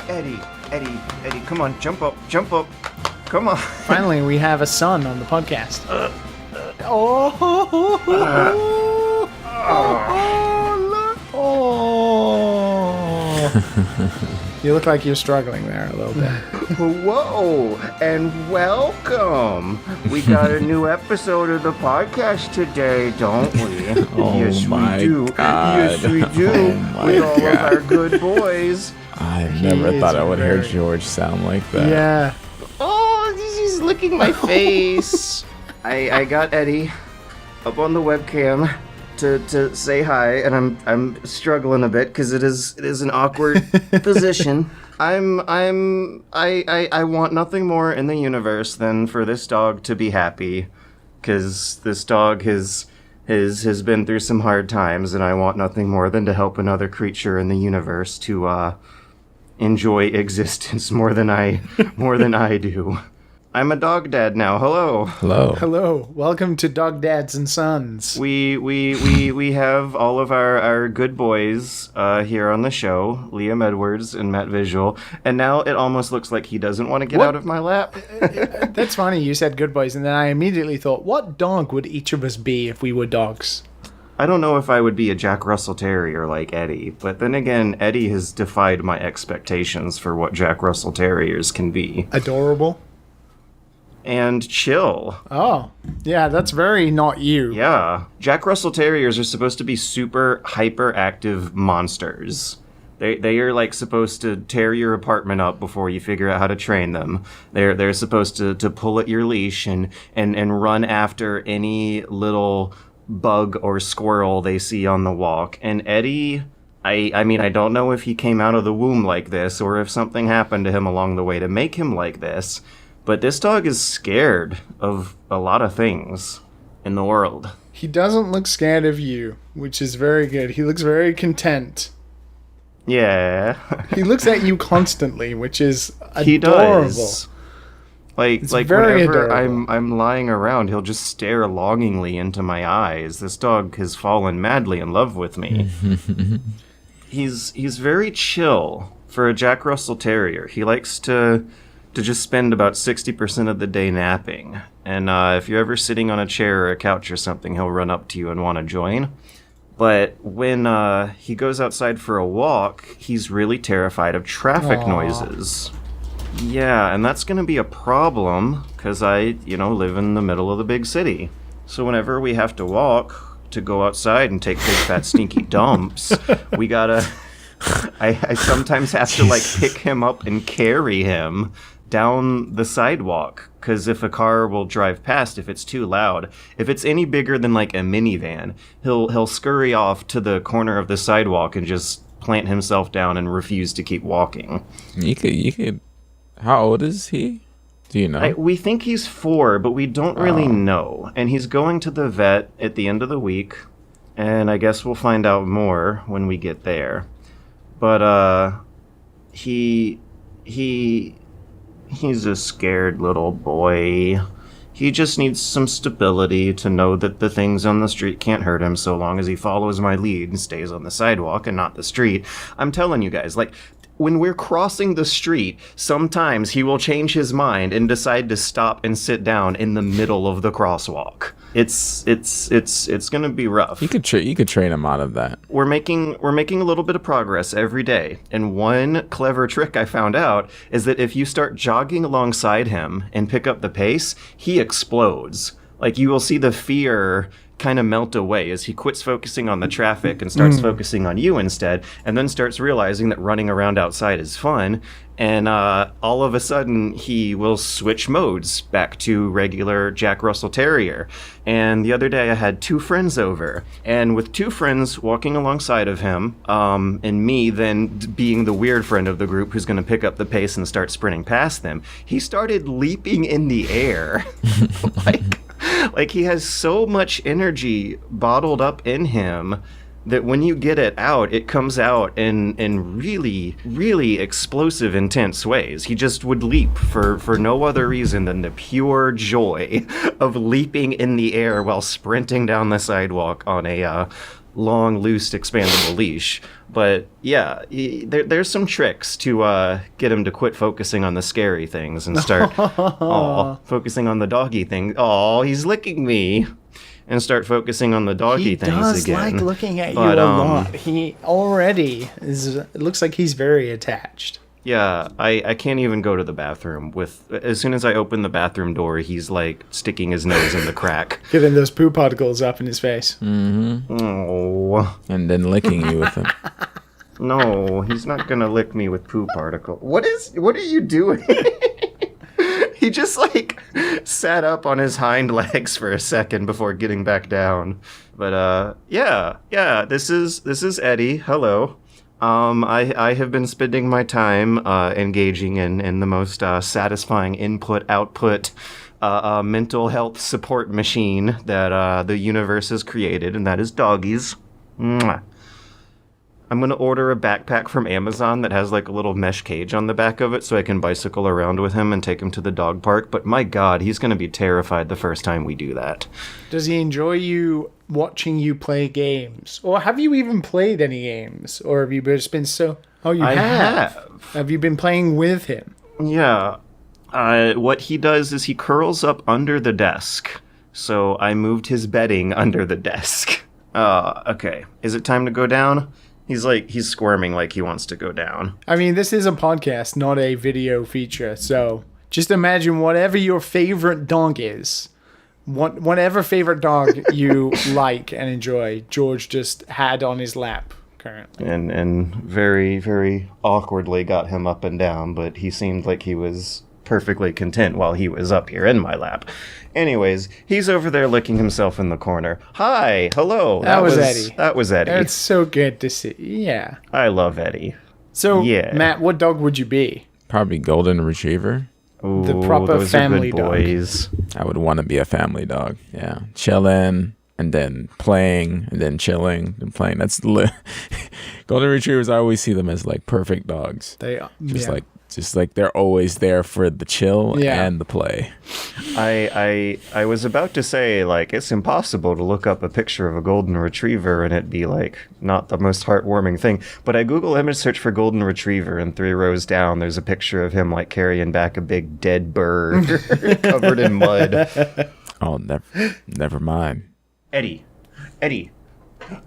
Eddie, come on, jump up. Come on. Finally, we have a son on the podcast. You look like you're struggling there a little bit. Whoa, and welcome. We got a new episode of the podcast today, don't we? Yes, we do. God. Yes, we do. With all of our good boys. I never thought I would hear George sound like that. Yeah. Oh, he's licking my face. I got Eddie up on the webcam to say hi, and I'm struggling a bit because it is an awkward position. I want nothing more in the universe than for this dog to be happy, because this dog has been through some hard times, and I want nothing more than to help another creature in the universe to enjoy existence more than I do. I'm a dog dad now. Hello. Welcome to Dog Dads and Sons. We have all of our good boys here on the show, Liam Edwards and Matt Visual, and now it almost looks like he doesn't want to get out of my lap. That's funny, you said good boys, and then I immediately thought, what dog would each of us be if we were dogs? I don't know if I would be a Jack Russell Terrier like Eddie, but then again, Eddie has defied my expectations for what Jack Russell Terriers can be. Adorable. And chill. Oh, yeah, that's very not you. Yeah. Jack Russell Terriers are supposed to be super hyperactive monsters. They are like supposed to tear your apartment up before you figure out how to train them. They're supposed to pull at your leash and run after any little bug or squirrel they see on the walk. And Eddie, I mean, I don't know if he came out of the womb like this or if something happened to him along the way to make him like this. But this dog is scared of a lot of things in the world. He doesn't look scared of you, which is very good. He looks very content. Yeah. He looks at you constantly, which is adorable. He does. Like whenever adorable. I'm lying around, he'll just stare longingly into my eyes. This dog has fallen madly in love with me. He's very chill for a Jack Russell Terrier. He likes to just spend about 60% of the day napping. And if you're ever sitting on a chair or a couch or something, he'll run up to you and want to join. But when he goes outside for a walk, he's really terrified of traffic noises. Yeah, and that's going to be a problem because I live in the middle of the big city. So whenever we have to walk to go outside and take big fat stinky dumps, we gotta... I sometimes have to pick him up and carry him down the sidewalk, because if a car will drive past, if it's too loud, if it's any bigger than like a minivan, he'll scurry off to the corner of the sidewalk and just plant himself down and refuse to keep walking. You could. How old is he? Do you know? We think he's 4, but we don't really know. And he's going to the vet at the end of the week, and I guess we'll find out more when we get there. But he's a scared little boy. He just needs some stability to know that the things on the street can't hurt him so long as he follows my lead and stays on the sidewalk and not the street. I'm telling you guys, when we're crossing the street, sometimes he will change his mind and decide to stop and sit down in the middle of the crosswalk. It's gonna be rough. You could train him out of that. We're making a little bit of progress every day, and one clever trick I found out is that if you start jogging alongside him and pick up the pace, he explodes. You will see the fear kind of melt away as he quits focusing on the traffic and starts focusing on you instead, and then starts realizing that running around outside is fun, and all of a sudden he will switch modes back to regular Jack Russell Terrier. And the other day I had 2 friends over, and with 2 friends walking alongside of him, and me then being the weird friend of the group who's going to pick up the pace and start sprinting past them, he started leaping in the air. He has so much energy bottled up in him that when you get it out, it comes out in really, really explosive, intense ways. He just would leap for no other reason than the pure joy of leaping in the air while sprinting down the sidewalk on a long, loose, expandable leash. But yeah, there's some tricks to get him to quit focusing on the scary things and start focusing on the doggy thing. Oh, he's licking me. And start focusing on the doggy things again. He does like looking at you a lot. He already is. It looks like he's very attached. Yeah, I can't even go to the bathroom. As soon as I open the bathroom door, he's like sticking his nose in the crack. Getting those poo particles up in his face. Mm-hmm. Oh. And then licking you with them. No, he's not gonna lick me with poo particle. What are you doing? He just like sat up on his hind legs for a second before getting back down. But yeah, this is Eddie. Hello. I have been spending my time engaging in the most satisfying input-output mental health support machine that the universe has created, and that is doggies. Mwah. I'm going to order a backpack from Amazon that has like a little mesh cage on the back of it so I can bicycle around with him and take him to the dog park. But my God, he's going to be terrified the first time we do that. Does he enjoy you watching you play games? Or have you even played any games? Or have you just been so... Oh, you have. Have you been playing with him? Yeah. What he does is he curls up under the desk. So I moved his bedding under the desk. Okay. Is it time to go down? He's squirming like he wants to go down. I mean, this is a podcast, not a video feature. So just imagine whatever your favorite dog is. Whatever favorite dog you like and enjoy, George just had on his lap currently. And very, very awkwardly got him up and down, but he seemed like he was perfectly content while he was up here in my lap. Anyways, he's over there licking himself in the corner. Hi, hello. That was Eddie. That was Eddie. It's so good to see. Yeah. I love Eddie. So, yeah. Matt, what dog would you be? Probably golden retriever. Ooh, The proper those family are good boys. I would want to be a family dog. Yeah. Chilling and then playing and then chilling and playing. Golden retrievers, I always see them as like perfect dogs. They are. Just like they're always there for the chill and the play. I was about to say, like, it's impossible to look up a picture of a golden retriever and it be like not the most heartwarming thing. But I Google image search for golden retriever, and 3 rows down there's a picture of him like carrying back a big dead bird covered in mud. Oh, never mind. Eddie,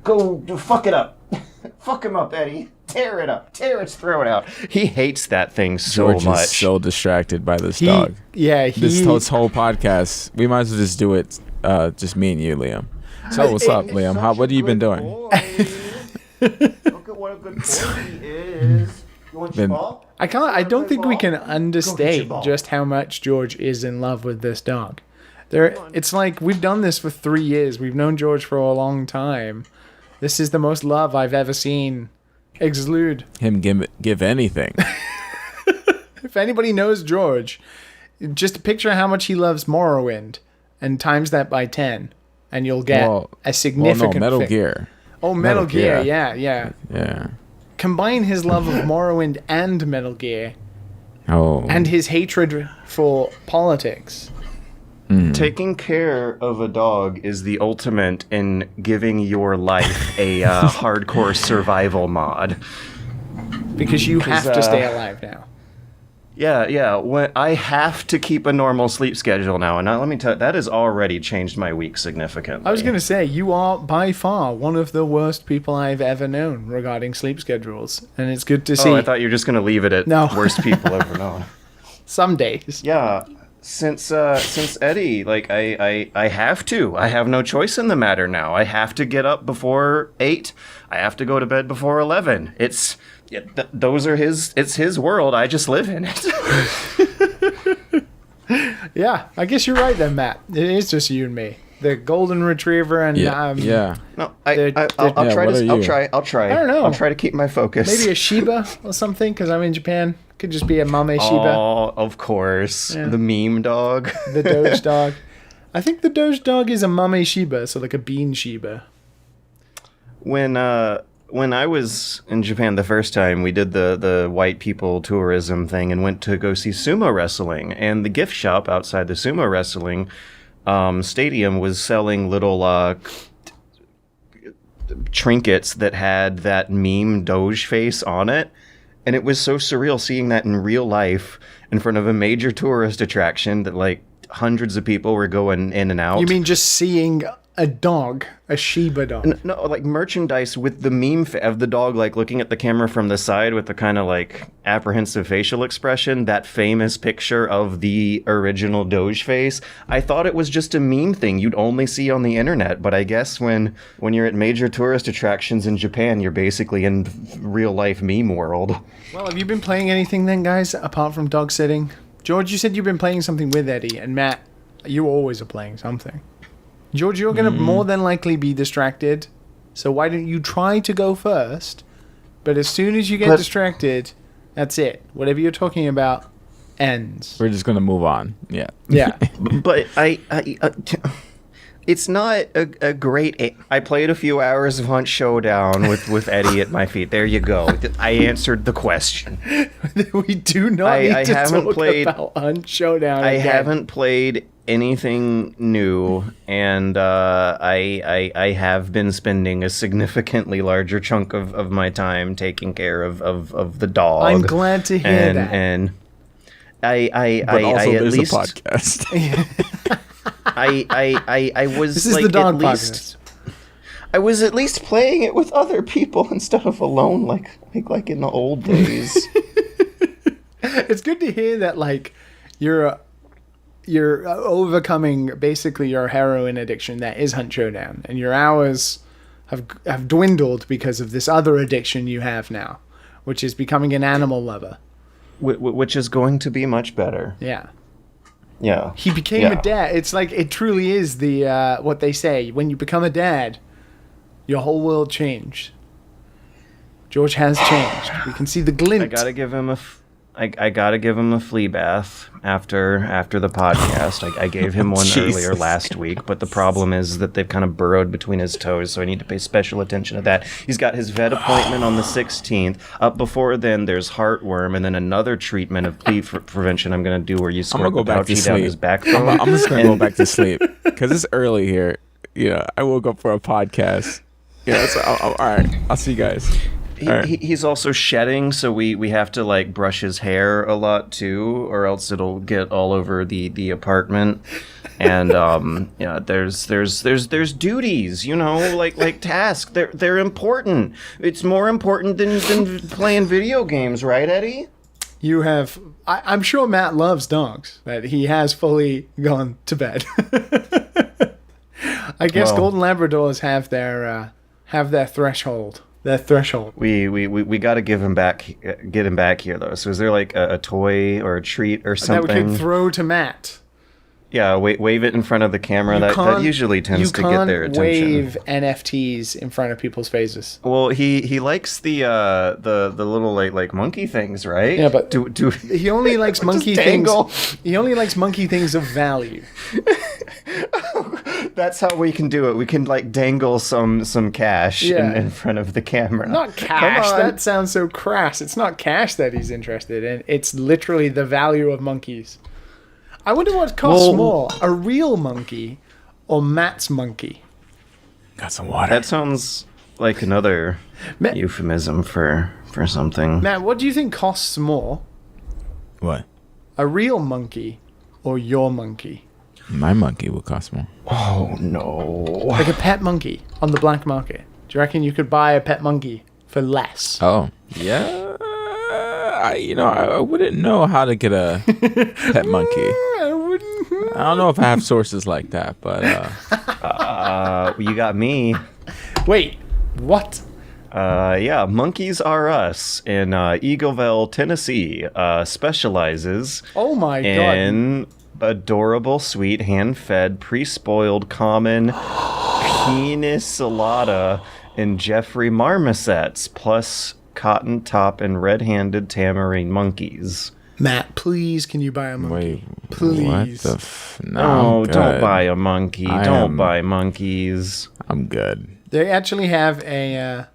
go fuck it up. Fuck him up, Eddie. Tear it up. Tear its throat out. He hates that thing so George much. is so distracted by this dog. This whole podcast, we might as well just do it, just me and you, Liam. So what's up, Liam? What have you been doing? Look at what a good boy he is. You want your ball? I don't think we can understate just how much George is in love with this dog. It's like we've done this for 3 years. We've known George for a long time. This is the most love I've ever seen exude. Him give anything. If anybody knows George, just picture how much he loves Morrowind and times that by 10, and you'll get a significant Metal Gear. Oh, Metal Gear, yeah. Yeah. Combine his love of Morrowind and Metal Gear. Oh. And his hatred for politics. Taking care of a dog is the ultimate in giving your life a hardcore survival mod. Because you have to stay alive now. Yeah. I have to keep a normal sleep schedule now, and let me tell you, that has already changed my week significantly. I was going to say, you are by far one of the worst people I've ever known regarding sleep schedules, and it's good to see. Oh, I thought you were just going to leave it at worst people ever known. Some days. Yeah. Since Eddie, like, I have to. I have no choice in the matter now. I have to get up before 8. I have to go to bed before 11. It's his world. I just live in it. Yeah, I guess you're right then, Matt. It is just you and me. The golden retriever and No, I'll try. I don't know. I'll try to keep my focus. Maybe a Shiba or something, because I'm in Japan. Could just be a Mame Shiba. Oh, of course. Yeah. The meme dog. The Doge dog. I think the Doge dog is a Mame Shiba, so like a bean Shiba. When I was in Japan the first time, we did the white people tourism thing and went to go see sumo wrestling. And the gift shop outside the sumo wrestling stadium was selling little trinkets that had that meme Doge face on it. And it was so surreal seeing that in real life in front of a major tourist attraction that like hundreds of people were going in and out. You mean just seeing a dog, a Shiba dog? No, like merchandise with the meme of the dog, like looking at the camera from the side with the kind of like apprehensive facial expression, that famous picture of the original Doge face. I thought it was just a meme thing you'd only see on the internet, but I guess when you're at major tourist attractions in Japan, you're basically in real life meme world. Well, have you been playing anything then, guys, apart from dog sitting? George, you said you've been playing something with Eddie, and Matt, you always are playing something. George, you're going to more than likely be distracted, so why don't you try to go first? But as soon as you get distracted, that's it. Whatever you're talking about ends. We're just going to move on. Yeah. Yeah. But it's not a great... I played a few hours of Hunt Showdown with Eddie at my feet. There you go. I answered the question. We do not need to talk about Hunt Showdown I again. haven't played anything new, and I have been spending a significantly larger chunk of my time taking care of the dog. I'm glad to hear that. And I also at there's least a podcast. I was This is like the dog at least podcast. I was at least playing it with other people instead of alone, like in the old days. It's good to hear that, like, you're overcoming basically your heroin addiction that is Hunt Showdown, and your hours have dwindled because of this other addiction you have now, which is becoming an animal lover. Which is going to be much better. Yeah. Yeah. He became a dad. It's like, it truly is the what they say. When you become a dad, your whole world changed. George has changed. We can see the glint. I gotta give him I gotta give him a flea bath after the podcast. I gave him one earlier last week, but the problem is that they've kind of burrowed between his toes, so I need to pay special attention to that. He's got his vet appointment on the 16th. Up before then, there's heartworm, and then another treatment of flea prevention I'm gonna do where you squirt the pouchy down his backbone. I'm just gonna go back to sleep because it's early here. I woke up for a podcast. So all right. I'll see you guys. He's also shedding, so we have to like brush his hair a lot too, or else it'll get all over the apartment. And there's duties, like tasks. They're important. It's more important than playing video games, right, Eddie? You have... I'm sure Matt loves dogs, that he has fully gone to bed. I guess Golden Labradors have their threshold. Their threshold. We got to get him back here though. So is there like a toy or a treat or something that we can throw to Matt? Yeah, wave it in front of the camera. That usually tends to get their attention. You can't wave NFTs in front of people's faces. Well, he likes the little like monkey things, right? Yeah, but he only likes monkey things. He only likes monkey things of value. That's how we can do it. We can like dangle some cash in front of the camera. Not cash. That sounds so crass. It's not cash that he's interested in. It's literally the value of monkeys. I wonder what costs more, a real monkey or Matt's monkey. Got some water. That sounds like another euphemism for something. Matt, what do you think costs more? What? A real monkey or your monkey? My monkey would cost more. Oh, no. Like a pet monkey on the black market. Do you reckon you could buy a pet monkey for less? Oh, yeah. I wouldn't know how to get a pet monkey. I don't know if I have sources like that, but you got me. Wait, what? Yeah, Monkeys R Us in Eagleville, Tennessee, specializes in adorable, sweet, hand-fed, pre-spoiled, common penisolata and Jeffrey marmosets, plus cotton top and red-handed tamarine monkeys. Matt, please, can you buy a monkey? Wait, please. What no, don't buy a monkey. Don't buy monkeys. I'm good. They actually have a...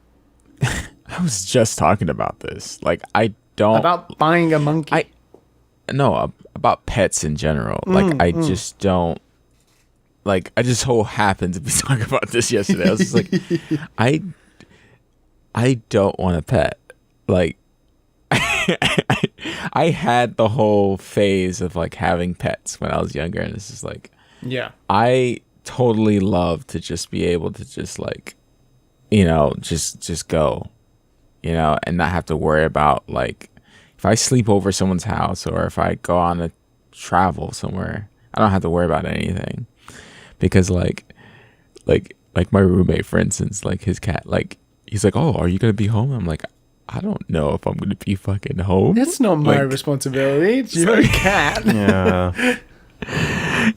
I was just talking about this. Like, I don't... About buying a monkey? No, about pets in general. Like, I just don't... like I just so happened to be talking about this yesterday. I was just like, I don't want a pet. Like, I had the whole phase of like having pets when I was younger, and it's just like, yeah, I totally love to just be able to just like, you know, just go, you know, and not have to worry about like if I sleep over someone's house or if I go on a travel somewhere, I don't have to worry about anything. Because like my roommate, for instance, like his cat, like he's like, "Oh, are you gonna be home?" I'm like, "I don't know if I'm gonna be fucking home. That's not my responsibility. It's your cat." Yeah.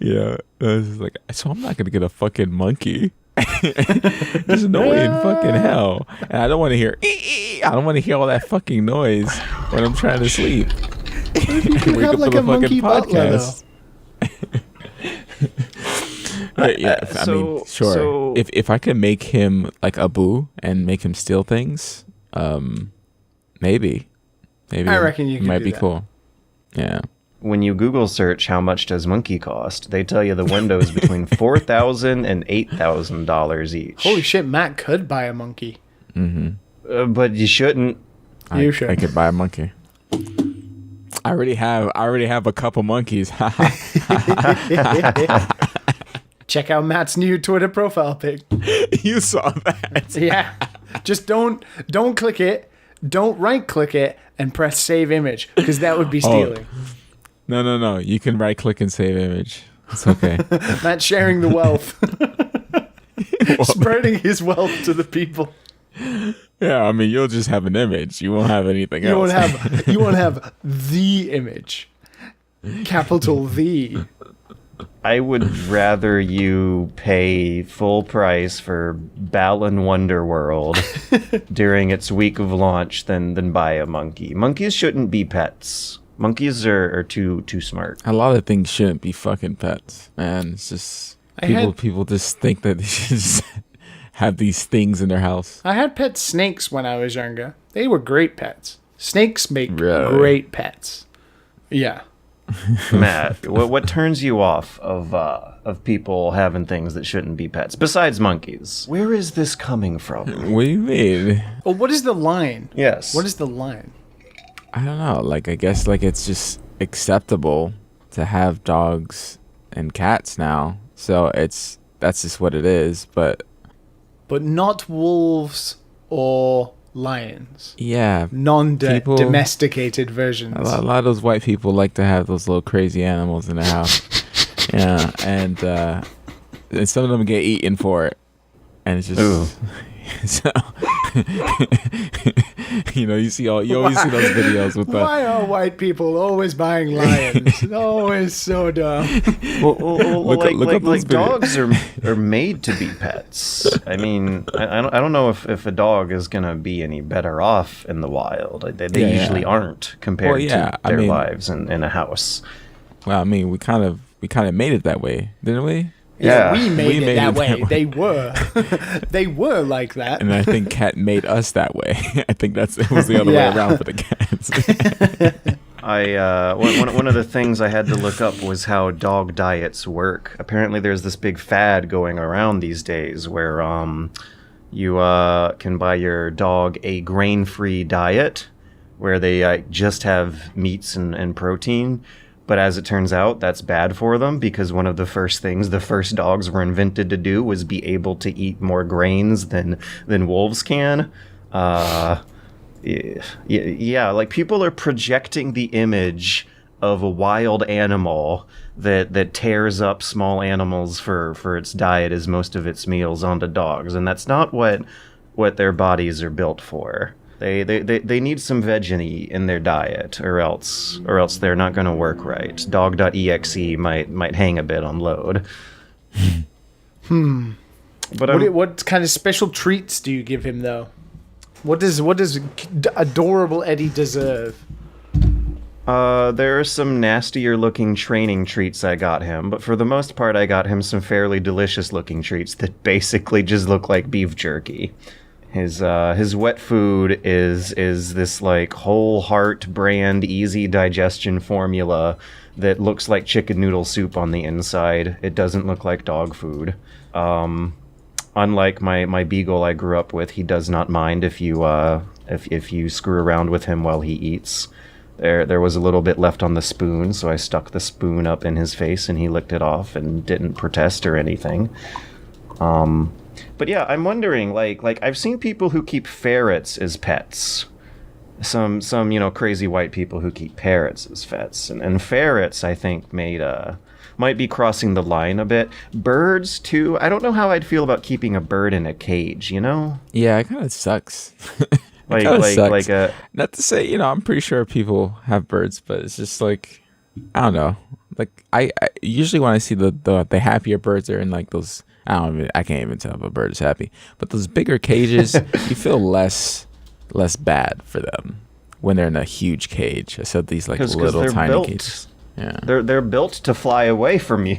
Yeah. I was just like, so I'm not gonna get a fucking monkey. It's annoying fucking hell, and I don't want to hear. I don't want to hear all that fucking noise when I'm trying to sleep. You could have like a monkey butler, though. Right, yeah, I mean, sure. So if I could make him like Abu and make him steal things, maybe I reckon you could might do be that. cool. Yeah. when you Google search how much does monkey cost, they tell you the window is between $4,000 and $8,000 each. Holy shit, Matt could buy a monkey. But you shouldn't. You should. I could buy a monkey. I already have a couple monkeys. Check out Matt's new Twitter profile pic. You saw that. Yeah. Just don't click it. Don't right click it and press save image, because that would be stealing. No. You can right click and save image. It's okay. Matt's sharing the wealth. Spreading his wealth to the people. Yeah, I mean, you'll just have an image. You won't have anything else. You won't have the image. Capital The. I would rather you pay full price for Balan Wonderworld during its week of launch than buy a monkey. Monkeys shouldn't be pets. Monkeys are too smart. A lot of things shouldn't be fucking pets, man. It's just people just think that they should just have these things in their house. I had pet snakes when I was younger. They were great pets. Snakes make great pets. Yeah. Matt, what turns you off of people having things that shouldn't be pets besides monkeys? Where is this coming from? What do you mean? Well, what is the line? Yes. What is the line? I don't know. Like, I guess like it's just acceptable to have dogs and cats now. So that's just what it is. But not wolves or lions. Yeah. Non-domesticated versions. A lot of those white people like to have those little crazy animals in their house. Yeah. And some of them get eaten for it. And it's just... Ooh. So, you always see those videos with the... Why are white people always buying lions? Always so dumb. Like dogs are made to be pets. I mean, I don't know if a dog is gonna be any better off in the wild. They usually aren't compared to their lives in a house. Well, I mean, we kind of made it that way, didn't we? Yeah, we made it that way. They were. They were like that. And I think Cat made us that way. I think it was the other way around for the cats. One of the things I had to look up was how dog diets work. Apparently there's this big fad going around these days where you can buy your dog a grain-free diet where they just have meats and protein. But as it turns out, that's bad for them because one of the first things the first dogs were invented to do was be able to eat more grains than wolves can. Yeah, like people are projecting the image of a wild animal that tears up small animals for its diet as most of its meals onto dogs, and that's not what their bodies are built for. They need some veggie in their diet, or else they're not going to work right. Dog.exe might hang a bit on load. But what kind of special treats do you give him though? What does adorable Eddie deserve? There are some nastier looking training treats I got him, but for the most part I got him some fairly delicious looking treats that basically just look like beef jerky. His wet food is this like Whole Heart brand easy digestion formula that looks like chicken noodle soup on the inside. It doesn't look like dog food. Unlike my beagle I grew up with, he does not mind if you screw around with him while he eats. There was a little bit left on the spoon, so I stuck the spoon up in his face and he licked it off and didn't protest or anything. But yeah, I'm wondering, like I've seen people who keep ferrets as pets. Some crazy white people who keep parrots as pets. And ferrets, I think, might be crossing the line a bit. Birds, too. I don't know how I'd feel about keeping a bird in a cage, you know? Yeah, it kind of sucks. Not to say, I'm pretty sure people have birds, but it's just like, I don't know. Like I usually when I see the happier birds are in like those, I can't even tell if a bird is happy, but those bigger cages, you feel less bad for them when they're in a huge cage. I said these like little tiny cages. Yeah. They're built to fly away from you.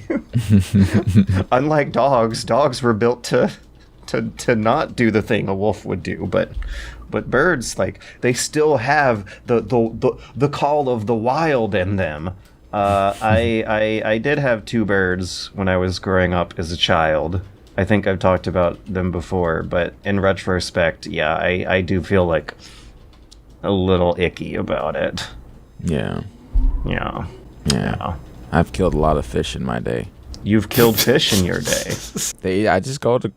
Unlike dogs were built to not do the thing a wolf would do, but birds, like, they still have the call of the wild in them. I did have 2 birds when I was growing up as a child. I think I've talked about them before, but in retrospect, yeah, I do feel like a little icky about it. Yeah. Yeah. I've killed a lot of fish in my day. You've killed fish in your day. I just go to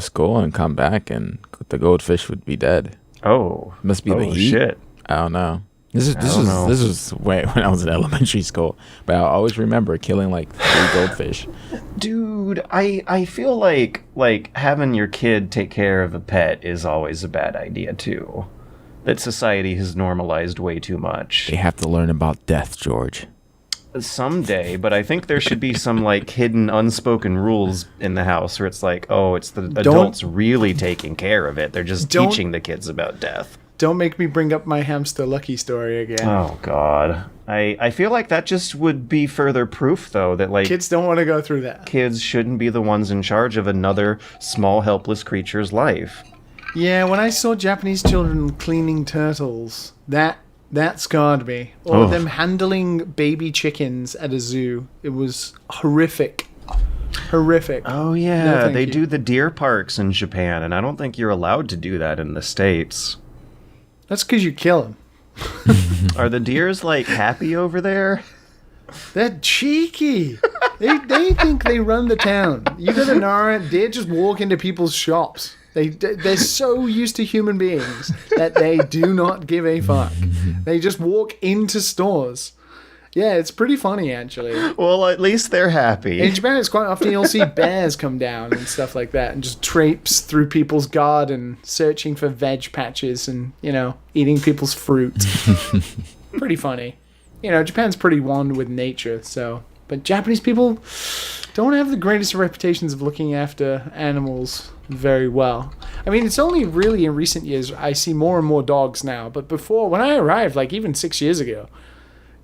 school and come back, and the goldfish would be dead. Oh, must be the heat. Shit. I don't know. This was when I was in elementary school, but I always remember killing like 3 goldfish. Dude, I feel like having your kid take care of a pet is always a bad idea too. That society has normalized way too much. They have to learn about death, George. Someday, but I think there should be some like hidden unspoken rules in the house where it's like, oh, it's the adults really taking care of it. They're just teaching the kids about death. Don't make me bring up my hamster Lucky story again. Oh God. I feel like that just would be further proof though that like kids don't want to go through that. Kids shouldn't be the ones in charge of another small helpless creature's life. Yeah, when I saw Japanese children cleaning turtles, that scarred me. Or them handling baby chickens at a zoo. It was horrific. Oh yeah, they do the deer parks in Japan, and I don't think you're allowed to do that in the States. That's because you kill them. Are the deers like happy over there? They're cheeky. They think they run the town. You gotta know it. Deer just walk into people's shops. They're so used to human beings that they do not give a fuck. They just walk into stores. Yeah, it's pretty funny, actually. Well, at least they're happy. In Japan, it's quite often you'll see bears come down and stuff like that and just traipse through people's garden, searching for veg patches and, eating people's fruit. Pretty funny. Japan's pretty one with nature, so... But Japanese people don't have the greatest reputations of looking after animals very well. I mean, it's only really in recent years I see more and more dogs now. But before, when I arrived, like even 6 years ago,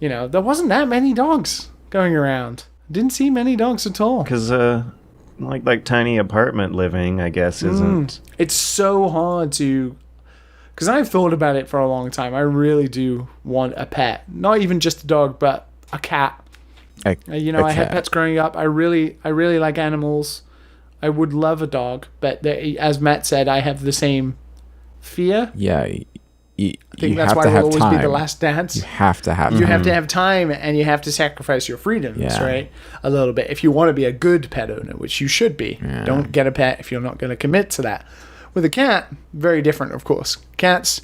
there wasn't that many dogs going around. Didn't see many dogs at all. Because, like tiny apartment living, I guess, isn't... It's so hard to... Because I've thought about it for a long time. I really do want a pet. Not even just a dog, but a cat. I had pets growing up. I really like animals. I would love a dog, but as Matt said, I have the same fear. Yeah, I think that's why we'll always be the last dance. You have to have. You have to have time, and you have to sacrifice your freedoms, right? A little bit if you want to be a good pet owner, which you should be. Yeah. Don't get a pet if you're not going to commit to that. With a cat, very different, of course. Cats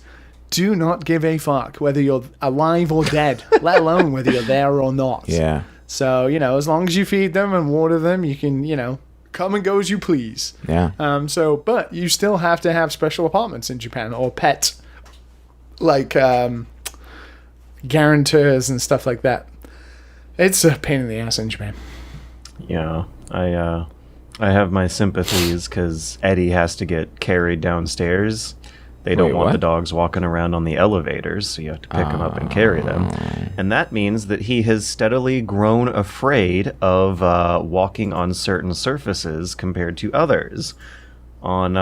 do not give a fuck whether you're alive or dead, let alone whether you're there or not. Yeah. So, as long as you feed them and water them, you can, come and go as you please. Yeah. But you still have to have special apartments in Japan or pets, like guarantors and stuff like that. It's a pain in the ass in Japan. Yeah. I have my sympathies because Eddie has to get carried downstairs. They don't want the dogs walking around on the elevators, so you have to pick them up and carry them. And that means that he has steadily grown afraid of walking on certain surfaces compared to others. on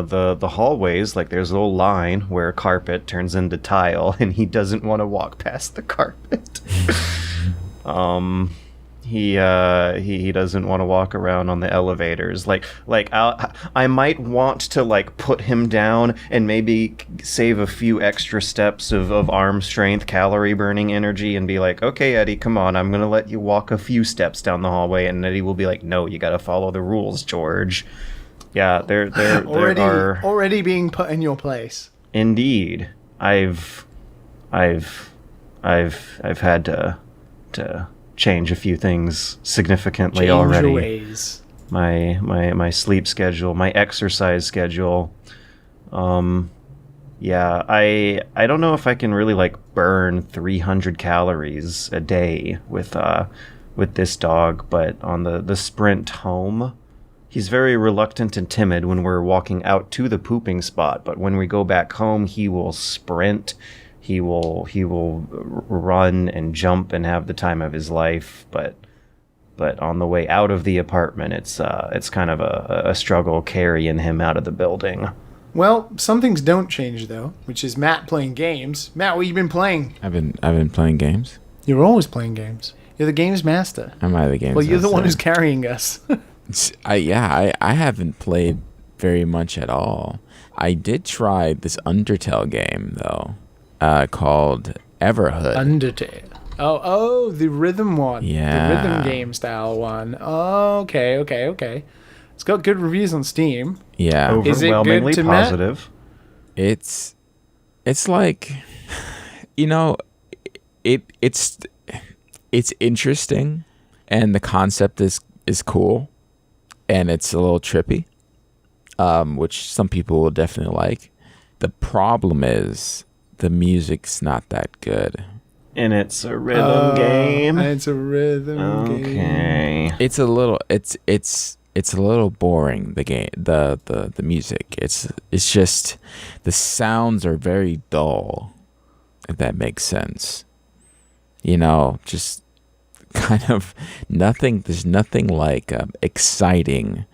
the hallways. Like there's a little line where carpet turns into tile, and he doesn't want to walk past the carpet. He doesn't want to walk around on the elevators. I might want to like put him down and maybe save a few extra steps of arm strength, calorie burning energy, and be like, okay, Eddie, come on, I'm gonna let you walk a few steps down the hallway, and Eddie will be like, no, you gotta follow the rules, George. Yeah, there are already being put in your place. Indeed, I've had to change a few things significantly already. Your ways. My sleep schedule, my exercise schedule. Yeah, I don't know if I can really like burn 300 calories a day with this dog, but on the sprint home, he's very reluctant and timid when we're walking out to the pooping spot, but when we go back home, he will sprint. He will run and jump and have the time of his life, but on the way out of the apartment, it's kind of a struggle carrying him out of the building. Well, some things don't change though, which is Matt playing games. Matt, what you been playing? I've been playing games. You're always playing games. You're the games master. Am I the games master? Well, you're the one who's carrying us. I haven't played very much at all. I did try this Undertale game though. Called Everhood. Undertale. Oh, the rhythm one. Yeah. The rhythm game style one. Oh, okay. It's got good reviews on Steam. Yeah. Overwhelmingly positive. It's like, it's interesting, and the concept is cool, and it's a little trippy, which some people will definitely like. The problem is the music's not that good. And it's a rhythm game. It's a rhythm game. Okay. It's a little boring, the game, the music. It's just the sounds are very dull, if that makes sense. Just kind of nothing. There's nothing like exciting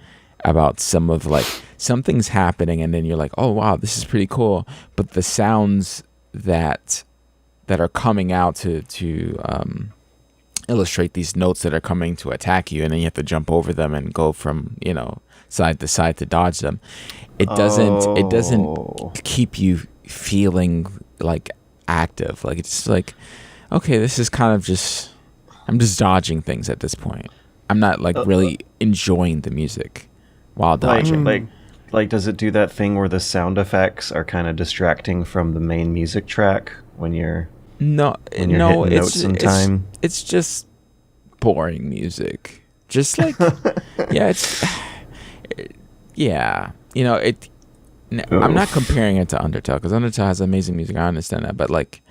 about something's happening, and then you're like, oh wow, this is pretty cool. But the sounds that are coming out to illustrate these notes that are coming to attack you, and then you have to jump over them and go from side to side to dodge them. It doesn't keep you feeling like active. Like it's like, okay, this is kind of just, I'm just dodging things at this point. I'm not like really enjoying the music while dodging. Like, does it do that thing where the sound effects are kind of distracting from the main music track when you're hitting notes in time? It's just boring music. Just like, I'm not comparing it to Undertale, because Undertale has amazing music. I understand that, but like,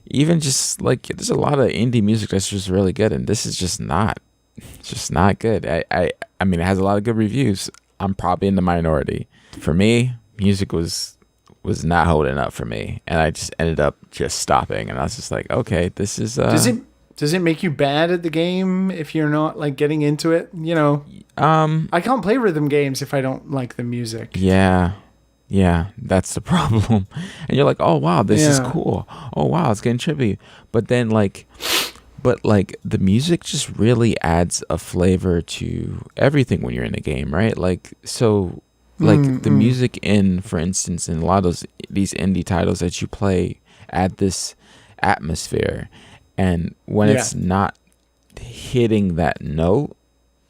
even just like, there's a lot of indie music that's just really good, and this is just not. It's just not good. I mean, it has a lot of good reviews. I'm probably in the minority. For me, music was not holding up for me, and I just ended up just stopping. And I was just like, okay, this is. Does it make you bad at the game if you're not like getting into it? I can't play rhythm games if I don't like the music. Yeah, that's the problem. And you're like, oh wow, this is cool. Oh wow, it's getting trippy. But then But the music just really adds a flavor to everything when you're in a game, right? The music for instance, in a lot of these indie titles that you play, add this atmosphere, and when it's not hitting that note,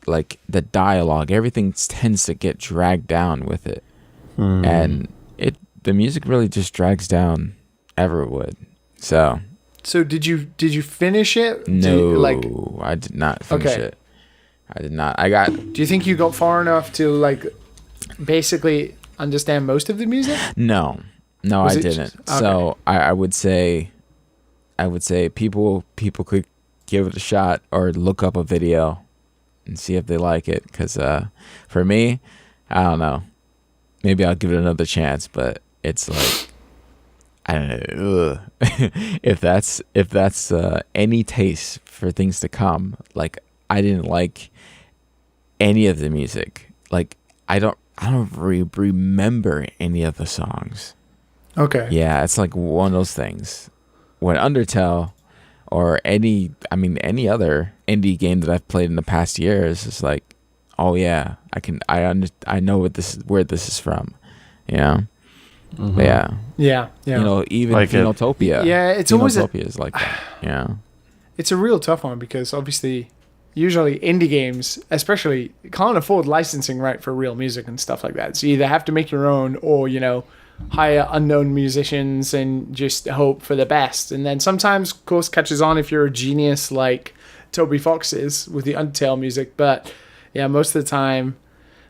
like the dialogue, everything tends to get dragged down with it, and the music really just drags down Everwood. So did you finish it? No, I did not finish it. I did not. Do you think you got far enough to like basically understand most of the music? No, I didn't. Okay. So I would say people could give it a shot or look up a video and see if they like it. Because for me, I don't know. Maybe I'll give it another chance, but it's like, I don't know. if that's any taste for things to come, like I didn't like any of the music. Like I don't I don't remember any of the songs. Okay. Yeah, it's like one of those things. When Undertale or any other indie game that I've played in the past years is like, oh yeah, I know where this is from, you know. Mm-hmm. Yeah. You know, even like Phenotopia. Yeah, it's always Phenotopia is like that. Yeah. It's a real tough one because obviously, usually indie games, especially, can't afford licensing right for real music and stuff like that. So you either have to make your own or, you know, hire unknown musicians and just hope for the best. And then sometimes, of course, catches on if you're a genius like Toby Fox is with the Undertale music. But yeah, most of the time,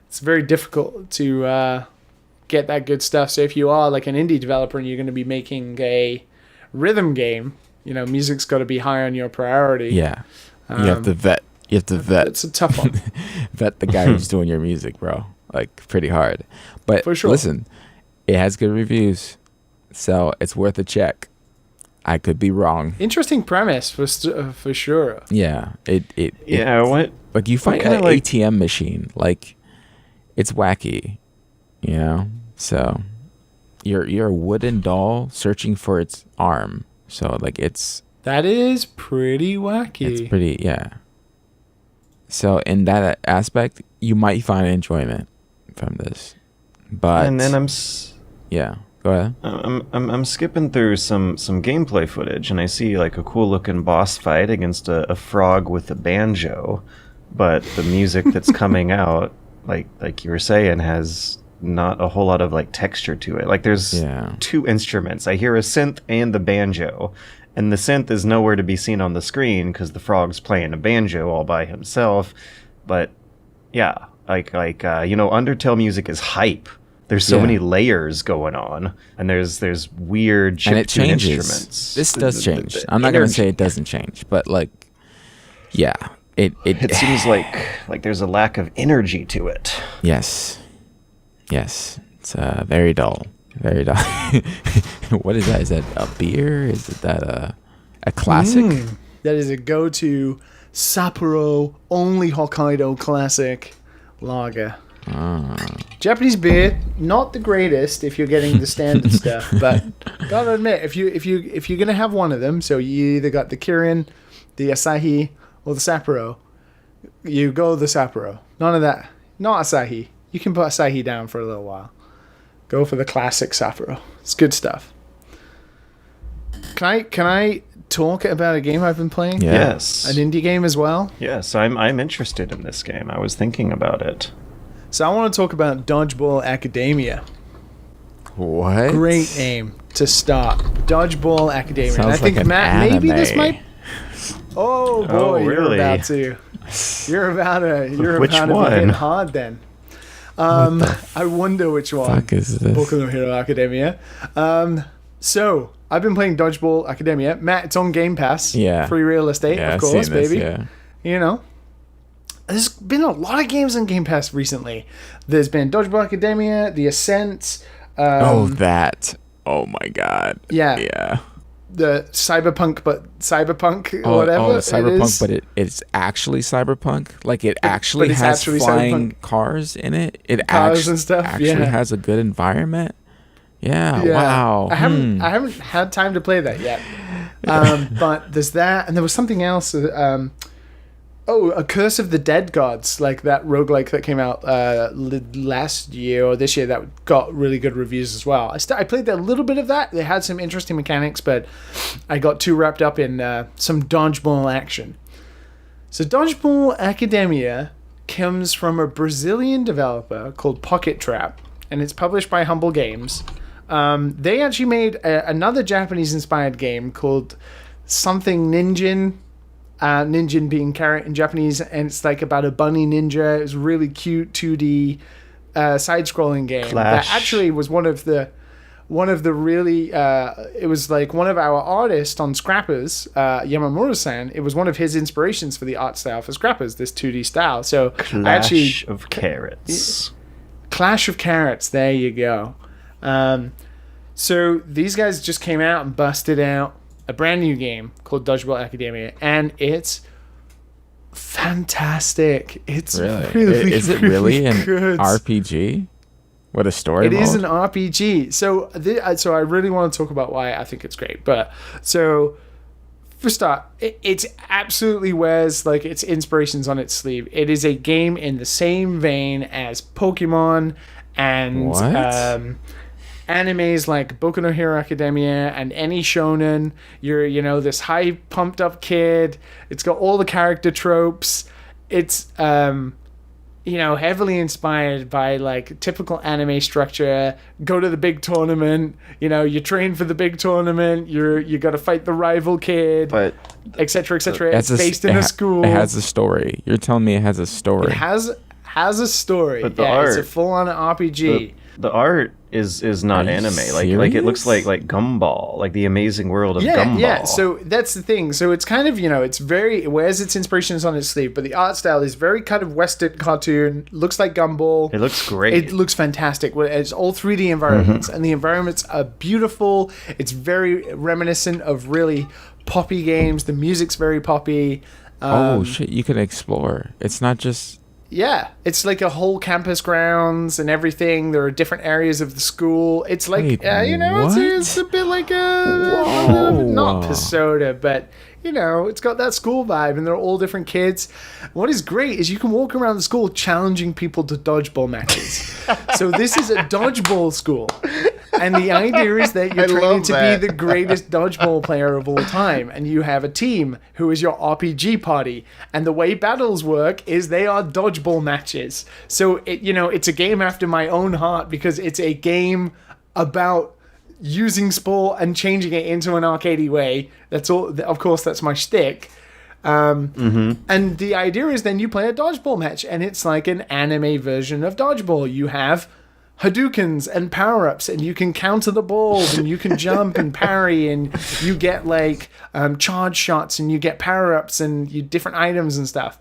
it's very difficult to get that good stuff. So if you are like an indie developer and you're going to be making a rhythm game, you know, music's got to be high on your priority. Yeah. You have to vet. It's a tough one. Vet the guy who's doing your music, bro. Like, pretty hard. But For sure. Listen, it has good reviews, so it's worth a check. I could be wrong. Interesting premise for sure. Yeah. What? Like, you find an ATM machine. Like, it's wacky, you know? So, you're a wooden doll searching for its arm. So, like, that is pretty wacky. It's pretty, yeah. So, in that aspect, you might find enjoyment from this. But... And then yeah, go ahead. I'm skipping through some gameplay footage, and I see like a cool looking boss fight against a frog with a banjo, but the music that's coming out, like you were saying, has not a whole lot of like texture to it. Like there's two instruments. I hear a synth and the banjo, and the synth is nowhere to be seen on the screen because the frog's playing a banjo all by himself. But yeah, like you know, Undertale music is hype. There's so many layers going on, and there's weird chiptune instruments. This does change. I'm not gonna say it doesn't change, but like, yeah, it seems like there's a lack of energy to it. Yes, it's very dull. Very dull. What is that? Is that a beer? Is that a classic? That is a go-to Sapporo only Hokkaido classic lager. Japanese beer, not the greatest if you're getting the standard stuff, but gotta admit, if you're gonna have one of them, so you either got the Kirin, the Asahi, or the Sapporo, you go the Sapporo. None of that. Not Asahi. You can put Asahi down for a little while. Go for the classic Sapporo. It's good stuff. Can I talk about a game I've been playing? Yeah. Yes. An indie game as well? Yes, I'm interested in this game. I was thinking about it. So I want to talk about Dodgeball Academia. What? Great name to start. Dodgeball Academia. Sounds and I think, like an Matt, anime. maybe this might... Oh, boy, Oh, you're really? about to... You're about to Which be one? hitting hard then. I wonder which one. Fuck is this? Boku no Hero Academia. So, I've been playing Dodgeball Academia. Matt, it's on Game Pass. Yeah. Free real estate, Yeah, of I've course, seen this, baby. yeah. You know. There's been a lot of games on Game Pass recently. There's been Dodgeball Academia, The Ascent. That. Oh my god. Yeah. Yeah. The Cyberpunk Oh, whatever. Cyberpunk, but it's actually Cyberpunk. Like it actually it's has actually flying Cyberpunk. Cars in it. It Cars and stuff, actually yeah. has a good environment. Yeah. Wow. I haven't had time to play that yet. But there's that, and there was something else. A Curse of the Dead Gods, like that roguelike that came out last year or this year that got really good reviews as well. I played a little bit of that. They had some interesting mechanics, but I got too wrapped up in some dodgeball action. So Dodgeball Academia comes from a Brazilian developer called Pocket Trap, and it's published by Humble Games. They actually made another Japanese-inspired game called something Ninjin. Ninjin being carrot in Japanese, and it's like about a bunny ninja. It was a really cute 2D side-scrolling game Clash. that actually was one of the really it was like one of our artists on Scrappers, Yamamura-san. It was one of his inspirations for the art style for Scrappers, this 2D style. So Clash of Carrots. Clash of Carrots, there you go. So these guys just came out and busted out a brand new game called Dodgeball Academia, and it's fantastic. It's Really? really Is it really an good. RPG? With a story It mode? is an RPG. So I really want to talk about why I think it's great. But so for start, it's absolutely wears like its inspirations on its sleeve. It is a game in the same vein as Pokemon and What? animes like Boku no Hero Academia and any shonen. You're this high pumped up kid. It's got all the character tropes. It's heavily inspired by like typical anime structure. Go to the big tournament, you train for the big tournament, you got to fight the rival kid, But etc., etc. It's based in a school. It has a story. You're telling me it has a story. It has a story. But the art, it's a full-on RPG. the art is not Are you anime. Like it looks serious? like Gumball, like the amazing world of Gumball. Yeah, so that's the thing. So it's kind of, it wears its inspirations on its sleeve, but the art style is very kind of Western cartoon, looks like Gumball. It looks great. It looks fantastic. It's all 3D environments, and the environments are beautiful. It's very reminiscent of really poppy games. The music's very poppy. Oh shit! You can explore. It's not just. Yeah, it's like a whole campus grounds and everything. There are different areas of the school. It's like, Wait, it's a bit like not Persona, but, it's got that school vibe and they're all different kids. What is great is you can walk around the school challenging people to dodgeball matches. So this is a dodgeball school. And the idea is that you're training to be the greatest dodgeball player of all time. And you have a team who is your RPG party. And the way battles work is they are dodgeball matches. So, it's a game after my own heart because it's a game about using sport and changing it into an arcadey way. That's all. Of course, that's my shtick. And the idea is then you play a dodgeball match. And it's like an anime version of dodgeball. You have Hadoukens and power-ups, and you can counter the balls, and you can jump and parry, and you get like charge shots, and you get power-ups and different items and stuff.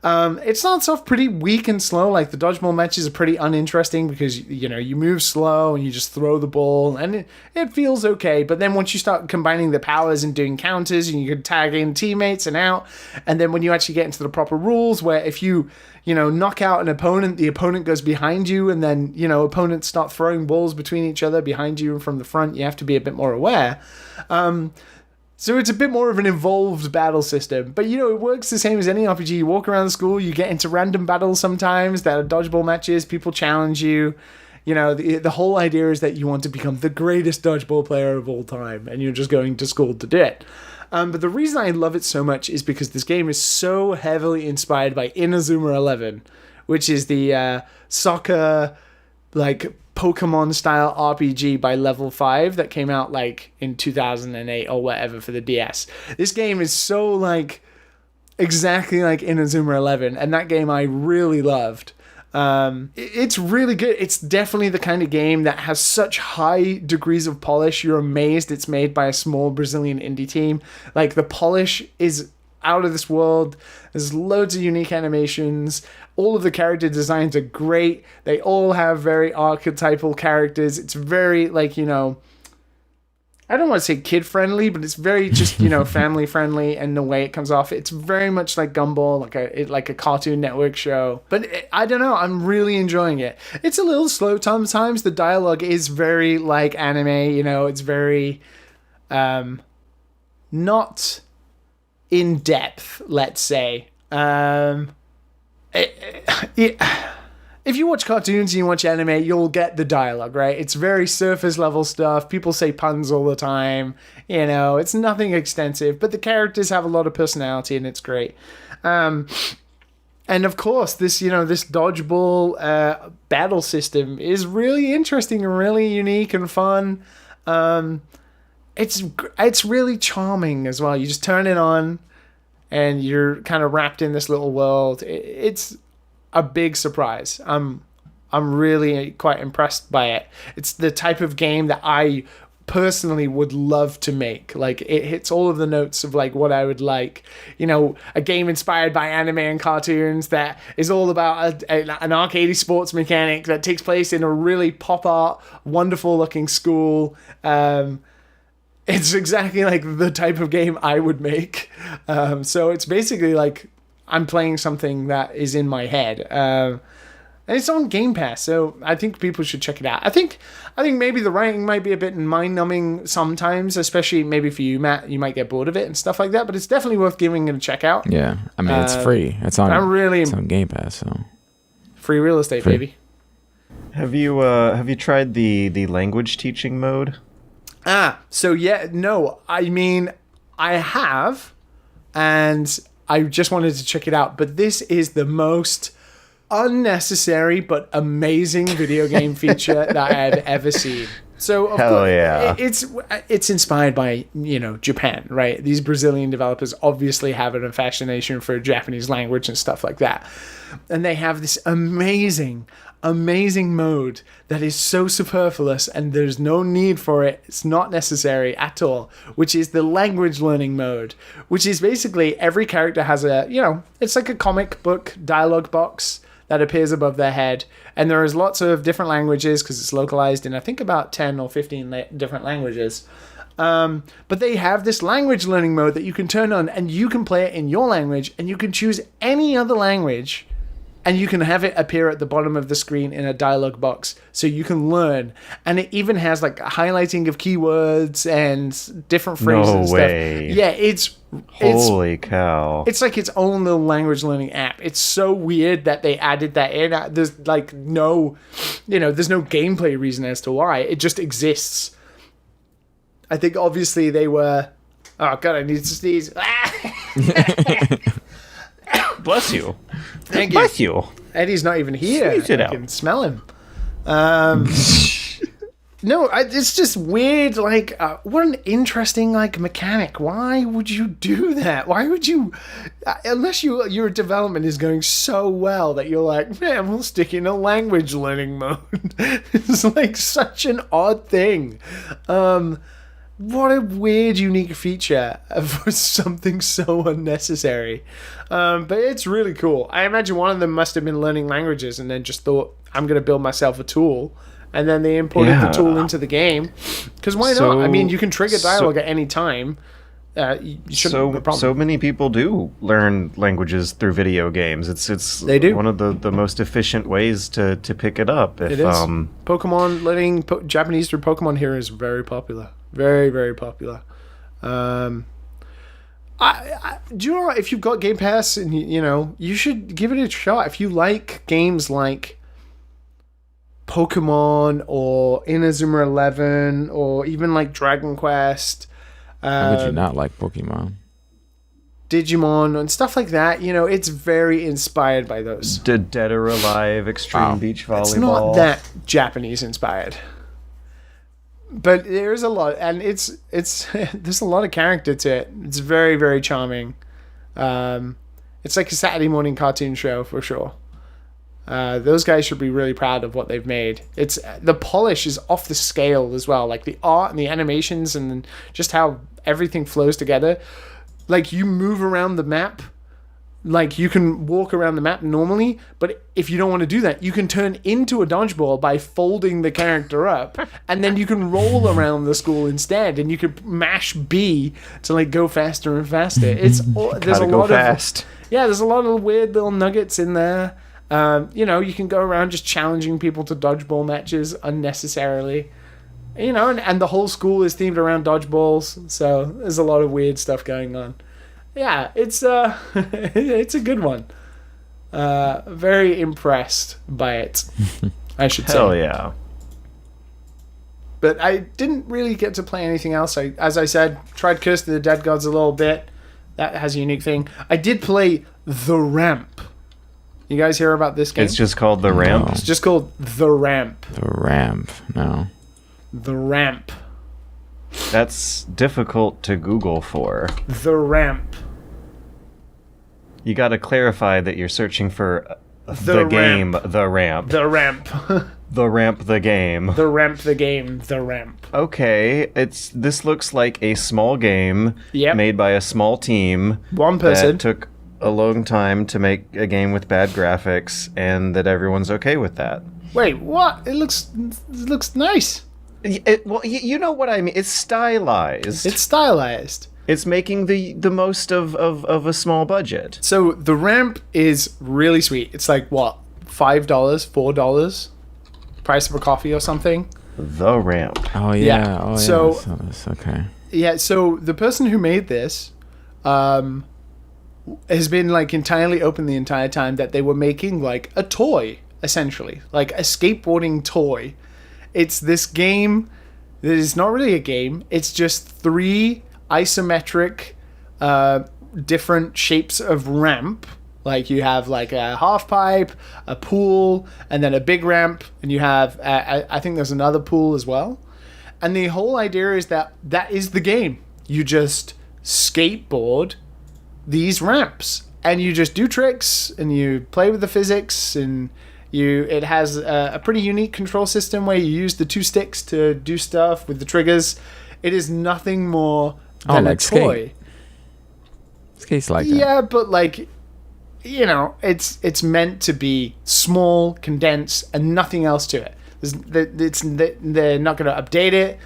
It starts off pretty weak and slow. Like the dodgeball matches are pretty uninteresting because you move slow and you just throw the ball, and it feels okay. But then once you start combining the powers and doing counters, and you can tag in teammates and out, and then when you actually get into the proper rules, where if you knock out an opponent, the opponent goes behind you, and then opponents start throwing balls between each other behind you and from the front. You have to be a bit more aware. So it's a bit more of an evolved battle system. But, it works the same as any RPG. You walk around the school, you get into random battles sometimes that are dodgeball matches, people challenge you. The whole idea is that you want to become the greatest dodgeball player of all time, and you're just going to school to do it. But the reason I love it so much is because this game is so heavily inspired by Inazuma 11, which is the soccer, like, Pokemon-style RPG by Level 5 that came out, like, in 2008 or whatever for the DS. This game is so, like, exactly like Inazuma 11, and that game I really loved. It's really good. It's definitely the kind of game that has such high degrees of polish. You're amazed it's made by a small Brazilian indie team. Like, the polish is out of this world. There's loads of unique animations. All of the character designs are great. They all have very archetypal characters. It's very, like, I don't want to say kid-friendly, but it's very just, family-friendly, and the way it comes off, it's very much like Gumball, like a Cartoon Network show. But I don't know, I'm really enjoying it. It's a little slow sometimes. The dialogue is very like anime, it's very not in depth, let's say. If you watch cartoons and you watch anime, you'll get the dialogue, right? It's very surface level stuff. People say puns all the time. It's nothing extensive, but the characters have a lot of personality, and it's great. And of course, this dodgeball battle system is really interesting and really unique and fun. It's really charming as well. You just turn it on, and you're kind of wrapped in this little world. It's a big surprise. I'm really quite impressed by it. It's the type of game that I personally would love to make. Like, it hits all of the notes of like what I would like. A game inspired by anime and cartoons that is all about an arcadey sports mechanic that takes place in a really pop art, wonderful looking school. It's exactly like the type of game I would make. So it's basically like I'm playing something that is in my head. And it's on Game Pass, so I think people should check it out. I think maybe the writing might be a bit mind-numbing sometimes, especially maybe for you, Matt. You might get bored of it and stuff like that, but it's definitely worth giving it a check out. Yeah, I mean, it's free. It's on Game Pass, so free real estate, baby. Have you tried the language teaching mode? So yeah, no, I mean, I have, and I just wanted to check it out, but this is the most unnecessary but amazing video game feature that I've ever seen. So of course, it's inspired by, Japan, right? These Brazilian developers obviously have an fascination for Japanese language and stuff like that. And they have this amazing mode that is so superfluous and there's no need for it. It's not necessary at all, which is the language learning mode, which is basically every character has it's like a comic book dialogue box that appears above their head. And there is lots of different languages because it's localized in, I think, about 10 or 15 different languages. But they have this language learning mode that you can turn on and you can play it in your language and you can choose any other language and you can have it appear at the bottom of the screen in a dialogue box so you can learn. And it even has like highlighting of keywords and different phrases and stuff. No way. Yeah, Holy cow. It's like its own little language learning app. It's so weird that they added that in. There's like there's no gameplay reason as to why. It just exists. I think obviously they were... Oh, God, I need to sneeze. Bless you. Thank Bless you. Eddie's not even here. Sneeze it out. I can smell him. No, it's just weird. Like, what an interesting mechanic. Why would you do that? Why would you? Unless your development is going so well that you're like, man, we'll stick in a language learning mode. It's like such an odd thing. What a weird, unique feature for something so unnecessary. But it's really cool. I imagine one of them must have been learning languages and then just thought, I'm going to build myself a tool. And then they imported the tool into the game. Because why not? I mean, you can trigger dialogue at any time. You shouldn't have a problem. So many people do learn languages through video games. They do. One of the most efficient ways to pick it up. It is. Pokemon, learning Japanese through Pokemon here is very popular. Very, very popular. Do you know, if you've got Game Pass and you should give it a shot. If you like games like Pokemon or Inazuma 11 or even like Dragon Quest. How would you not like Pokemon? Digimon and stuff like that, it's very inspired by those. Dead or Alive, Extreme Beach Volleyball. It's not that Japanese inspired. But there's a lot, and it's there's a lot of character to it. It's very, very charming. It's like a Saturday morning cartoon show for sure. Those guys should be really proud of what they've made. The polish is off the scale as well, like the art and the animations and just how everything flows together. Like you move around the map. Like, you can walk around the map normally, but if you don't want to do that, you can turn into a dodgeball by folding the character up, and then you can roll around the school instead, and you can mash B to, go faster and faster. There's a lot fast. There's a lot of weird little nuggets in there. You can go around just challenging people to dodgeball matches unnecessarily. And the whole school is themed around dodgeballs, so there's a lot of weird stuff going on. Yeah, it's it's a good one. Very impressed by it, I should say. Hell yeah. But I didn't really get to play anything else. As I said, tried Curse of the Dead Gods a little bit. That has a unique thing. I did play The Ramp. You guys hear about this game? It's just called The Ramp? No. It's just called The Ramp. The Ramp, no. The Ramp. That's difficult to Google for. The Ramp. You got to clarify that you're searching for the game, The Ramp. The Ramp. The Ramp, the game. The Ramp, the game, The Ramp. Okay, this looks like a small game made by a small team. One person. That took a long time to make a game with bad graphics, and that everyone's okay with that. Wait, what? It looks nice. Well, you know what I mean. It's stylized. It's stylized. It's making the most of a small budget. So the ramp is really sweet. It's like, what, $5, $4, price of a coffee or something. The ramp. Oh yeah. Oh yeah. So that's okay. Yeah. So the person who made this has been like entirely open the entire time that they were making like a toy, essentially, like a skateboarding toy. It's this game that is not really a game. It's just 3 isometric, different shapes of ramp. Like you have like a half pipe, a pool, and then a big ramp, and you have I think there's another pool as well. And the whole idea is that is the game. You just skateboard these ramps, and you just do tricks, and you play with the physics, and it has a pretty unique control system where you use the 2 sticks to do stuff with the triggers. It is nothing more than like a toy. Skate's like that. Yeah, but like, you know, it's meant to be small, condensed, and nothing else to it. They're not going to update it.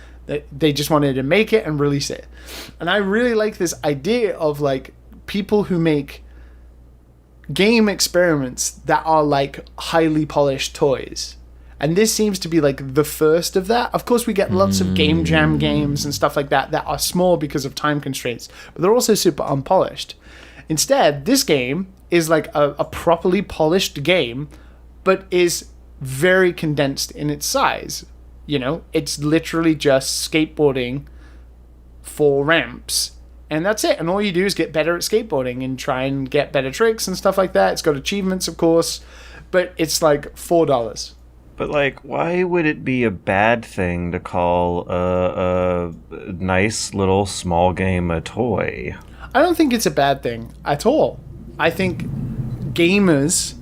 They just wanted to make it and release it. And I really like this idea of like people who make game experiments that are like highly polished toys. And this seems to be like the first of that. Of course, we get lots of game jam games and stuff like that are small because of time constraints, but they're also super unpolished. Instead, this game is like a properly polished game, but is very condensed in its size. You know, it's literally just skateboarding 4 ramps, and that's it. And all you do is get better at skateboarding and try and get better tricks and stuff like that. It's got achievements, of course, but it's like $4. But like, why would it be a bad thing to call a nice little small game a toy? I don't think it's a bad thing at all. I think gamers,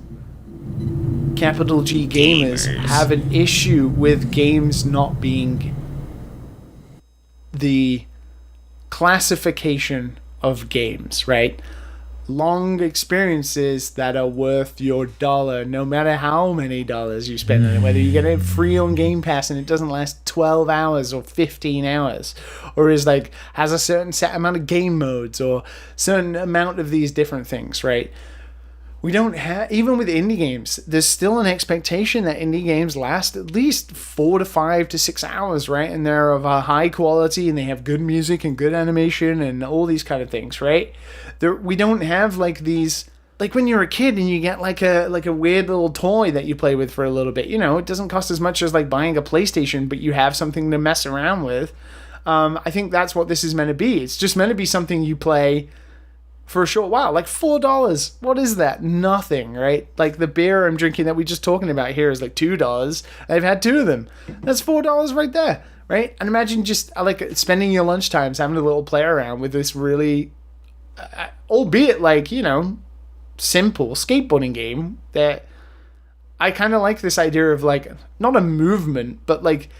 capital G gamers, have an issue with games not being the classification of games, right? Long experiences that are worth your dollar, no matter how many dollars you spend on it, whether you get it free on Game Pass and it doesn't last 12 hours or 15 hours, or is like has a certain set amount of game modes or certain amount of these different things, right? We don't have, even with indie games, there's still an expectation that indie games last at least 4 to 5 to 6 hours, right? And they're of a high quality and they have good music and good animation and all these kind of things, right? We don't have like these, like when you're a kid and you get like a weird little toy that you play with for a little bit. You know, it doesn't cost as much as like buying a PlayStation, but you have something to mess around with. I think that's what this is meant to be. It's just meant to be something you play for a short while. Like $4. What is that? Nothing, right? Like the beer I'm drinking that we're just talking about here is like $2. I've had 2 of them. That's $4 right there, right? And imagine just like spending your lunch times having a little play around with this really, albeit like, you know, simple skateboarding game that I kind of like this idea of like, not a movement, but like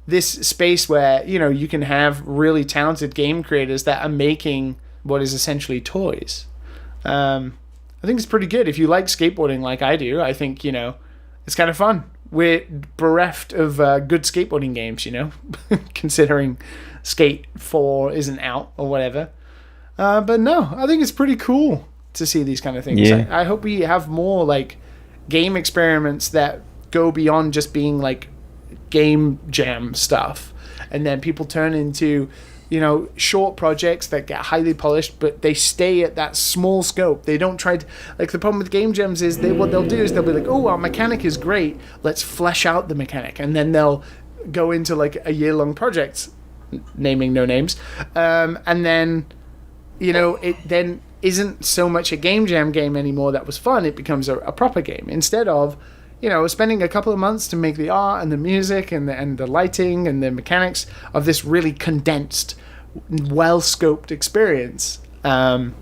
this space where, you know, you can have really talented game creators that are making what is essentially toys. I think it's pretty good. If you like skateboarding like I do, I think, you know, it's kind of fun. We're bereft of good skateboarding games, you know, considering Skate 4 isn't out or whatever. But no, I think it's pretty cool to see these kind of things. Yeah. I hope we have more like game experiments that go beyond just being like game jam stuff, and then people turn into, you know, short projects that get highly polished, but they stay at that small scope. They don't try to, like, the problem with game jams is what they'll do is they'll be like, oh, our mechanic is great, let's flesh out the mechanic, and then they'll go into like a year-long project, naming no names, and then, you know, it then isn't so much a game jam game anymore that was fun. It becomes a proper game instead of, you know, spending a couple of months to make the art and the music and the lighting and the mechanics of this really condensed, well-scoped experience. And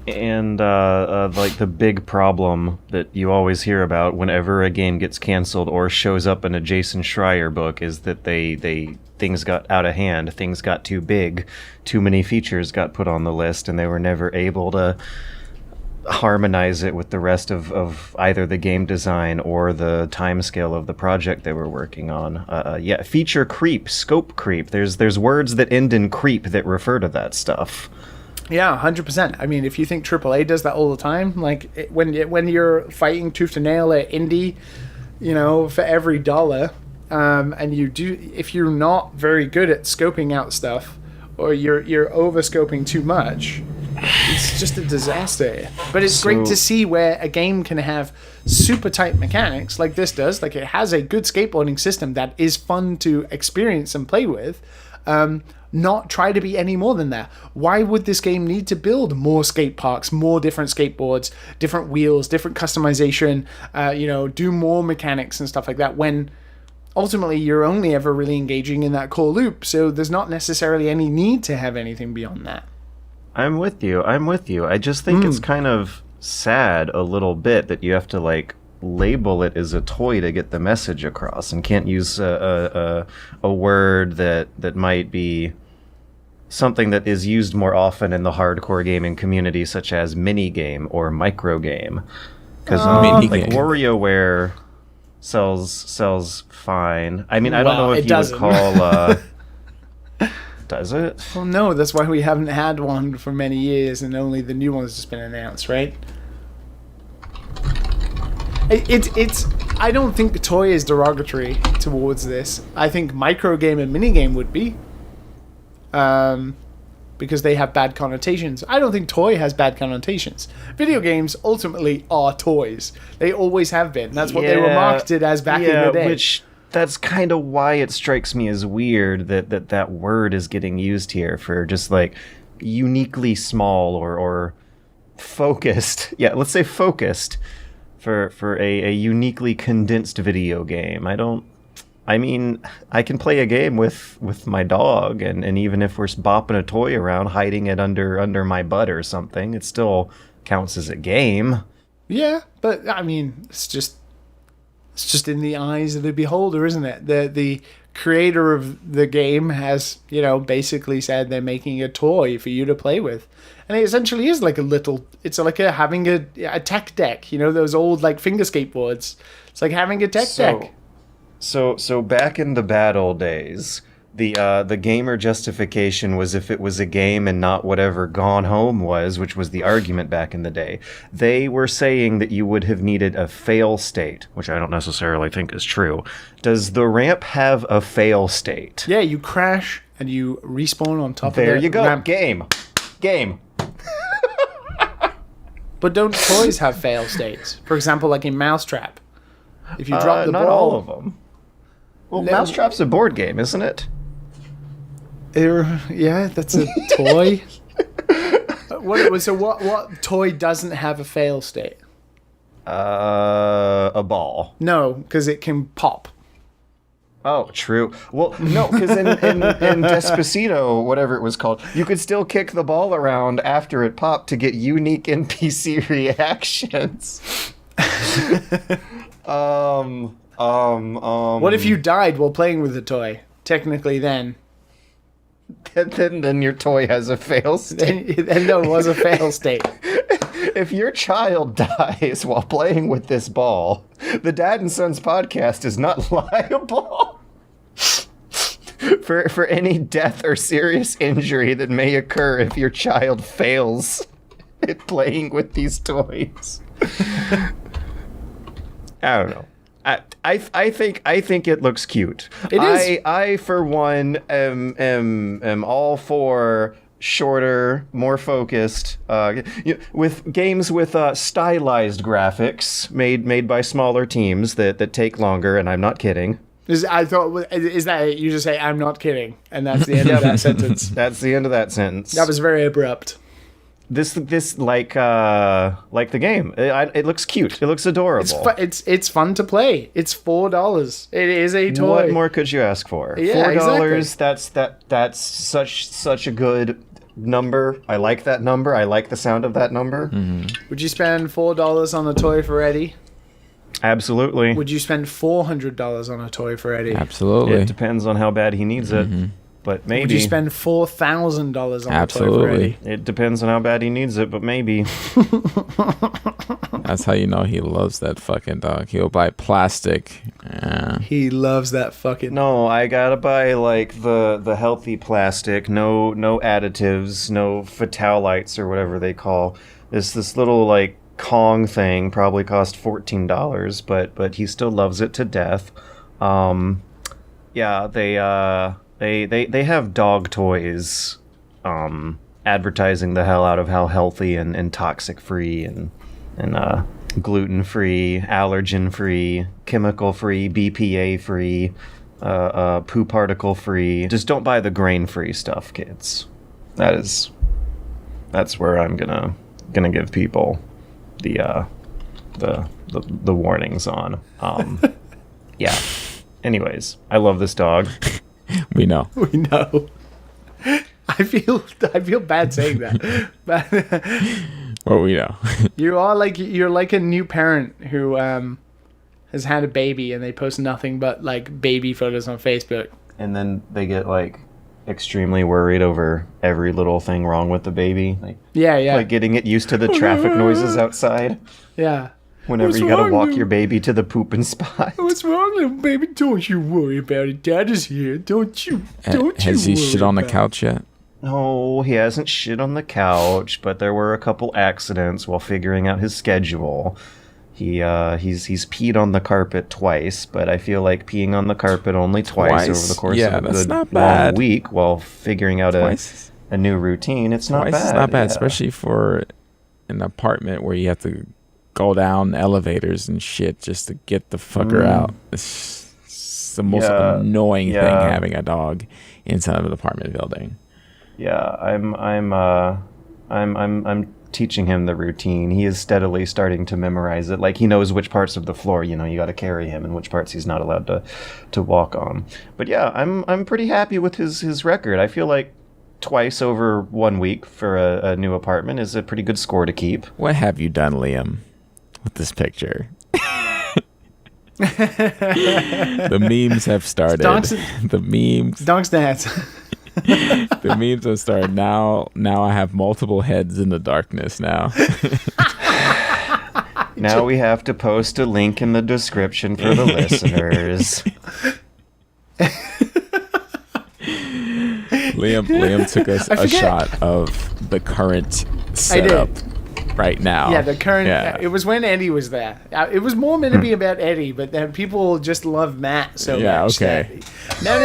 like the big problem that you always hear about whenever a game gets canceled or shows up in a Jason Schreier book is that they things got out of hand, things got too big, too many features got put on the list, and they were never able to harmonize it with the rest of either the game design or the timescale of the project they were working on. Yeah, feature creep, scope creep. There's words that end in creep that refer to that stuff. Yeah, 100%. I mean, if you think AAA does that all the time, like when you're fighting tooth and nail at indie for every dollar, and if you're not very good at scoping out stuff, or you're over scoping too much, it's just a disaster. But it's great to see where a game can have super tight mechanics like this does. Like, it has a good skateboarding system that is fun to experience and play with. Not try to be any more than that. Why would this game need to build more skate parks, more different skateboards, different wheels, different customization, do more mechanics and stuff like that, when ultimately you're only ever really engaging in that core loop, so there's not necessarily any need to have anything beyond that. I'm with you. I just think it's kind of sad a little bit that you have to, like, label it as a toy to get the message across, and can't use a word that might be something that is used more often in the hardcore gaming community, such as mini game or micro game. Because WarioWare sells fine. I mean, I don't know if you would call... Does it? Well, no, that's why we haven't had one for many years, and only the new one's just been announced, right? It's. I don't think toy is derogatory towards this. I think micro game and mini game would be, because they have bad connotations. I don't think toy has bad connotations. Video games ultimately are toys. They always have been. That's what they were marketed as back in the day. That's kind of why it strikes me as weird that word is getting used here for just, like, uniquely small or focused. Yeah, let's say focused for a uniquely condensed video game. I mean, I can play a game with my dog, and even if we're bopping a toy around, hiding it under my butt or something, it still counts as a game. Yeah, but I mean, it's just in the eyes of the beholder, isn't it? The creator of the game has, basically said they're making a toy for you to play with. And it essentially is like having a tech deck, those old, like, finger skateboards. It's like having a tech deck. So back in the bad old days, the gamer justification was if it was a game and not whatever Gone Home was, which was the argument back in the day. They were saying that you would have needed a fail state, which I don't necessarily think is true. Does the ramp have a fail state? Yeah, you crash and you respawn on top of the There you go. ramp. Game. But don't toys have fail states? For example, like in Mousetrap. If you drop the ball... Not all of them. Well, Mousetrap's a board game, isn't it? Yeah, that's a toy. What toy doesn't have a fail state? A ball. No, because it can pop. Oh, true. Well, no, because in Despacito, whatever it was called, you could still kick the ball around after it popped to get unique NPC reactions. What if you died while playing with the toy? Technically, then your toy has a fail state. Then there was a fail state. If your child dies while playing with this ball, the Dad and Sons podcast is not liable for any death or serious injury that may occur if your child fails at playing with these toys. I don't know. I think it looks cute. It is. I for one am all for shorter, more focused, with games with stylized graphics made by smaller teams that take longer. And I'm not kidding. Is that you just say I'm not kidding, and that's the end of that sentence? That's the end of that sentence. That was very abrupt. This like the game. It looks cute. It looks adorable. It's fun to play. It's $4. It is a toy. What more could you ask for? Yeah, $4. Exactly. That's such a good number. I like that number. I like the sound of that number. Mm-hmm. Would you spend $4 on a toy for Eddie? Absolutely. Would you spend $400 on a toy for Eddie? Absolutely. It depends on how bad he needs it. But maybe. Would you spend $4,000 on Absolutely. a toy for Eddie? It depends on how bad he needs it, but maybe. That's how you know he loves that fucking dog. He'll buy plastic. Yeah. He loves that fucking... No, I gotta buy, like, the healthy plastic. No additives, no fatalites or whatever they call. This little, like, Kong thing probably cost $14, but he still loves it to death. Yeah, they have dog toys, advertising the hell out of how healthy and toxic free and gluten free, allergen free, chemical free, BPA free, poo particle free. Just don't buy the grain free stuff, kids. That's where I'm gonna give people the warnings on. Yeah. Anyways, I love this dog. We know. We know. I feel bad saying that. But Well, we know. you're like a new parent who has had a baby and they post nothing but like baby photos on Facebook. And then they get like extremely worried over every little thing wrong with the baby. Like, Yeah. like getting it used to the traffic noises outside. Yeah. Whenever What's you gotta wrong, walk dude? your baby to the pooping spot. What's wrong, little baby? Don't you worry about it. Dad is here. Don't you Has he worry shit on the about it. couch yet? No, he hasn't shit on the couch, but there were a couple accidents while figuring out his schedule. He's peed on the carpet twice, but I feel like peeing on the carpet only twice over the course of a that's good not long bad. week while figuring out Twice? a new routine. It's not Twice bad. is not bad, yeah. especially for an apartment where you have to go down elevators and shit just to get the fucker out. It's the most annoying thing having a dog inside of an apartment building. Yeah, I'm teaching him the routine. He is steadily starting to memorize it. Like he knows which parts of the floor, you got to carry him and which parts he's not allowed to walk on. But yeah, I'm pretty happy with his record. I feel like twice over 1 week for a new apartment is a pretty good score to keep. What have you done, Liam, with this picture? The memes have started. The memes. Dog's dance. The memes have started. Now I have multiple heads in the darkness now. Now we have to post a link in the description for the listeners. Liam took us a shot of the current setup right now. Yeah, the current. Yeah. It was when Eddie was there. It was more meant to be about Eddie, but then people just love Matt so much. Okay. Matt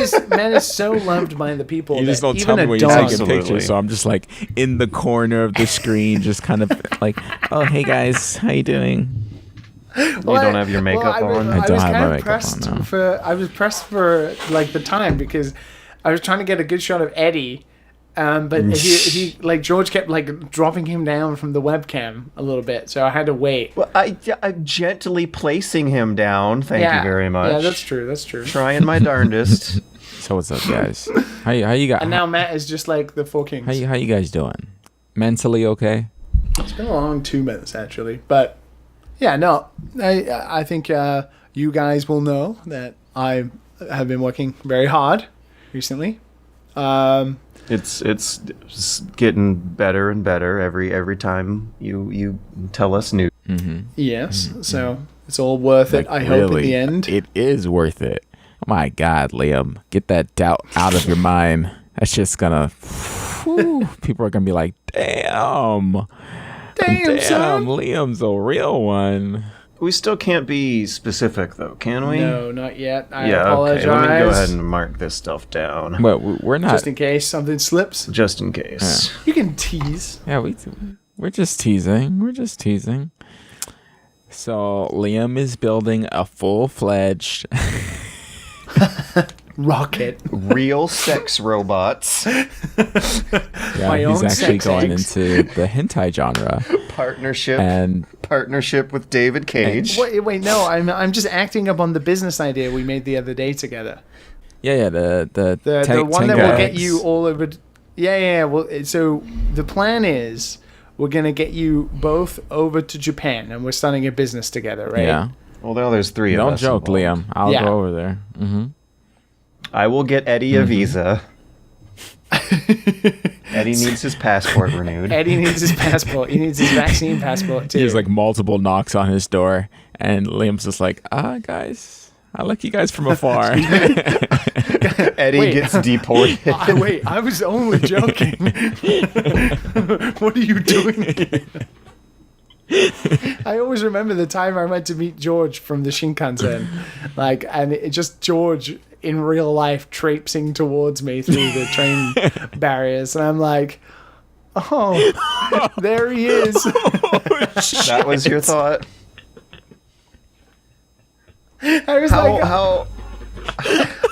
is so loved by the people. You just that don't even tell me a when you're dog- taking pictures, so I'm just like in the corner of the screen, just kind of like, oh, hey guys, how you doing? You don't have your makeup on? I don't have my makeup on, no. I was pressed for like the time because I was trying to get a good shot of Eddie, but he like George kept like dropping him down from the webcam a little bit, so I had to wait. Well, I'm gently placing him down. Thank you very much. Yeah, that's true. That's true. Trying my darndest. So what's up, guys? How you guys? And now Matt is just like the four kings. How you guys doing? Mentally okay? It's been a long 2 minutes actually, but yeah, no, I think you guys will know that I have been working very hard recently. It's getting better and better every time you tell us news. Mm-hmm. Yes, so it's all worth it. I hope in the end. It is worth it. Oh my God, Liam, get that doubt out of your mind. That's just gonna. People are gonna be like, damn, son. Liam's a real one. We still can't be specific though, can we? No, not yet. I Yeah, apologize. okay. Let me go ahead and mark this stuff down. But we're not. Just in case something slips. Just in case. You can tease. Yeah, we're just teasing. We're just teasing. So Liam is building a full-fledged rocket. Real sex robots. Yeah, My own he's actually sex going eggs. into the hentai genre. Partnership with David Cage. Wait, no, I'm just acting up on the business idea we made the other day together. Yeah, the one that will get eggs. you all over. Yeah. Well, so the plan is we're gonna get you both over to Japan, and we're starting a business together, right? Yeah. Well, there's three of Don't us. joke, involved. Liam. I'll Yeah. go over there. Mm-hmm. I will get Eddie a visa. Eddie needs his passport renewed. Eddie needs his passport. He needs his vaccine passport too. He has like multiple knocks on his door, and Liam's just like, guys, I like you guys from afar. Eddie gets deported. I was only joking. What are you doing here? I always remember the time I went to meet George from the Shinkansen, and it just George in real life traipsing towards me through the train barriers, and I'm like, oh, there he is. That was your thought? I was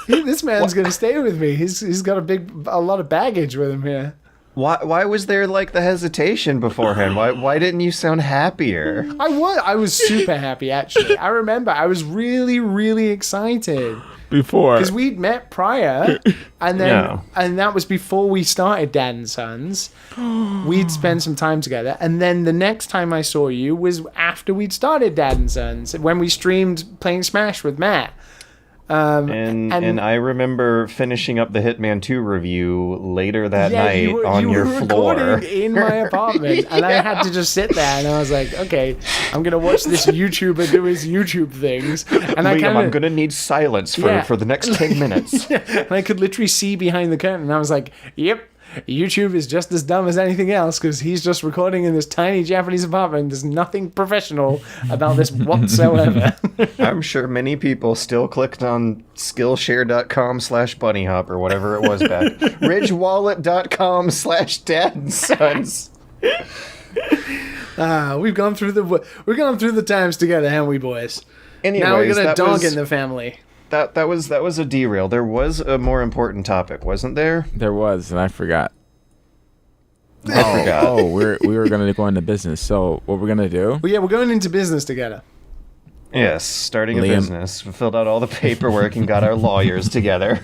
this man's gonna stay with me. He's got a lot of baggage with him here. Why was there the hesitation beforehand? Why didn't you sound happier? I was super happy actually. I remember I was really, really excited before because we'd met prior, and then and that was before we started Dad and Sons. We'd spent some time together, and then the next time I saw you was after we'd started Dad and Sons when we streamed playing Smash with Matt. And I remember finishing up the Hitman 2 review later that night on your floor. Recording in my apartment, and I had to just sit there, and I was like, okay, I'm going to watch this YouTuber do his YouTube things. And Liam, I'm going to need silence for the next 10 minutes. And I could literally see behind the curtain, and I was like, yep. YouTube is just as dumb as anything else because he's just recording in this tiny Japanese apartment. There's nothing professional about this whatsoever. I'm sure many people still clicked on Skillshare.com/bunnyhop or whatever it was back. RidgeWallet.com/dadandsons. We've gone through the times together, haven't we, boys? Anyways, now we got a dog in the family. That was a derail. There was a more important topic, wasn't there? There was, and I forgot. I forgot. Oh, we were gonna go into business. So what we're gonna do? Well, yeah, we're going into business together. Yes, starting a business. We filled out all the paperwork and got our lawyers together.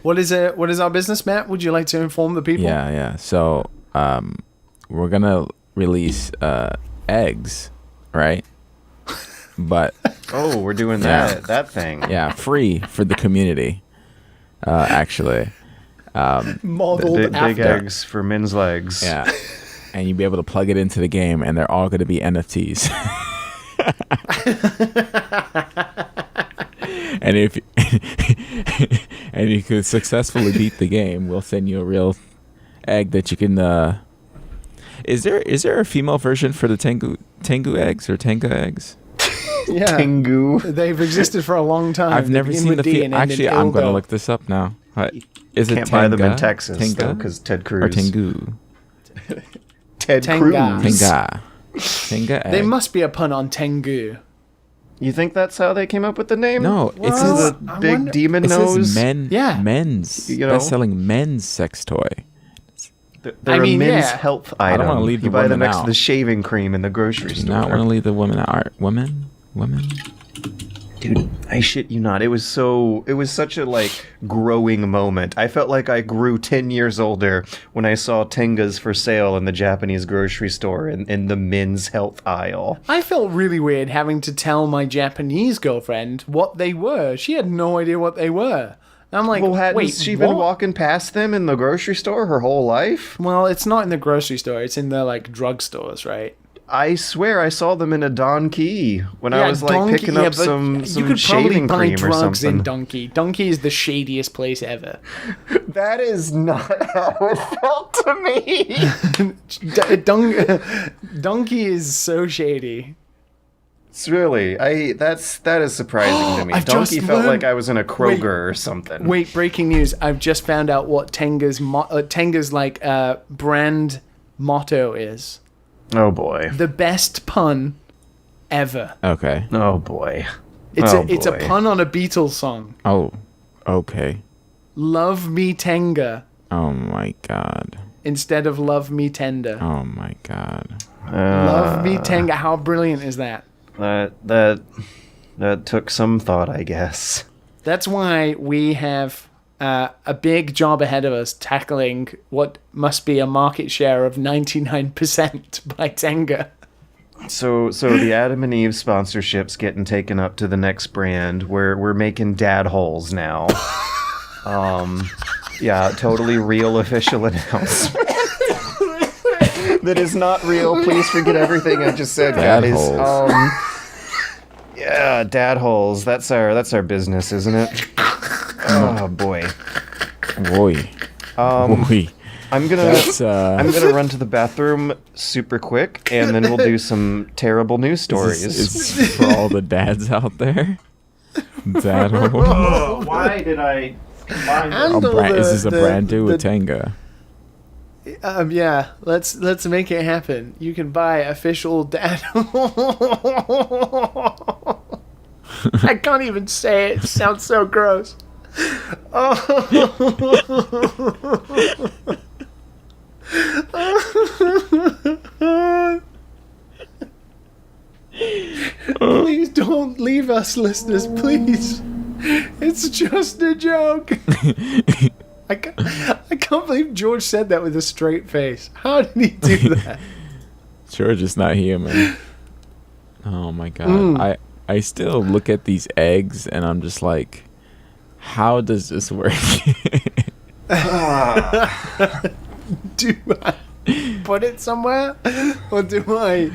What is our business, Matt? Would you like to inform the people? Yeah. So we're gonna release eggs, right? But we're doing that thing. Yeah, free for the community. Actually, modeled big after eggs for men's legs. Yeah, and you'll be able to plug it into the game, and they're all going to be NFTs. And if you could successfully beat the game, we'll send you a real egg that you can. Is there a female version for the Tengu eggs or Tenga eggs? Yeah, Tengu. They've existed for a long time. I've never seen the actually, I'm going to look this up now. Is it Can't buy them in Texas because Ted Cruz or Tengu? Ted Cruz. Tenga egg. There must be a pun on Tengu. You think that's how they came up with the name? No, it's the big demon nose. Men's best-selling men's sex toy. They're a men's health item. I don't want to leave the you buy them women next out. to the shaving cream in the grocery store. Not want to leave the women out. Women. Dude, I shit you not. It was such a growing moment. I felt like I grew 10 years older when I saw Tengas for sale in the Japanese grocery store in the men's health aisle. I felt really weird having to tell my Japanese girlfriend what they were. She had no idea what they were. I'm like, hadn't she been walking past them in the grocery store her whole life? Well, it's not in the grocery store. It's in the drugstores, right? I swear I saw them in a Donkey when I was picking up some you could shaving probably cream buy or drugs something. in Donkey. Donkey is the shadiest place ever. That is not how it felt to me. Donkey is so shady. It's really that is surprising to me. Donkey felt like I was in a Kroger or something. Wait, breaking news! I've just found out what Tenga's brand motto is. Oh boy! The best pun ever. Okay. Oh boy! It's a pun on a Beatles song. Oh, okay. Love me Tenga. Oh my god. Instead of love me tender. Oh my god. Love me Tenga. How brilliant is that? That took some thought, I guess. That's why we have a big job ahead of us tackling what must be a market share of 99% by Tenga. So the Adam and Eve sponsorship's getting taken up to the next brand. We're making dad holes now. Yeah, totally real official announcement. That is not real. Please forget everything I just said, dad guys. Holes. Yeah, dad holes. That's our business, isn't it? Oh boy. Boy. I'm gonna run to the bathroom super quick, and then we'll do some terrible news stories. It's for all the dads out there. Why did I combine them? Is this a brand new with Tenga? Yeah, let's make it happen. You can buy official dad. I can't even say it. It sounds so gross. Please don't leave us, listeners, please. It's just a joke. I can't believe George said that with a straight face. How did he do that? George is not here, man. Oh my god. I still look at these eggs and I'm just like, how does this work? Do I put it somewhere? Or do I...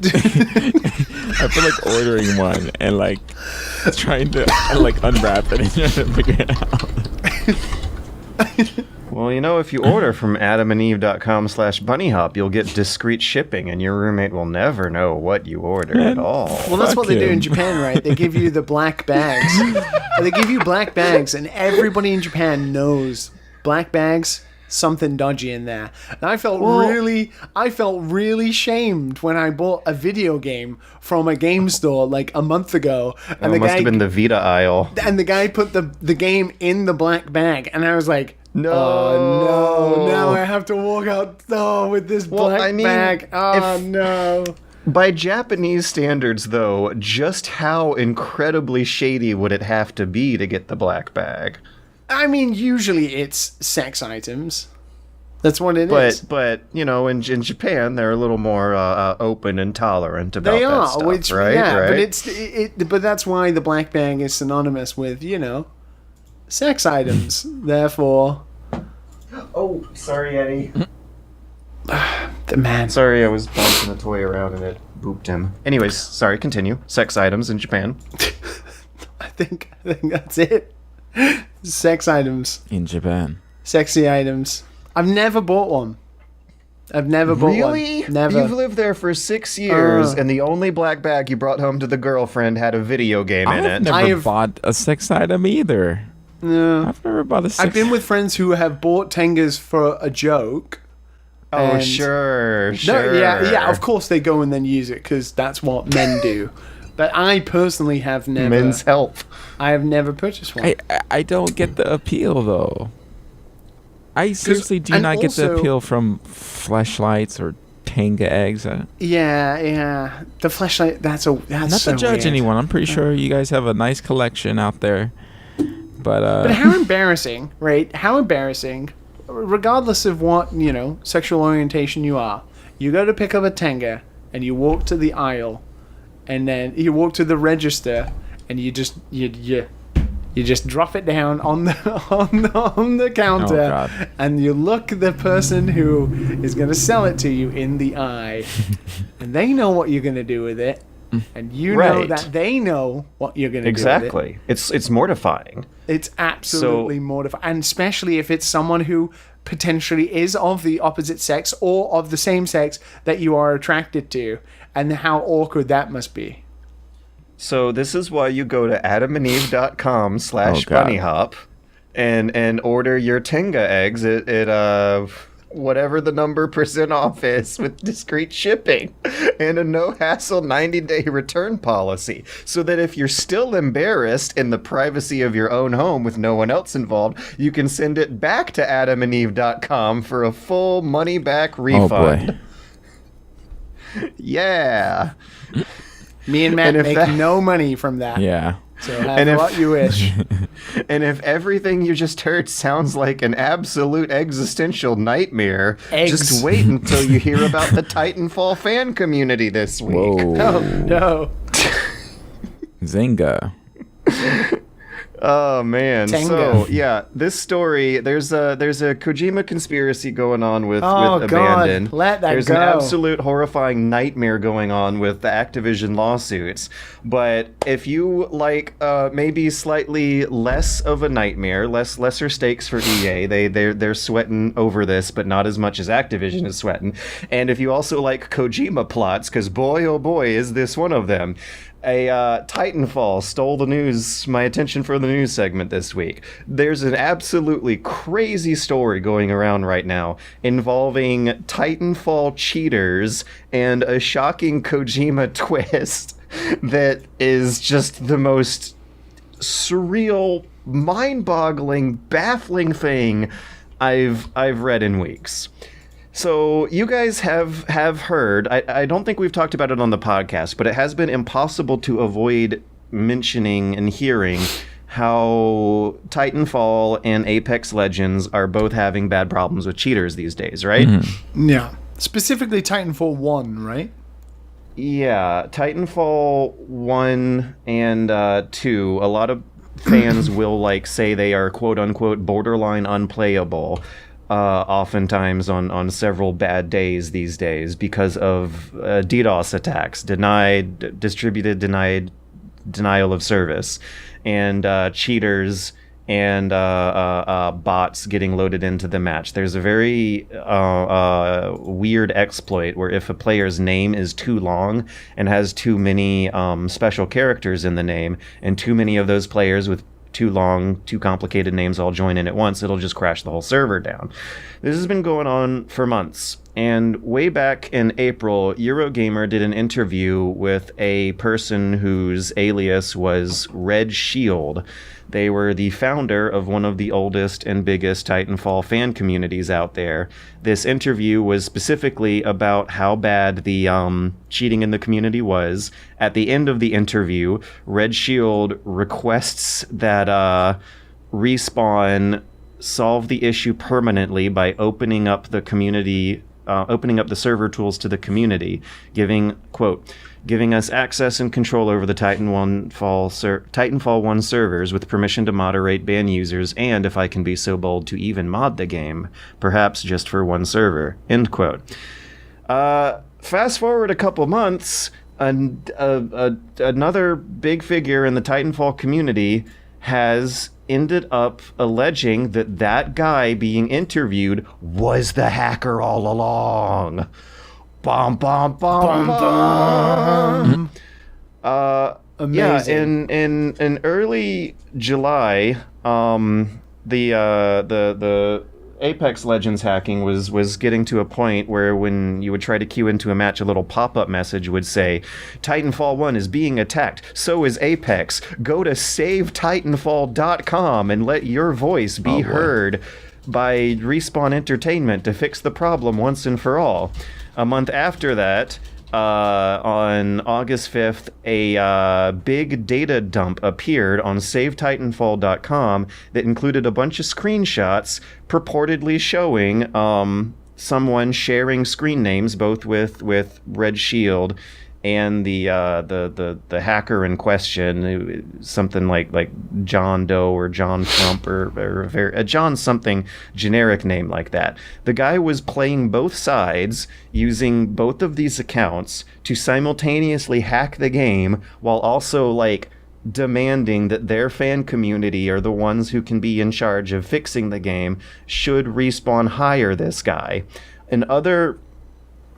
I feel like ordering one and like trying to like unwrap it and trying to figure it out. Well, you know, if you order from adamandeve.com/bunnyhop, you'll get discreet shipping, and your roommate will never know what you ordered at all. Well, that's what they do in Japan, right? They give you the black bags. They give you black bags, and everybody in Japan knows black bags, something dodgy in there. And I felt really shamed when I bought a video game from a game store like a month ago. And it must have been the Vita aisle. And the guy put the game in the black bag, and I was like, no, oh, no, now I have to walk out with this black bag. Oh, no. By Japanese standards, though, just how incredibly shady would it have to be to get the black bag? I mean, usually it's sex items. That's what it is. But you know, in Japan, they're a little more open and tolerant about that stuff, right? Yeah, right? But that's why the black bag is synonymous with, sex items. Therefore... Oh, sorry, Eddie. The man. Sorry, I was bouncing a toy around and it booped him. Anyways, sorry, continue. Sex items in Japan. I think that's it. Sex items. In Japan. Sexy items. I've never bought one. I've never bought one. Really? Never. You've lived there for 6 years, and the only black bag you brought home to the girlfriend had a video game in it. I've never bought a sex item either. No. I've never bought a sex I've been with friends who have bought Tengas for a joke. Oh, sure. No, yeah, of course they go and then use it, because that's what men do. But I personally have never... Men's health. I have never purchased one. I don't get the appeal, though. I seriously do not get the appeal from fleshlights or Tenga eggs. Yeah. The fleshlight, that's not so to judge weird. anyone. I'm pretty sure you guys have a nice collection out there. But how embarrassing, right? How embarrassing. Regardless of what, sexual orientation you are. You go to pick up a Tenga, and you walk to the aisle, and then you walk to the register, and you just drop it down on the counter, and you look the person who is going to sell it to you in the eye, and they know what you're going to do with it, and know that they know what you're going to do with it. Exactly. It's mortifying. It's absolutely mortifying, and especially if it's someone who potentially is of the opposite sex or of the same sex that you are attracted to, and how awkward that must be. So this is why you go to adamandeve.com/bunnyhop and order your Tenga eggs at whatever the number % off is with discreet shipping and a no-hassle 90-day return policy, so that if you're still embarrassed in the privacy of your own home with no one else involved, you can send it back to adamandeve.com for a full money-back refund. Oh boy. Yeah. Me and Matt make no money from that. Yeah. So have what you wish. And if everything you just heard sounds like an absolute existential nightmare, just wait until you hear about the Titanfall fan community this week. Whoa. Oh, no. Zynga. Oh man! Tenga. So yeah, this story there's a Kojima conspiracy going on with Abandon. God, let that there's go. an absolute horrifying nightmare going on with the Activision lawsuits. But if you like maybe slightly less of a nightmare, lesser stakes for EA, they're sweating over this, but not as much as Activision is sweating. And if you also like Kojima plots, because boy oh boy is this one of them. Titanfall stole my attention for the news segment this week. There's an absolutely crazy story going around right now involving Titanfall cheaters and a shocking Kojima twist that is just the most surreal, mind-boggling, baffling thing I've read in weeks. So you guys have heard, I don't think we've talked about it on the podcast, but it has been impossible to avoid mentioning and hearing how Titanfall and Apex Legends are both having bad problems with cheaters these days, right? Mm-hmm. Yeah. Specifically Titanfall 1, right? Yeah, Titanfall 1 and 2, a lot of fans will like say they are quote-unquote borderline unplayable. Oftentimes on several bad days these days because of DDoS attacks, denial of service, and cheaters and bots getting loaded into the match. There's a very weird exploit where if a player's name is too long and has too many special characters in the name, and too many of those players with too long, too complicated names all join in at once, it'll just crash the whole server down. This has been going on for months. And way back in April, Eurogamer did an interview with a person whose alias was Red Shield. They were the founder of one of the oldest and biggest Titanfall fan communities out there. This interview was specifically about how bad the cheating in the community was. At the end of the interview, Red Shield requests that Respawn solve the issue permanently by opening up the community, opening up the server tools to the community, giving us access and control over the Titanfall 1 servers with permission to moderate, ban users, and, if I can be so bold, to even mod the game, perhaps just for one server, end quote. Fast forward a couple months, another big figure in the Titanfall community has ended up alleging that guy being interviewed was the hacker all along. Bum, bum, bum, bum. Amazing. Yeah, in early July, the Apex Legends hacking was getting to a point where when you would try to queue into a match, a little pop-up message would say, Titanfall 1 is being attacked, so is Apex. Go to savetitanfall.com and let your voice be heard by Respawn Entertainment to fix the problem once and for all. A month after that, on August 5th, a big data dump appeared on savetitanfall.com that included a bunch of screenshots purportedly showing someone sharing screen names both with Red Shield and the hacker in question, something like John Doe or John Trump or a John something generic name like that. The guy was playing both sides using both of these accounts to simultaneously hack the game while also demanding that their fan community are the ones who can be in charge of fixing the game should Respawn hire this guy. In other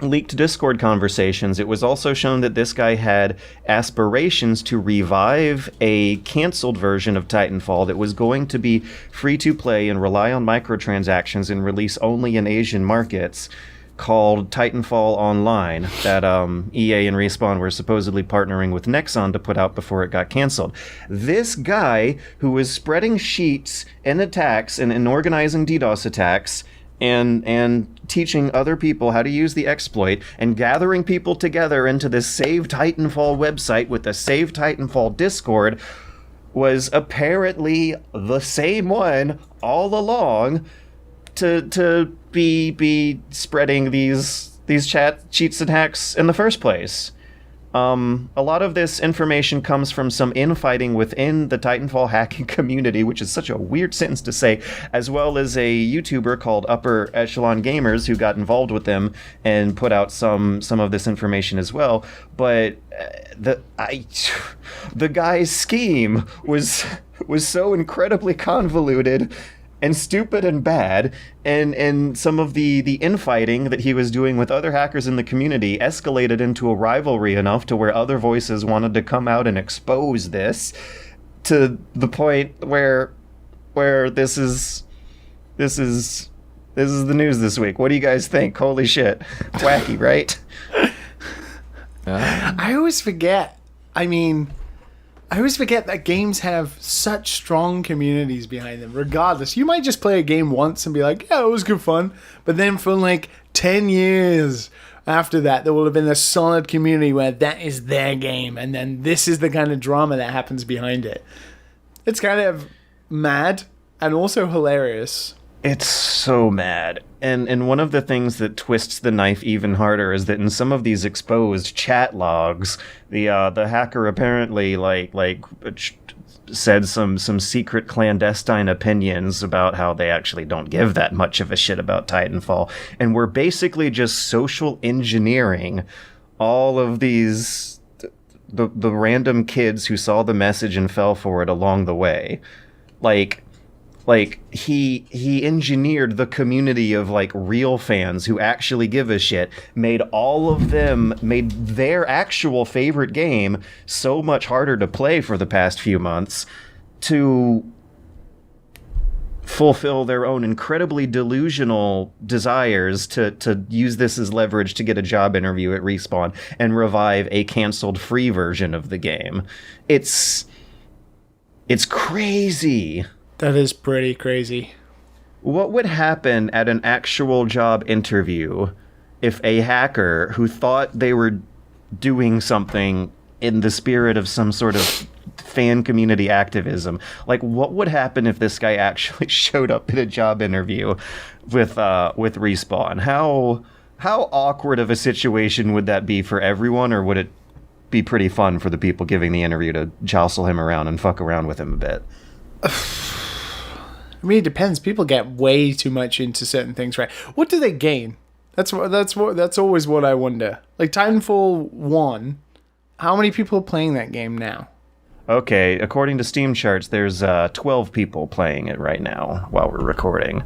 leaked Discord conversations, it was also shown that this guy had aspirations to revive a canceled version of Titanfall that was going to be free to play and rely on microtransactions and release only in Asian markets, called Titanfall Online, that EA and Respawn were supposedly partnering with Nexon to put out before it got canceled. This guy, who was spreading sheets and attacks and organizing DDoS attacks and teaching other people how to use the exploit and gathering people together into this Save Titanfall website with the Save Titanfall Discord, was apparently the same one all along to be spreading these cheats and hacks in the first place. A lot of this information comes from some infighting within the Titanfall hacking community, which is such a weird sentence to say, as well as a YouTuber called Upper Echelon Gamers who got involved with them and put out some of this information as well. But the guy's scheme was so incredibly convoluted and stupid and bad, and some of the infighting that he was doing with other hackers in the community escalated into a rivalry enough to where other voices wanted to come out and expose this, to the point where this is the news this week. What do you guys think? Holy shit. Wacky, right? I always forget. I always forget that games have such strong communities behind them, regardless. You might just play a game once and be like, yeah, it was good fun. But then for like 10 years after that, there will have been a solid community where that is their game. And then this is the kind of drama that happens behind it. It's kind of mad and also hilarious. It's so mad. And one of the things that twists the knife even harder is that in some of these exposed chat logs, the hacker apparently said some secret clandestine opinions about how they actually don't give that much of a shit about Titanfall, and we're basically just social engineering all of these the random kids who saw the message and fell for it along the way. Like he engineered the community of like real fans who actually give a shit, made their actual favorite game so much harder to play for the past few months to fulfill their own incredibly delusional desires to use this as leverage to get a job interview at Respawn and revive a canceled free version of the game. It's crazy. That is pretty crazy. What would happen at an actual job interview if a hacker who thought they were doing something in the spirit of some sort of fan community activism, like what would happen if this guy actually showed up at a job interview with Respawn? How awkward of a situation would that be for everyone, or would it be pretty fun for the people giving the interview to jostle him around and fuck around with him a bit? I mean, it depends. People get way too much into certain things, right? What do they gain? That's always what I wonder. Like Titanfall 1, how many people are playing that game now? Okay, according to Steam charts, there's 12 people playing it right now while we're recording.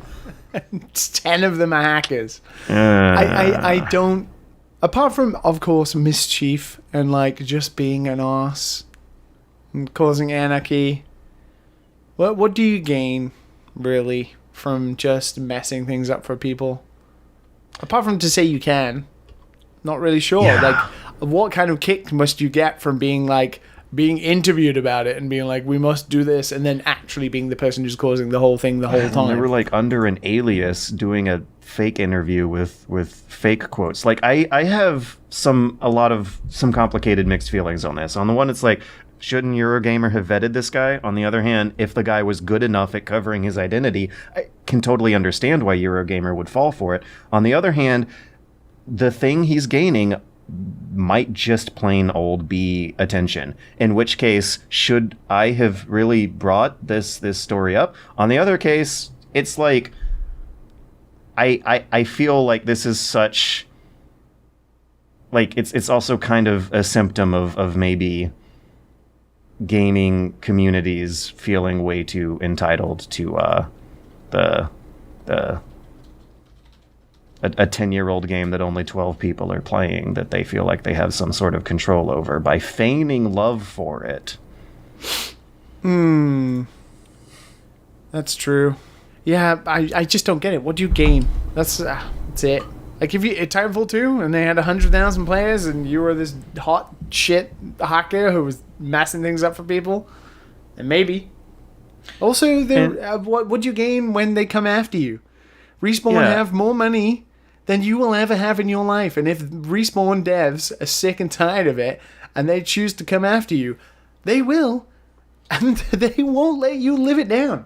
10 of them are hackers. I don't. Apart from, of course, mischief and like just being an arse and causing anarchy. What do you gain, really, from just messing things up for people? Apart from to say you can. Not really sure. Yeah. Like, what kind of kick must you get from being interviewed about it and being like, we must do this, and then actually being the person who's causing the whole thing the whole time? They were like under an alias doing a fake interview with fake quotes. Like I have some complicated mixed feelings on this. On the one, it's like, shouldn't Eurogamer have vetted this guy? On the other hand, if the guy was good enough at covering his identity, I can totally understand why Eurogamer would fall for it. On the other hand, the thing he's gaining might just plain old be attention. In which case, should I have really brought this story up? On the other case, it's like I feel like this is such, like it's also kind of a symptom of maybe gaming communities feeling way too entitled to a 10-year-old game that only 12 people are playing, that they feel like they have some sort of control over by feigning love for it. That's true. Yeah, I just don't get it. What do you gain? That's it. Like if you at Titanfall 2 and they had 100,000 players and you were this hot shit hacker who was messing things up for people, then maybe. Also, what do you gain when they come after you? Respawn have more money than you will ever have in your life, and if Respawn devs are sick and tired of it and they choose to come after you, they will, and they won't let you live it down.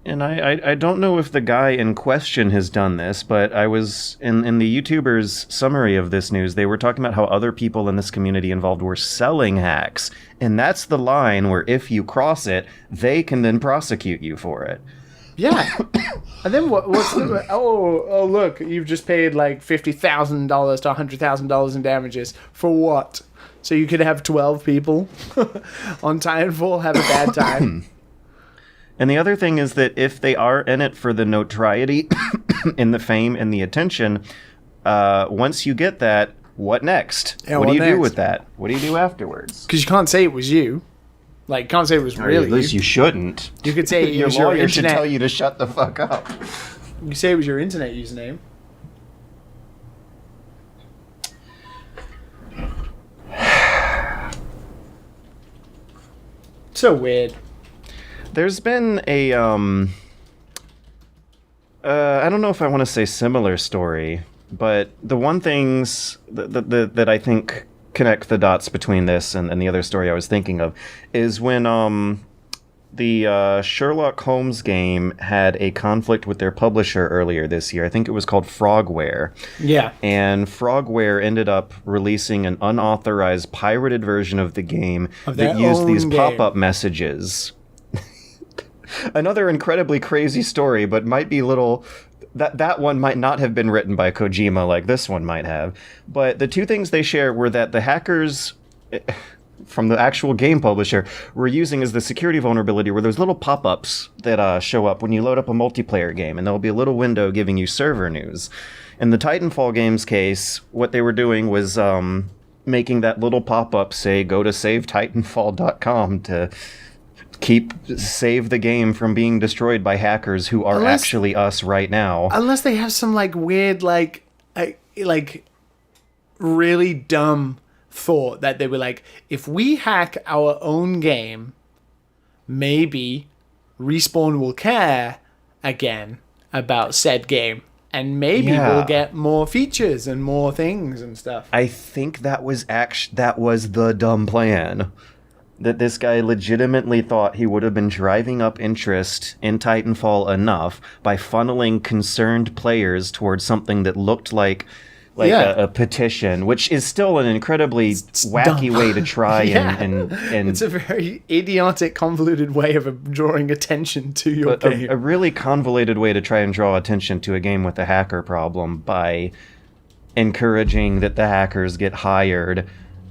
And I don't know if the guy in question has done this, but I was in the YouTuber's summary of this news, they were talking about how other people in this community involved were selling hacks. And that's the line where if you cross it, they can then prosecute you for it. Yeah. And then what's the... Oh, look, you've just paid like $50,000 to $100,000 in damages. For what? So you could have 12 people on Titanfall have a bad time? And the other thing is that if they are in it for the notoriety and the fame and the attention, once you get that, what next? Yeah, what do you next? do with that? What do you do afterwards? Because you can't say it was you. Like, you can't say it was really At least you shouldn't. You could say it your was your lawyer should internet. tell you to shut the fuck up. You could say it was your internet username. So weird. There's been a I don't know if I want to say similar story, but the one things that I think connect the dots between this and the other story I was thinking of is when the Sherlock Holmes game had a conflict with their publisher earlier this year. I think it was called Frogware. Yeah. And Frogware ended up releasing an unauthorized pirated version of the game that used these pop-up messages. Another incredibly crazy story, but might be little... That one might not have been written by Kojima like this one might have. But the two things they share were that the hackers from the actual game publisher were using as the security vulnerability were those little pop-ups that show up when you load up a multiplayer game, and there'll be a little window giving you server news. In the Titanfall game's case, what they were doing was making that little pop-up say, go to savetitanfall.com to... save the game from being destroyed by hackers who are actually us right now. Unless they have some like weird like really dumb thought that they were like, if we hack our own game, maybe Respawn will care again about said game. And maybe we'll get more features and more things and stuff. I think that was the dumb plan. That this guy legitimately thought he would have been driving up interest in Titanfall enough by funneling concerned players towards something that looked like a petition, which is still an incredibly wacky way to try and it's a very idiotic, convoluted way of drawing attention to your game. A really convoluted way to try and draw attention to a game with a hacker problem by encouraging that the hackers get hired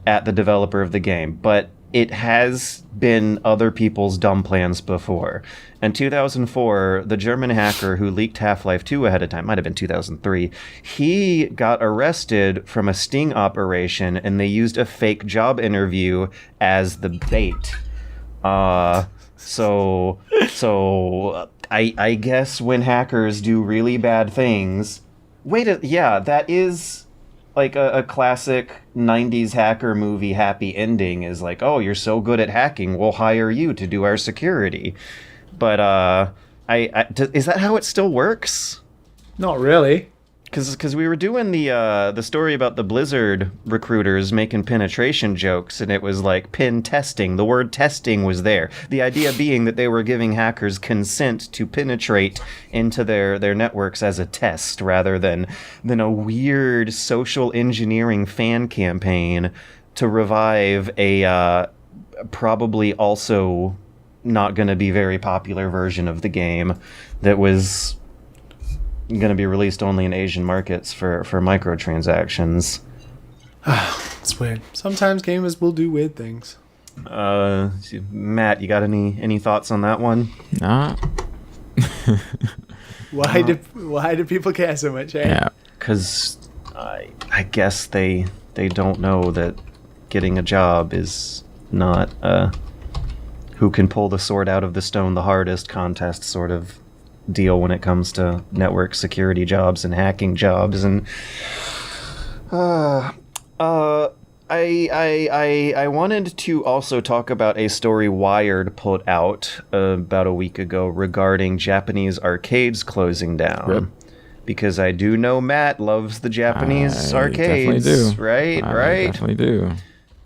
at the developer of the game. But it has been other people's dumb plans before. In 2004, the German hacker who leaked Half-Life 2 ahead of time, might have been 2003, he got arrested from a sting operation, and they used a fake job interview as the bait. So I guess when hackers do really bad things... that is... like a classic 90s hacker movie happy ending is like, oh, you're so good at hacking, we'll hire you to do our security. But is that how it still works? Not really. Because we were doing the story about the Blizzard recruiters making penetration jokes, and it was like pen testing. The word testing was there. The idea being that they were giving hackers consent to penetrate into their networks as a test, rather than a weird social engineering fan campaign to revive a probably also not going to be very popular version of the game that was going to be released only in Asian markets for microtransactions. It's weird. Sometimes gamers will do weird things. Matt, you got any thoughts on that one? Nah. Why do people care so much? Eh? Yeah. Because I guess they don't know that getting a job is not who can pull the sword out of the stone the hardest contest sort of deal when it comes to network security jobs and hacking jobs. And I wanted to also talk about a story Wired put out about a week ago regarding Japanese arcades closing down. Rip. Because I do know Matt loves the Japanese arcades. Definitely do. Right? I definitely do.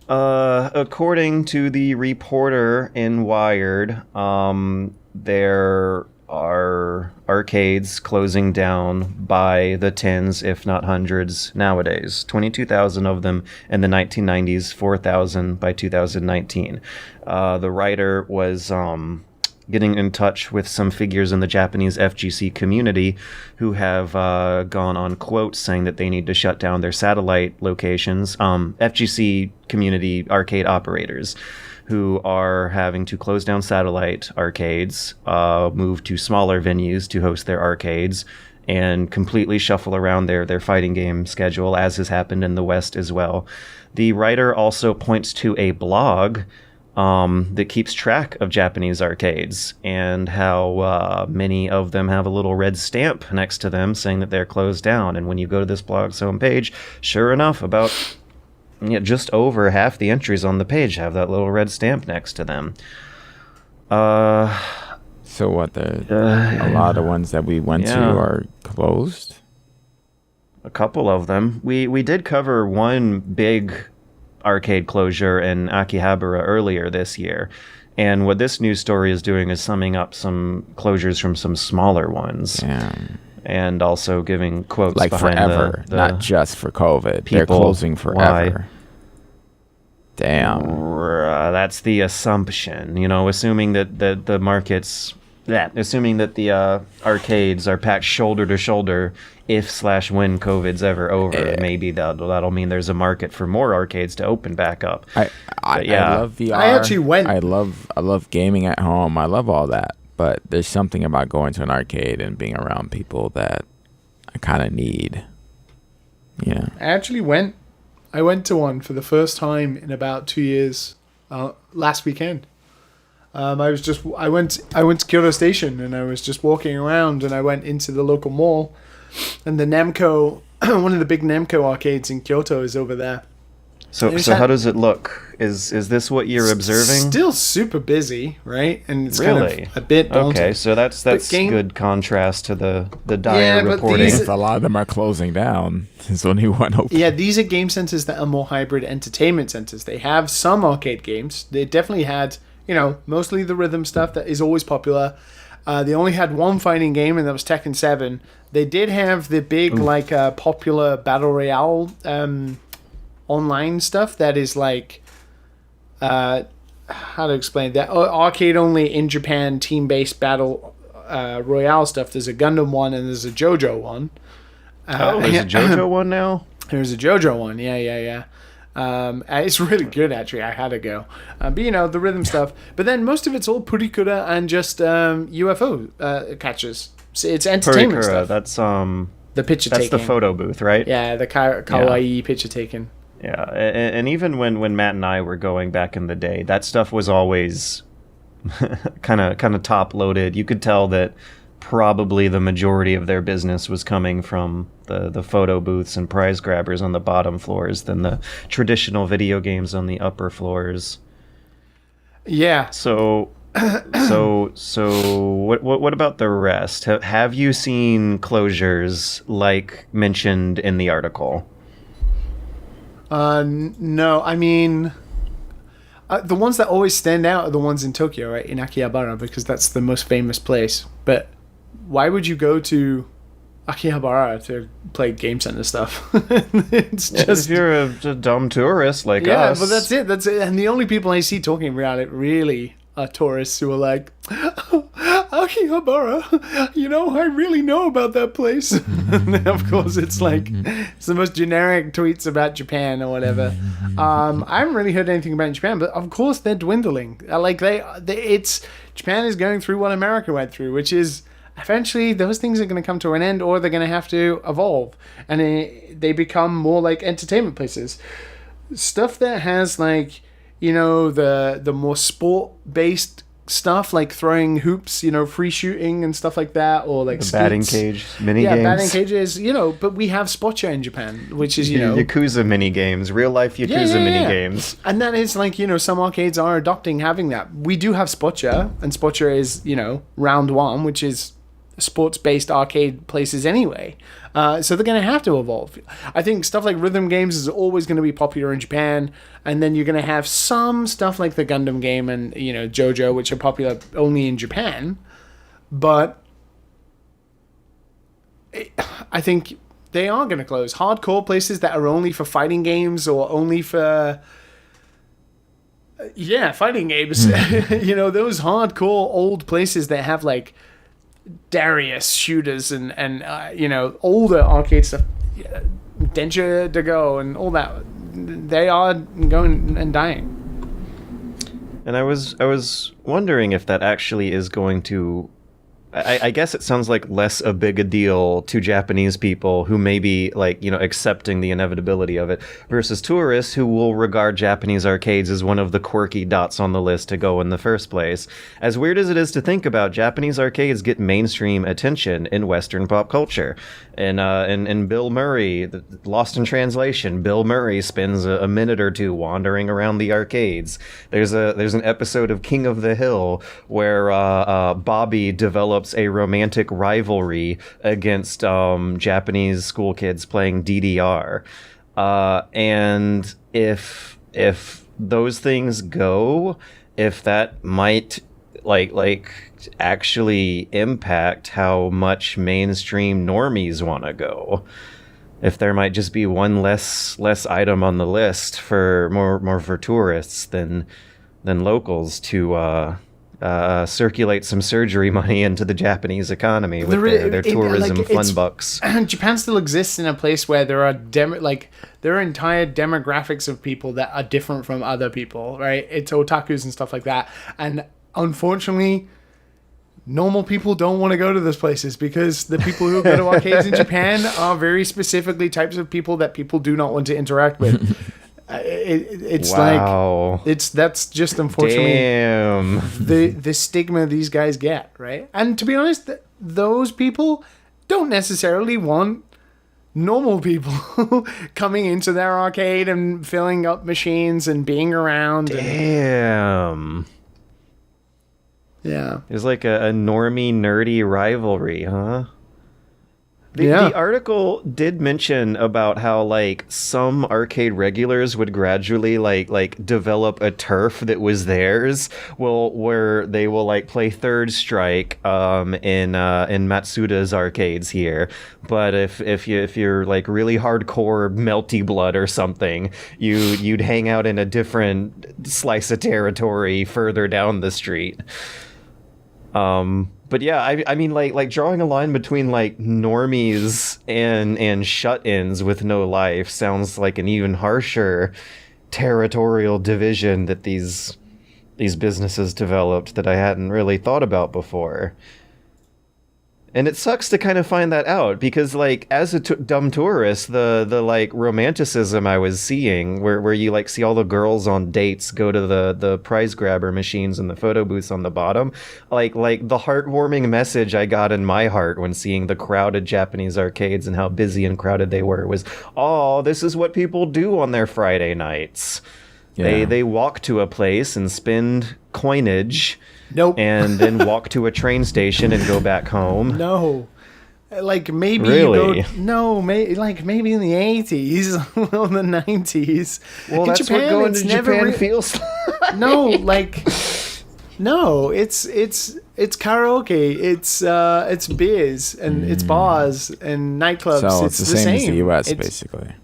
According to the reporter in Wired, there are arcades closing down by the tens, if not hundreds, nowadays. 22,000 of them in the 1990s, 4,000 by 2019. The writer was getting in touch with some figures in the Japanese FGC community who have gone on quotes saying that they need to shut down their satellite locations. FGC community arcade operators who are having to close down satellite arcades, move to smaller venues to host their arcades, and completely shuffle around their fighting game schedule, as has happened in the West as well. The writer also points to a blog that keeps track of Japanese arcades and how many of them have a little red stamp next to them saying that they're closed down. And when you go to this blog's homepage, sure enough, about just over half the entries on the page have that little red stamp next to them. So what? A lot of ones that we went to are closed? A couple of them. We did cover one big arcade closure in Akihabara earlier this year, and what this news story is doing is summing up some closures from some smaller ones, and also giving quotes like behind forever, not just for COVID. They're closing forever. Why? Damn. That's the assumption, assuming that the markets, assuming that the arcades are packed shoulder to shoulder if/when COVID's ever over. Maybe that'll mean there's a market for more arcades to open back up. I love VR. I actually went. I love gaming at home. I love all that. But there's something about going to an arcade and being around people that I kind of need. Yeah. I actually went. I went to one for the first time in about 2 years last weekend. I went to Kyoto Station and I was just walking around and I went into the local mall, and the Namco, one of the big Namco arcades in Kyoto is over there. So how does it look? Is this what you're observing? Still super busy, right? And it's really kind of a bit daunting. Okay, so that's good contrast to the dire reporting. A lot of them are closing down. There's only one open. Yeah, these are game centers that are more hybrid entertainment centers. They have some arcade games. They definitely had, mostly the rhythm stuff that is always popular. They only had one fighting game, and that was Tekken 7. They did have the big, popular Battle Royale online stuff that is like, how to explain that? Arcade only in Japan, team-based Battle Royale stuff. There's a Gundam one, and there's a JoJo one. There's a JoJo one now? There's a JoJo one, yeah. It's really good, actually. I had to go. But, the rhythm stuff. But then most of it's all Purikura and just UFO catchers. It's entertainment Purikura, stuff. That's the picture taking. That's the photo booth, right? Yeah, the kawaii picture taking. Yeah, and even when Matt and I were going back in the day, that stuff was always kind of top loaded. You could tell that probably the majority of their business was coming from the photo booths and prize grabbers on the bottom floors than the traditional video games on the upper floors. Yeah. So what about the rest? Have you seen closures like mentioned in the article? No. I mean, the ones that always stand out are the ones in Tokyo, right? In Akihabara, because that's the most famous place. But why would you go to Akihabara to play Game Center stuff? It's just, if you're a dumb tourist like us. Yeah, but that's it. And the only people I see talking about it really are tourists who are like, Akihabara, I really know about that place. And then, of course, it's like, it's the most generic tweets about Japan or whatever. I haven't really heard anything about Japan, but of course they're dwindling. Japan is going through what America went through, which is eventually those things are going to come to an end, or they're going to have to evolve, and they become more like entertainment places. Stuff that has the more sport-based stuff, like throwing hoops, free shooting and stuff like that, or like the batting cage mini games. Yeah, batting cages, but we have Spotcha in Japan, which is, Yakuza mini games, real life Yakuza mini games. And that is like, some arcades are adopting having that. We do have Spotcha, and Spotcha is, round one, which is sports-based arcade places anyway. So they're going to have to evolve. I think stuff like rhythm games is always going to be popular in Japan, and then you're going to have some stuff like the Gundam game and, JoJo, which are popular only in Japan. But I think they are going to close. Hardcore places that are only for fighting games or only for fighting games. You know, those hardcore old places that have like Darius shooters and you know, older arcade stuff, Danger to Go and all that, they are going and dying. And I was wondering if that actually is going to... I guess it sounds like less a big a deal to Japanese people who may be, like, you know, accepting the inevitability of it, versus tourists who will regard Japanese arcades as one of the quirky dots on the list to go in the first place. As weird as it is to think about, Japanese arcades get mainstream attention in Western pop culture. And Bill Murray, Lost in Translation, Bill Murray spends a minute or two wandering around the arcades. There's an episode of King of the Hill where Bobby develops a romantic rivalry against Japanese school kids playing DDR. And if those things go, if that might like actually impact how much mainstream normies want to go, if there might just be one less item on the list for more for tourists than locals to circulate some surgery money into the Japanese economy with their tourism fun bucks. Japan still exists in a place where there are there are entire demographics of people that are different from other people, right? It's otakus and stuff like that. And unfortunately, normal people don't want to go to those places because the people who go to arcades in Japan are very specifically types of people that people do not want to interact with. It's wow. Like that's just unfortunately damn the stigma these guys get, right? And to be honest, those people don't necessarily want normal people coming into their arcade and filling up machines and being around. Damn. Yeah. It's like a normie nerdy rivalry, huh? The article did mention about how, like, some arcade regulars would gradually like develop a turf that was theirs, where they will like play Third Strike in Matsuda's arcades here. But if you're like really hardcore Melty Blood or something, you'd hang out in a different slice of territory further down the street. But yeah, I mean, like drawing a line between like normies and shut-ins with no life sounds like an even harsher territorial division that these businesses developed that I hadn't really thought about before. And it sucks to kind of find that out because, like, as a dumb tourist, the like romanticism I was seeing, where you like see all the girls on dates go to the prize grabber machines and the photo booths on the bottom, like the heartwarming message I got in my heart when seeing the crowded Japanese arcades and how busy and crowded they were was, oh, this is what people do on their Friday nights. Yeah. They walk to a place and spend coinage. Nope. And then walk to a train station and go back home. No. Like maybe really? Maybe in the 80s or the 90s. Well, in that's Japan, what going to Japan feels like. No, it's karaoke, it's beers and it's bars and nightclubs. So it's the same as the US, basically.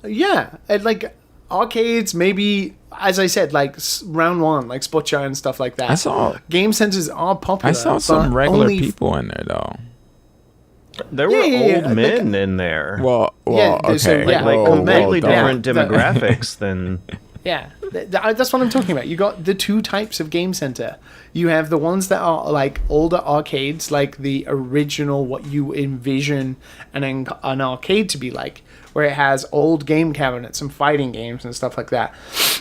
Yeah, like arcades, maybe, as I said, like round one, like Spotcha and stuff like that. I saw game centers are popular. I saw some regular people in there though. There were old men in there. Well, okay. So, like completely different demographics than. Yeah, that's what I'm talking about. You got the two types of game center. You have the ones that are like older arcades, like the original, what you envision an arcade to be like, where it has old game cabinets and fighting games and stuff like that.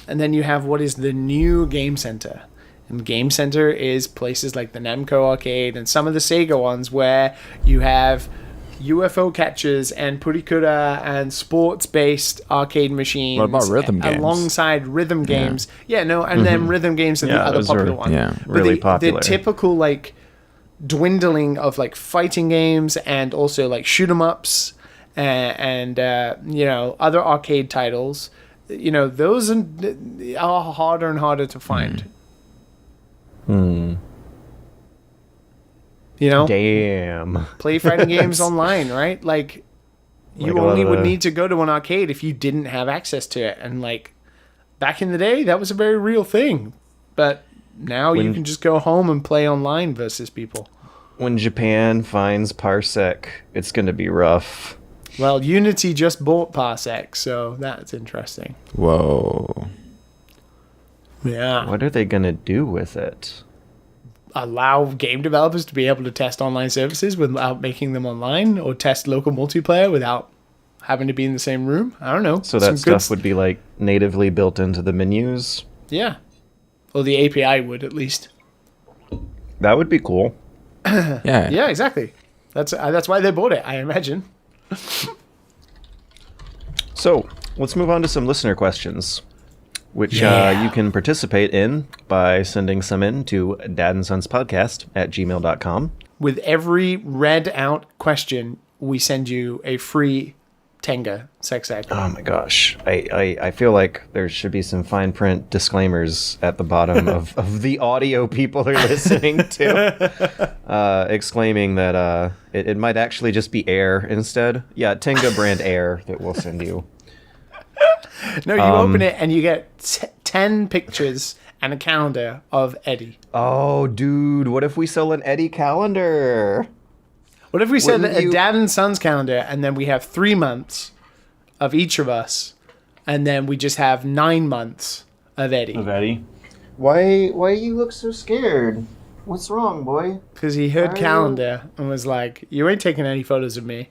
And then you have what is the new game center. And game center is places like the Namco arcade and some of the Sega ones where you have UFO catchers and Purikura and sports-based arcade machines. What about rhythm games? Alongside rhythm games. Yeah, no, and then rhythm games are the other popular one. Yeah, really popular. The typical, like, dwindling of, like, fighting games and also, like, shoot-'em-ups and you know, other arcade titles, you know, those are harder and harder to find. You know? Damn. Play fighting games online, right? Like, you only would need to go to an arcade if you didn't have access to it. And, like, back in the day, that was a very real thing. But now you can just go home and play online versus people. When Japan finds Parsec, it's going to be rough. Well, Unity just bought Parsec, so that's interesting. Whoa. Yeah. What are they going to do with it? Allow game developers to be able to test online services without making them online, or test local multiplayer without having to be in the same room? I don't know. So that stuff would be like natively built into the menus? Yeah. Or the API would, at least. That would be cool. Yeah. Yeah, exactly. That's why they bought it, I imagine. So, let's move on to some listener questions, which you can participate in by sending some in to dadandsonspodcast@gmail.com. With every read out question, we send you a free Tenga sex act. Oh my gosh. I feel like there should be some fine print disclaimers at the bottom of the audio people are listening to, exclaiming that it might actually just be air instead. Yeah, Tenga brand air that we'll send you. No, you open it and you get 10 pictures and a calendar of Eddie. Oh, dude, what if we sell an Eddie calendar? What if we said a Dad and Son's calendar, and then we have 3 months of each of us, and then we just have 9 months of Eddie? Eddie? Why you look so scared? What's wrong, boy? Because he heard calendar and was like, you ain't taking any photos of me.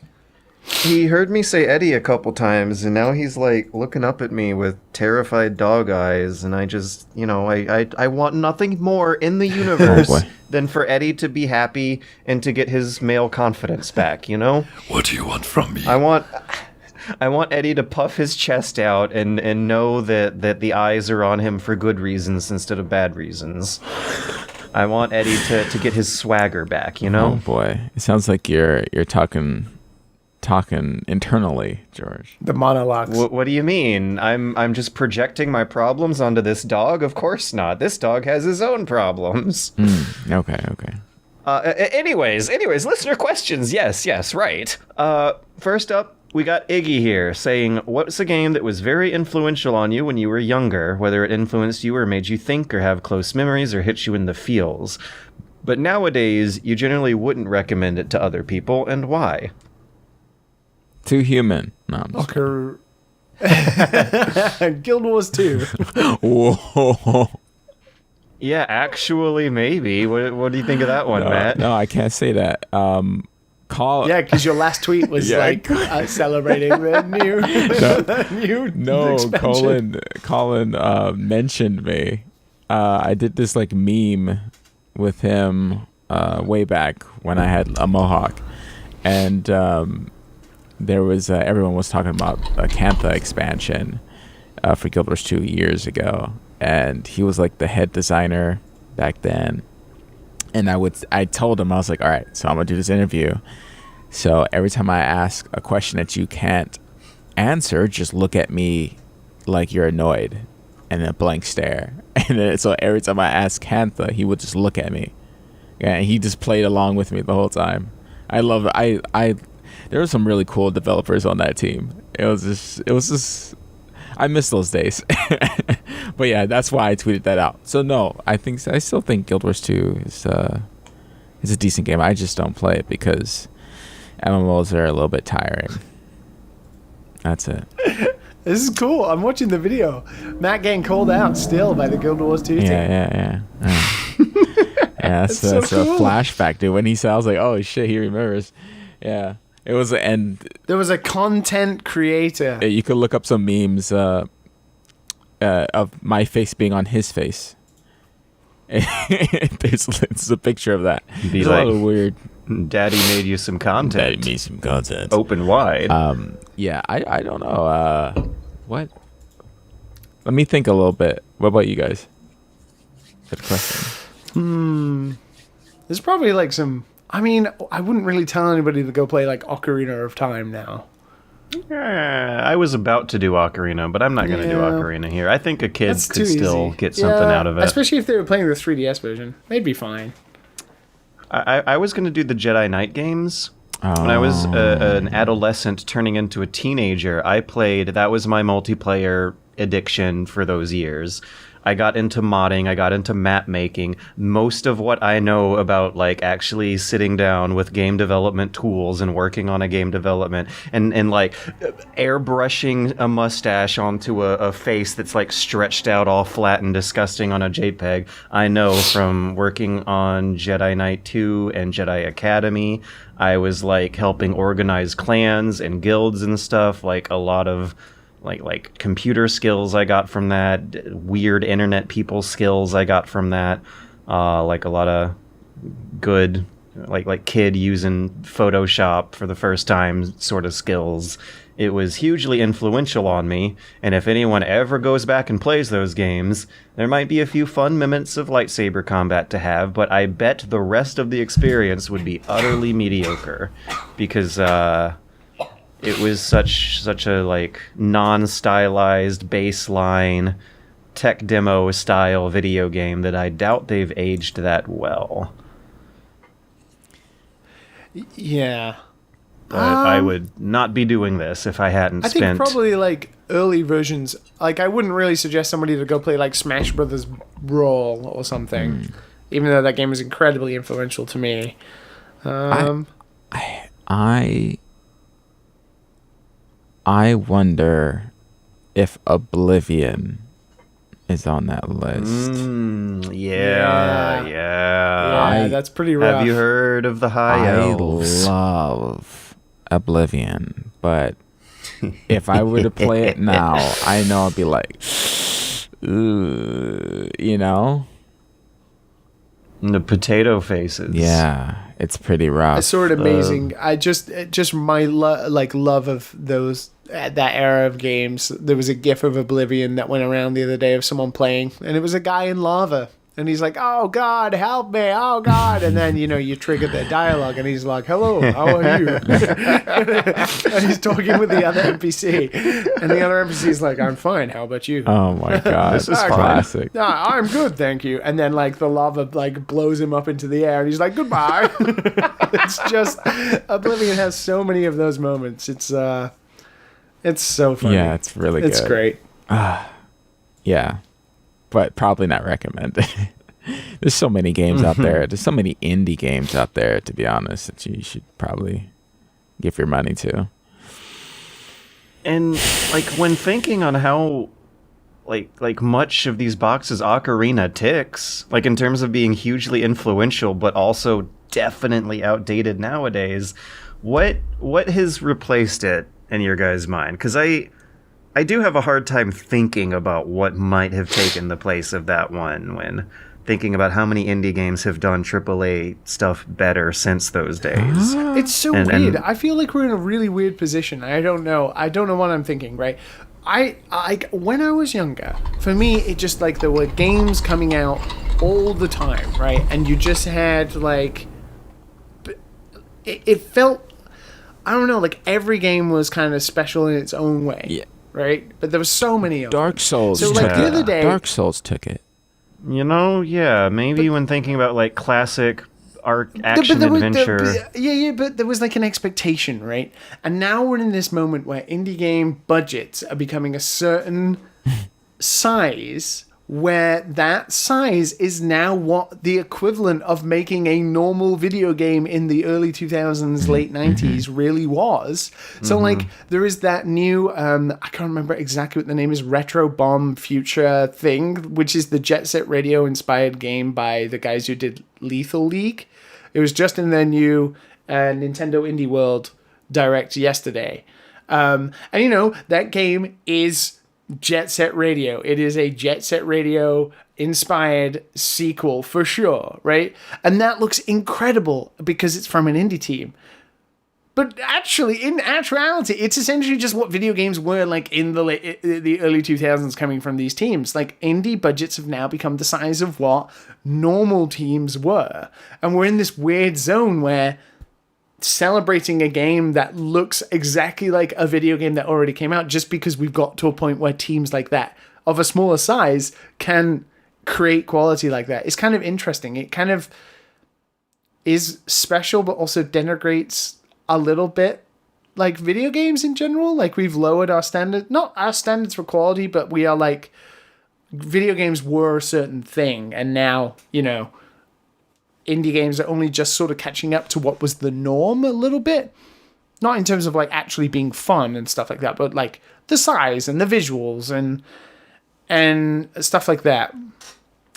He heard me say Eddie a couple times, and now he's like looking up at me with terrified dog eyes, and I just, I want nothing more in the universe than for Eddie to be happy and to get his male confidence back, What do you want from me? I want Eddie to puff his chest out and know that the eyes are on him for good reasons instead of bad reasons. I want Eddie to get his swagger back, Oh boy. It sounds like you're talking internally, George. The monologues. What do you mean? I'm just projecting my problems onto this dog? Of course not. This dog has his own problems. Okay. Anyways, listener questions. Yes, right. First up, we got Iggy here saying, what's a game that was very influential on you when you were younger, whether it influenced you or made you think or have close memories or hit you in the feels, but nowadays you generally wouldn't recommend it to other people, and why? Too human. No, Guild Wars 2. Whoa. Yeah, actually, maybe. What do you think of that one, Matt? No, I can't say that. Yeah, because your last tweet was celebrating the new expansion. Colin mentioned me. I did this meme with him way back when I had a mohawk, and there was everyone was talking about a Cantha expansion for Guild Wars 2 years ago, and he was the head designer back then. And I told him, I was like, all right, so I'm gonna do this interview. So every time I ask a question that you can't answer, just look at me like you're annoyed, and a blank stare. And then, so every time I asked Cantha, he would just look at me. Yeah, and he just played along with me the whole time. I love it. There were some really cool developers on that team. It was just I miss those days. But yeah, that's why I tweeted that out. So no, I still think Guild Wars 2 is a decent game. I just don't play it because MMOs are a little bit tiring. That's it. This is cool. I'm watching the video. Matt getting called out still by the Guild Wars 2 team. Yeah. Yeah, that's so cool. A flashback, dude. When he said, I was like, oh shit, he remembers. Yeah. It was, and there was a content creator. You could look up some memes of my face being on his face. There's a picture of that. Be a lot of weird. Daddy made you some content. Daddy made some content. Open wide. Yeah, I don't know. What? Let me think a little bit. What about you guys? Good question. There's probably some. I mean, I wouldn't really tell anybody to go play Ocarina of Time now. I was about to do Ocarina, but I'm not going to do Ocarina here. I think a kid could still get something out of it. Especially if they were playing the 3DS version. They'd be fine. I was going to do the Jedi Knight games. When I was an adolescent turning into a teenager, that was my multiplayer addiction for those years. I got into modding, I got into map making. Most of what I know about like actually sitting down with game development tools and working on a game development and like airbrushing a mustache onto a face that's like stretched out all flat and disgusting on a JPEG, I know from working on Jedi Knight 2 and Jedi Academy. I was like helping organize clans and guilds and stuff, like a lot of like computer skills I got from that, weird internet people skills I got from that, like a lot of good like kid using Photoshop for the first time sort of skills. It was hugely influential on me, and if anyone ever goes back and plays those games, there might be a few fun minutes of lightsaber combat to have, but I bet the rest of the experience would be utterly mediocre, because it was such a like non-stylized baseline tech demo style video game that I doubt they've aged that well. Yeah. But I would not be doing this if I hadn't I spent... think probably like early versions, like I wouldn't really suggest somebody to go play like Smash Brothers Brawl or something, even though that game is incredibly influential to me. I wonder if Oblivion is on that list. Yeah, that's pretty rough. Have you heard of the High Elves? I love Oblivion, but if I were to play it now, I know I'd be like, ooh, you know? The potato faces. Yeah, it's pretty rough. It's sort of amazing. I just my love of those that era of games. There was a GIF of Oblivion that went around the other day of someone playing, and it was a guy in lava, and he's like, "Oh God, help me! Oh God!" And then you trigger the dialogue, and he's like, "Hello, how are you?" And he's talking with the other NPC, and the other NPC is like, "I'm fine. How about you?" Oh my God, this is classic. I'm good, thank you. And then like the lava like blows him up into the air, and he's like, "Goodbye." It's just Oblivion has so many of those moments. It's so funny. Yeah, it's really good. It's great. Yeah, but probably not recommended. There's so many games out there. There's so many indie games out there, to be honest, that you should probably give your money to. And like when thinking on how like much of these boxes Ocarina ticks, like in terms of being hugely influential but also definitely outdated nowadays, what has replaced it in your guys' mind? Because I do have a hard time thinking about what might have taken the place of that one when thinking about how many indie games have done AAA stuff better since those days. It's so weird. I feel like we're in a really weird position. I don't know what I'm thinking, right? When I was younger, for me, it just like there were games coming out all the time, right? And you just had like... It felt... I don't know, like every game was kind of special in its own way. Yeah. Right? But there were so many of them. Dark Souls. So like the other day... Dark Souls took it. Yeah, maybe when thinking about like classic action adventure. But there was like an expectation, right? And now we're in this moment where indie game budgets are becoming a certain size, where that size is now what the equivalent of making a normal video game in the early 2000s, late 90s really was. So like there is that new, I can't remember exactly what the name is, Retro Bomb Future thing, which is the Jet Set Radio inspired game by the guys who did Lethal League. It was just in their new Nintendo Indie World Direct yesterday. And that game is Jet Set Radio. It is a Jet Set Radio inspired sequel for sure, right? And that looks incredible because it's from an indie team. But actually, in actuality, it's essentially just what video games were like in the early 2000s coming from these teams. Like, indie budgets have now become the size of what normal teams were. And we're in this weird zone where celebrating a game that looks exactly like a video game that already came out just because we've got to a point where teams like that of a smaller size can create quality like that is kind of interesting. It kind of is special, but also denigrates a little bit like video games in general. Like we've lowered our standard, not our standards for quality, but we are like, video games were a certain thing, and now, you know, indie games are only just sort of catching up to what was the norm a little bit. Not in terms of like actually being fun and stuff like that, but like the size and the visuals and stuff like that.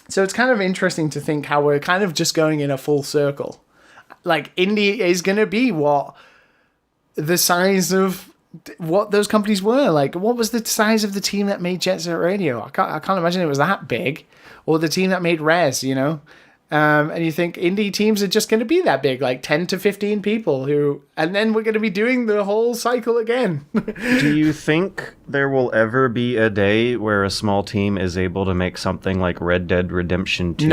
So it's kind of interesting to think how we're kind of just going in a full circle. Like indie is going to be what the size of what those companies were. Like, what was the size of the team that made Jet Set Radio? I can't imagine it was that big. Or the team that made Rez, you know? And you think indie teams are just going to be that big, like 10 to 15 people who, and then we're going to be doing the whole cycle again. Do you think there will ever be a day where a small team is able to make something like Red Dead Redemption 2?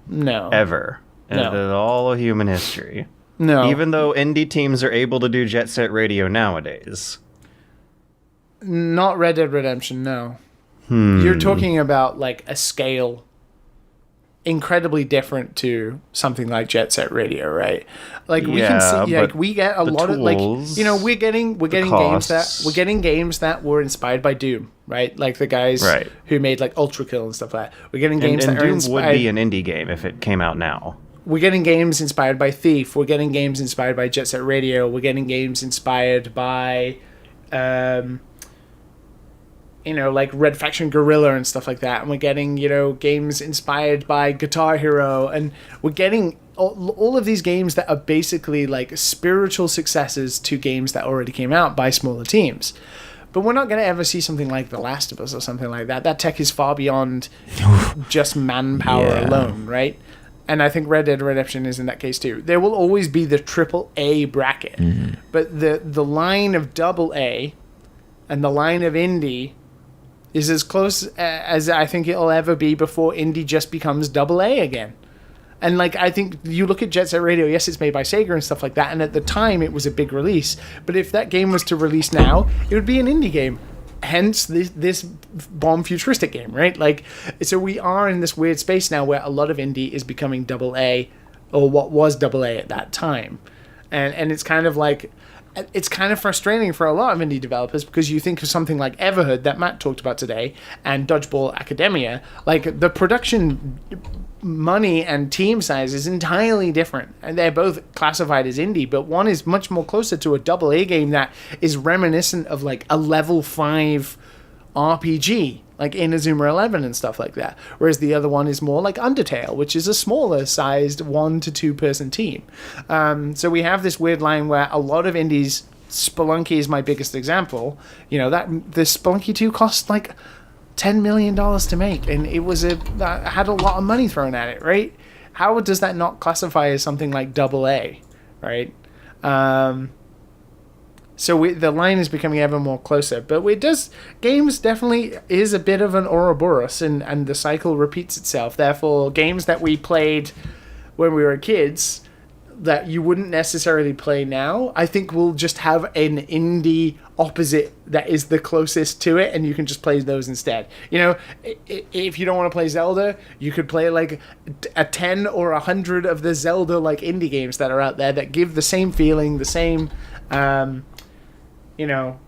No. Ever. No. In all of human history. No. Even though indie teams are able to do Jet Set Radio nowadays. Not Red Dead Redemption, no. You're talking about like a scale incredibly different to something like Jet Set Radio, right? Like we can see, like we get a lot of like, you know, we're getting games that were inspired by Doom, right? Like the guys who made like Ultra Kill and stuff like that. We're getting games that are Doom would be an indie game if it came out now. We're getting games inspired by Thief. We're getting games inspired by Jet Set Radio. We're getting games inspired by, you know, like Red Faction Guerrilla and stuff like that. And we're getting, you know, games inspired by Guitar Hero. And we're getting all of these games that are basically like spiritual successors to games that already came out by smaller teams. But we're not going to ever see something like The Last of Us or something like that. That tech is far beyond just manpower alone, right? And I think Red Dead Redemption is in that case too. There will always be the AAA bracket. But the line of AA and the line of indie is as close as I think it'll ever be before indie just becomes AA again. And like, I think you look at Jet Set Radio, yes, it's made by Sega and stuff like that, and at the time it was a big release. But if that game was to release now, it would be an indie game. Hence this bomb futuristic game, right? Like, so we are in this weird space now where a lot of indie is becoming AA, or what was AA at that time. And it's kind of like, it's kind of frustrating for a lot of indie developers, because you think of something like Everhood that Matt talked about today and Dodgeball Academia, like the production money and team size is entirely different, and they're both classified as indie, but one is much more closer to a AA game that is reminiscent of like a level 5 RPG like Inazuma 11 and stuff like that, whereas the other one is more like Undertale, which is a smaller sized 1 to 2 person team. So we have this weird line where a lot of indies, Spelunky is my biggest example, you know, that the Spelunky 2 cost like $10 million to make, and it was had a lot of money thrown at it, right? How does that not classify as something like AA, right? So the line is becoming ever more closer, but games definitely is a bit of an Ouroboros, and the cycle repeats itself. Therefore, games that we played when we were kids that you wouldn't necessarily play now, I think we'll just have an indie opposite that is the closest to it, and you can just play those instead. You know, if you don't want to play Zelda, you could play like a 10 or 100 of the Zelda like indie games that are out there that give the same feeling, the same you know,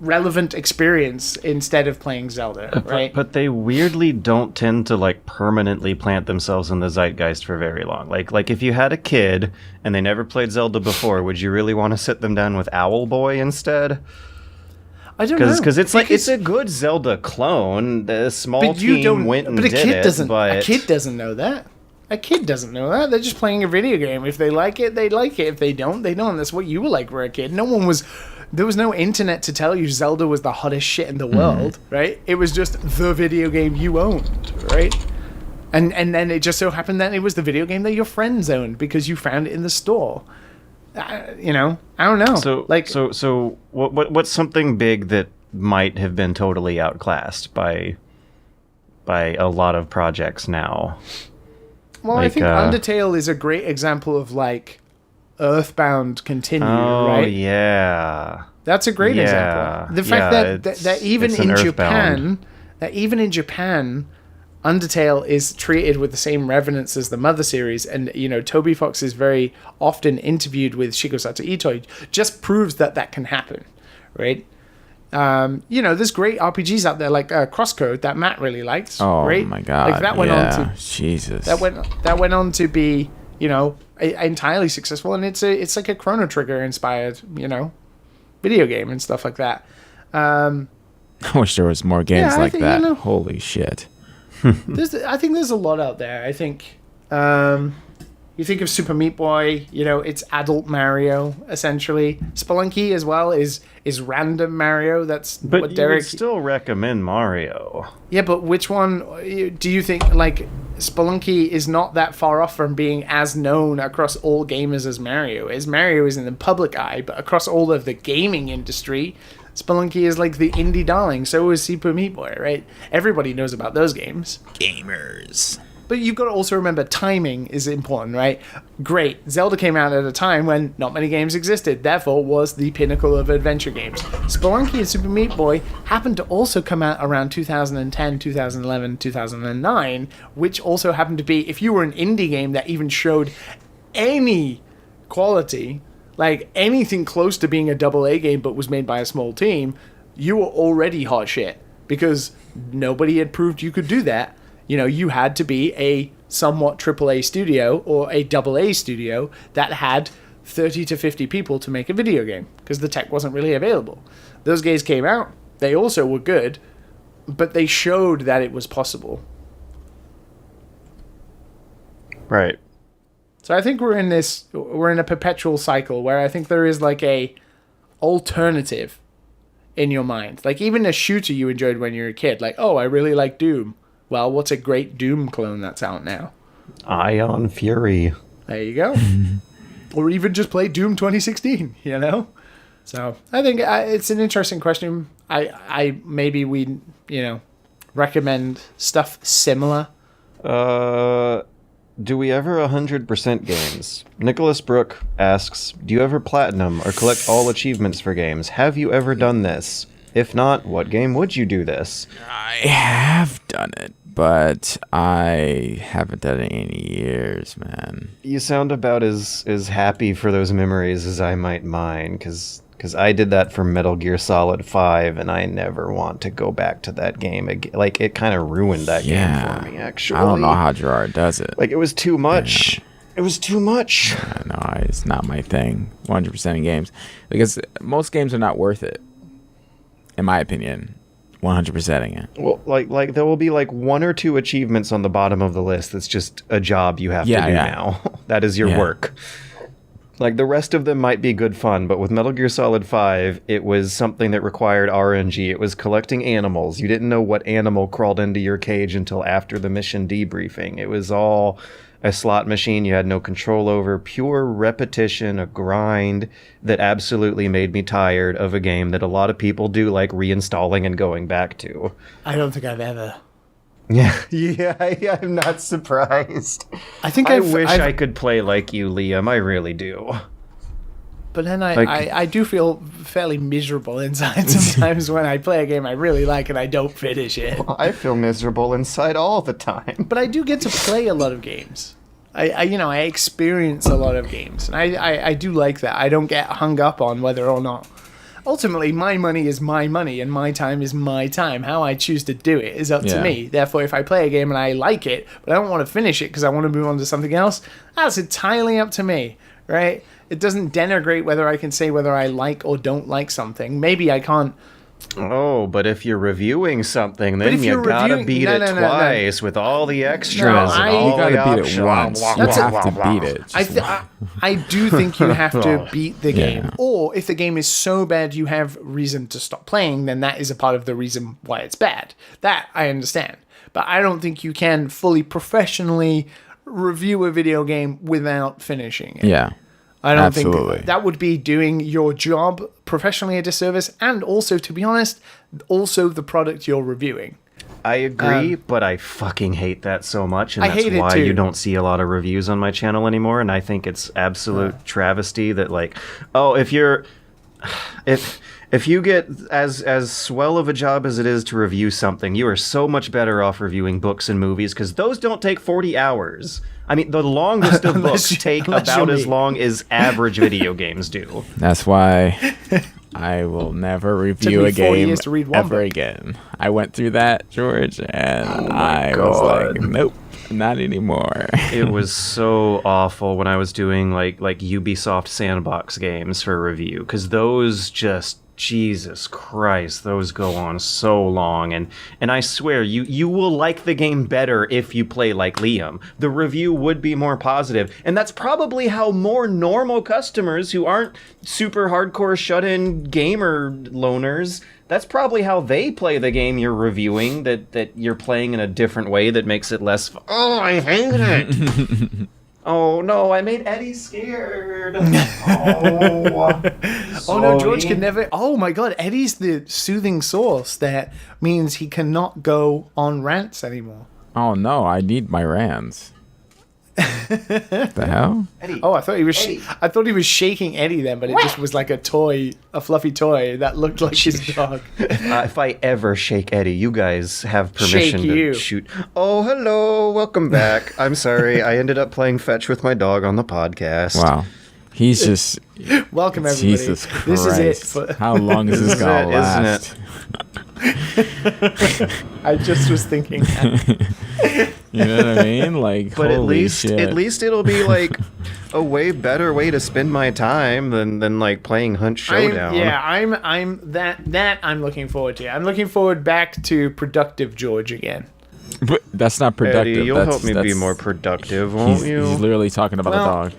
relevant experience instead of playing Zelda, right? But they weirdly don't tend to like permanently plant themselves in the zeitgeist for very long. Like if you had a kid and they never played Zelda before, would you really want to sit them down with Owl Boy instead? I don't know, because it's a good Zelda clone. The small team went and did it, but a kid doesn't know that. A kid doesn't know that. They're just playing a video game. If they like it, they like it. If they don't, they don't. That's what you were like for a kid. There was no internet to tell you Zelda was the hottest shit in the world, right? It was just the video game you owned, right? And then it just so happened that it was the video game that your friends owned because you found it in the store. You know, I don't know. So what's something big that might have been totally outclassed by a lot of projects now? Well, I think Undertale is a great example of like Earthbound Continue, right? Oh yeah, that's a great example. The fact that even in Japan, Undertale is treated with the same reverence as the Mother series, and Toby Fox is very often interviewed with Shigesato Itoi, just proves that can happen, right? There's great RPGs out there like Crosscode that Matt really likes. Oh right? my god! Like that went on to Jesus. That went on to be entirely successful, and it's like a Chrono Trigger inspired video game and stuff like that. I wish there was more games like that. Holy shit! I think there's a lot out there. I think you think of Super Meat Boy, it's adult Mario essentially. Spelunky as well is random Mario. But what Derek would still recommend Mario. Yeah, but which one do you think? Like Spelunky is not that far off from being as known across all gamers as Mario is. Mario is in the public eye, but across all of the gaming industry, Spelunky is like the indie darling. So is Super Meat Boy, right? Everybody knows about those games. Gamers. But you've got to also remember timing is important, right? Great. Zelda came out at a time when not many games existed, therefore was the pinnacle of adventure games. Spelunky and Super Meat Boy happened to also come out around 2010, 2011, 2009, which also happened to be, if you were an indie game that even showed any quality, like anything close to being a AA game but was made by a small team, you were already hot shit because nobody had proved you could do that. You had to be a somewhat AAA studio or a AA studio that had 30 to 50 people to make a video game because the tech wasn't really available. Those games came out. They also were good, but they showed that it was possible. Right. So I think we're in a perpetual cycle where I think there is like a alternative in your mind. Like even a shooter you enjoyed when you were a kid. Like, oh, I really like Doom. Well, what's a great Doom clone that's out now? Ion Fury. There you go. Or even just play Doom 2016, So I think it's an interesting question. I maybe we, recommend stuff similar. Do we ever 100% games? Nicholas Brook asks, do you ever platinum or collect all achievements for games? Have you ever done this? If not, what game would you do this? I have done it, but I haven't done it in years, man. You sound about as happy for those memories as I might mine, because I did that for Metal Gear Solid 5, and I never want to go back to that game again. Like, it kind of ruined that game for me, actually. I don't know how Gerard does it. Like, it was too much. It was too much. No, it's not my thing, 100% in games. Because most games are not worth it. In my opinion, 100%ing it. Well, like there will be like 1 or 2 achievements on the bottom of the list that's just a job you have to do now. That is your work. Like the rest of them might be good fun, but with Metal Gear Solid 5, it was something that required RNG. It was collecting animals. You didn't know what animal crawled into your cage until after the mission debriefing. It was all a slot machine you had no control over, pure repetition, a grind that absolutely made me tired of a game that a lot of people do like reinstalling and going back to. I don't think I've ever. I'm not surprised. I wish I could play like you, Liam. I really do. But then I do feel fairly miserable inside sometimes when I play a game I really like and I don't finish it. Well, I feel miserable inside all the time. But I do get to play a lot of games. I experience a lot of games. And I do like that. I don't get hung up on whether or not. Ultimately, my money is my money and my time is my time. How I choose to do it is up to me. Therefore, if I play a game and I like it, but I don't want to finish it because I want to move on to something else, that's entirely up to me, right? It doesn't denigrate whether I can say whether I like or don't like something. Maybe I can't. Oh, but if you're reviewing something, then you gotta beat it twice with all the extras and all the options. You gotta beat it once. You have to beat it. I do think you have to beat the game. Or if the game is so bad you have reason to stop playing, then that is a part of the reason why it's bad. That I understand. But I don't think you can fully professionally review a video game without finishing it. Yeah. I don't think that would be doing your job professionally a disservice, and also, to be honest, also the product you're reviewing. I agree, but I fucking hate that so much, and that's why you don't see a lot of reviews on my channel anymore, and I think it's absolute travesty that, like, oh, if If you get as swell of a job as it is to review something, you are so much better off reviewing books and movies, because those don't take 40 hours. I mean, the longest of books take about as long as average video games do. That's why I will never review a game ever again. I went through that, George, and I was like, nope, not anymore. It was so awful when I was doing like Ubisoft sandbox games for review, because those just, Jesus Christ, those go on so long, and I swear you will like the game better if you play like Liam. The review would be more positive, and that's probably how more normal customers who aren't super hardcore shut-in gamer loners, that's probably how they play the game you're reviewing, that you're playing in a different way that makes it less oh, I hate it. Oh no, I made Eddie scared. Oh, oh no, George can never. Oh my God, Eddie's the soothing source that means he cannot go on rants anymore. Oh no, I need my rants. The hell? Eddie, oh, I thought he was. I thought he was shaking Eddie then, but it just was like a toy, a fluffy toy that looked like his dog. If I ever shake Eddie, you guys have permission to shoot. Oh, hello, welcome back. I'm sorry, I ended up playing fetch with my dog on the podcast. Wow, he's just. Welcome everybody. Jesus Christ! This is it. How long is this gonna last? Isn't it? I just was thinking that. You know what I mean? Like, but holy shit. At least it'll be like a way better way to spend my time than like playing Hunt Showdown. I'm looking forward to. I'm looking forward back to productive George again. But that's not productive. Eddie, you'll help me be more productive, won't you? He's literally talking about a dog.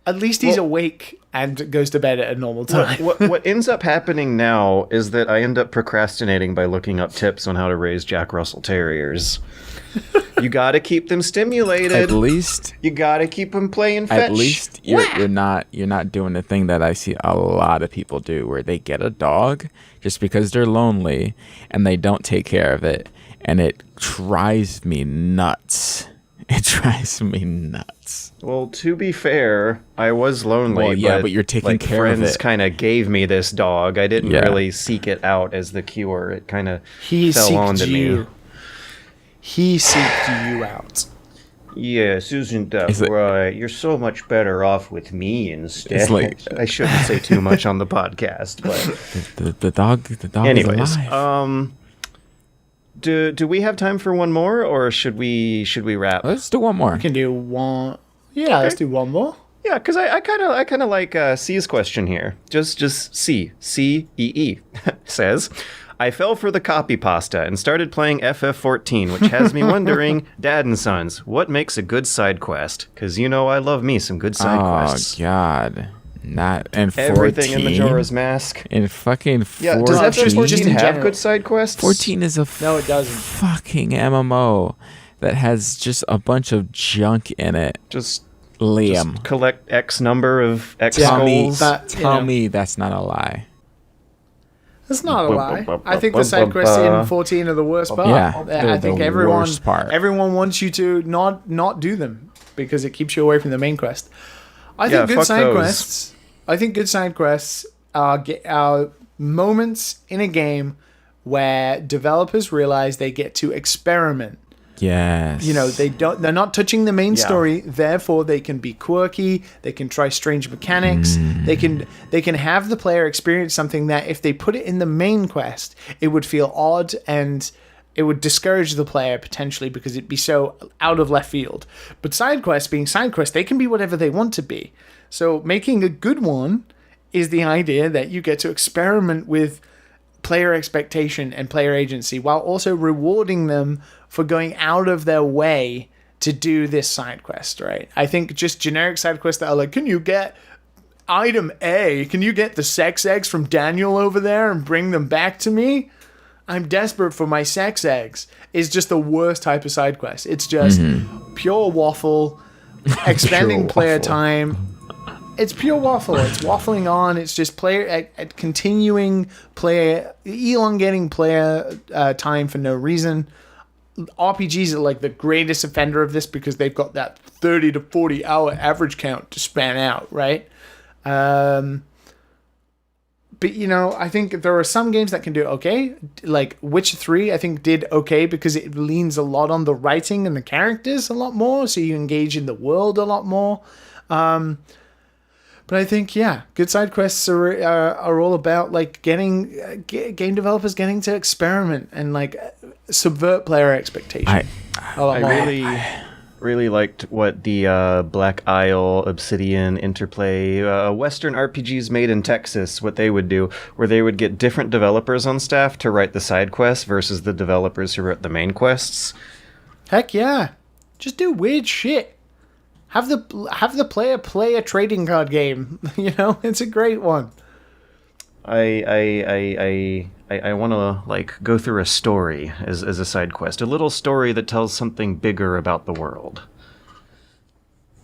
At least he's awake and goes to bed at a normal time. What ends up happening now is that I end up procrastinating by looking up tips on how to raise Jack Russell Terriers. You gotta keep them stimulated. At least you gotta keep them playing fetch. At least you're not doing the thing that I see a lot of people do, where they get a dog just because they're lonely and they don't take care of it, and it drives me nuts. It drives me nuts. Well, to be fair, I was lonely. Well, yeah, but you're taking care of it. Friends kind of gave me this dog. I didn't really seek it out as the cure. It kind of fell onto me. He seeked you out. Yes, isn't that right? You're so much better off with me instead. I shouldn't say too much on the podcast, but the dog. Anyways, is alive. Do we have time for one more, or should we wrap? Let's do one more. We can do one. Yeah, let's do one more. Yeah, because I kind of like C's question here. Just C-E-E says, I fell for the copy pasta and started playing FF14, which has me wondering, Dad and Sons, what makes a good side quest? Because you know I love me some good side quests. Oh God. Not in 14. Everything in Majora's Mask. In fucking 14. Yeah, does FF14 have good side quests? 14 is a no, it doesn't. Fucking MMO that has just a bunch of junk in it. Just Liam. Collect X number of X skulls. Tell me that's not a lie. That's not a lie. I think the side quests in 14 are the worst part. Yeah, I think everyone wants you to not do them because it keeps you away from the main quest. I think good side quests are moments in a game where developers realize they get to experiment. Yes. You know, they're not touching the main story, therefore they can be quirky, they can try strange mechanics, they can have the player experience something that if they put it in the main quest, it would feel odd and it would discourage the player potentially because it'd be so out of left field. But side quests being side quests, they can be whatever they want to be. So making a good one is the idea that you get to experiment with player expectation and player agency while also rewarding them for going out of their way to do this side quest, right? I think just generic side quests that are like, can you get item A? Can you get the sex eggs from Daniel over there and bring them back to me? I'm desperate for my sex eggs. Is just the worst type of side quest. It's just pure waffle, expending player time. It's pure waffle. It's waffling on. It's just elongating player time for no reason. RPGs are like the greatest offender of this because they've got that 30 to 40 hour average count to span out, right? but I think there are some games that can do it okay. Like Witcher 3, I think did okay because it leans a lot on the writing and the characters a lot more, so you engage in the world a lot more. But I think, good side quests are all about like getting game developers getting to experiment and like subvert player expectation. I really liked what the Black Isle, Obsidian, Interplay, Western RPGs made in Texas, what they would do, where they would get different developers on staff to write the side quests versus the developers who wrote the main quests. Heck yeah. Just do weird shit. Have the player play a trading card game. It's a great one. I want to like go through a story as a side quest, a little story that tells something bigger about the world,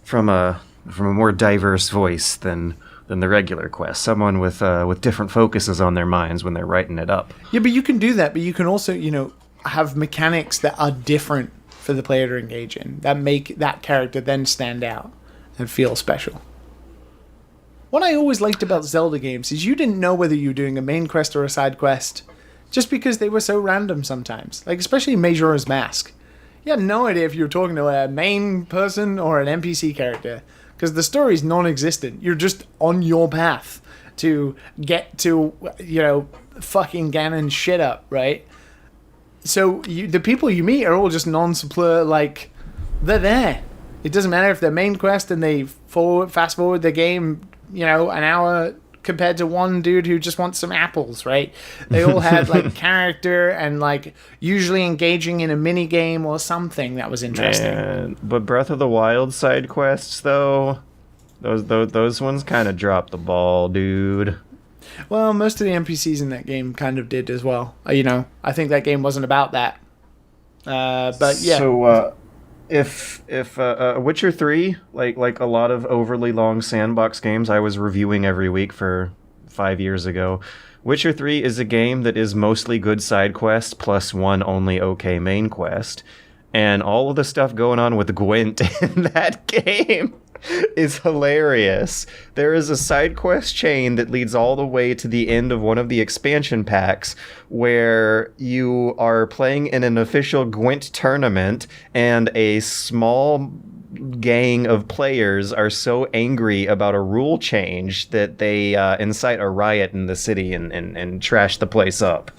from a more diverse voice than the regular quest. Someone with different focuses on their minds when they're writing it up. Yeah, but you can do that. But you can also have mechanics that are different for the player to engage in that make that character then stand out and feel special. What I always liked about Zelda games is you didn't know whether you were doing a main quest or a side quest just because they were so random sometimes. Like, especially Majora's Mask. You had no idea if you were talking to a main person or an NPC character because the story's non-existent. You're just on your path to get to, fucking Ganon's shit up, right? So the people you meet are all just non-support, like, they're there. It doesn't matter if they're main quest and they fast forward the game, an hour compared to one dude who just wants some apples, right? They all had like character and like usually engaging in a mini game or something that was interesting. Man, but Breath of the Wild side quests though, those ones kind of dropped the ball, dude. Well, most of the NPCs in that game kind of did as well. I think that game wasn't about that. But yeah. So if Witcher 3, like a lot of overly long sandbox games I was reviewing every week for 5 years ago, Witcher 3 is a game that is mostly good side quest plus one only okay main quest. And all of the stuff going on with Gwent in that game is hilarious. There is a side quest chain that leads all the way to the end of one of the expansion packs where you are playing in an official Gwent tournament and a small gang of players are so angry about a rule change that they incite a riot in the city and trash the place up.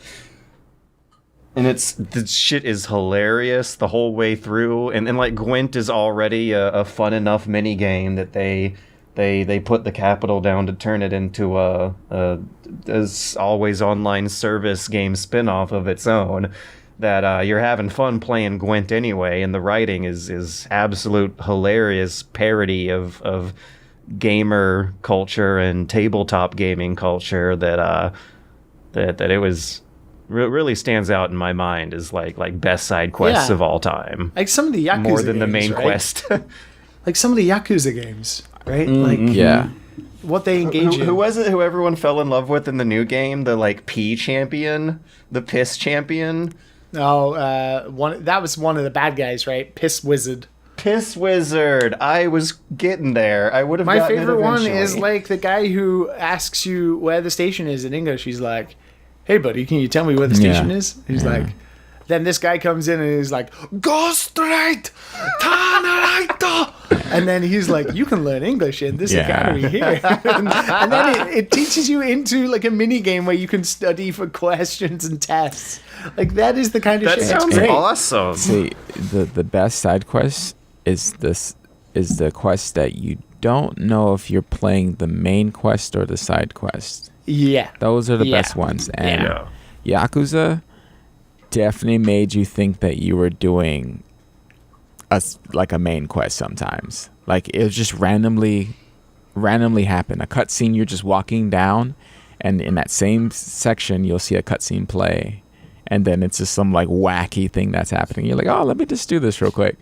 And the shit is hilarious the whole way through, and like Gwent is already a fun enough mini game that they put the capital down to turn it into a always online service game spin-off of its own. That you're having fun playing Gwent anyway, and the writing is absolute hilarious parody of gamer culture and tabletop gaming culture that it was. Really stands out in my mind as like best side quests of all time. Like some of the Yakuza more than the games, main right? quest. Like some of the Yakuza games, right? What they engage in. Who was it who everyone fell in love with in the new game? The like P champion, the piss champion. Oh, that was one of the bad guys, right? Piss Wizard. Piss Wizard. I was getting there. I would have. My favorite one is like the guy who asks you where the station is in English. He's like, "Hey, buddy, can you tell me where the station is?" He's like, then this guy comes in and he's like, "Go straight, turn right." And then he's like, "You can learn English in this academy here." and then it teaches you into like a mini game where you can study for questions and tests. Like that is the kind of shit. That sounds awesome. See, the best side quest is the quest that you don't know if you're playing the main quest or the side quest. Yeah. Those are the best ones. And Yakuza definitely made you think that you were doing a main quest sometimes. Like it was just randomly happen. A cutscene, you're just walking down and in that same section you'll see a cutscene play. And then it's just some like wacky thing that's happening. You're like, oh, let me just do this real quick.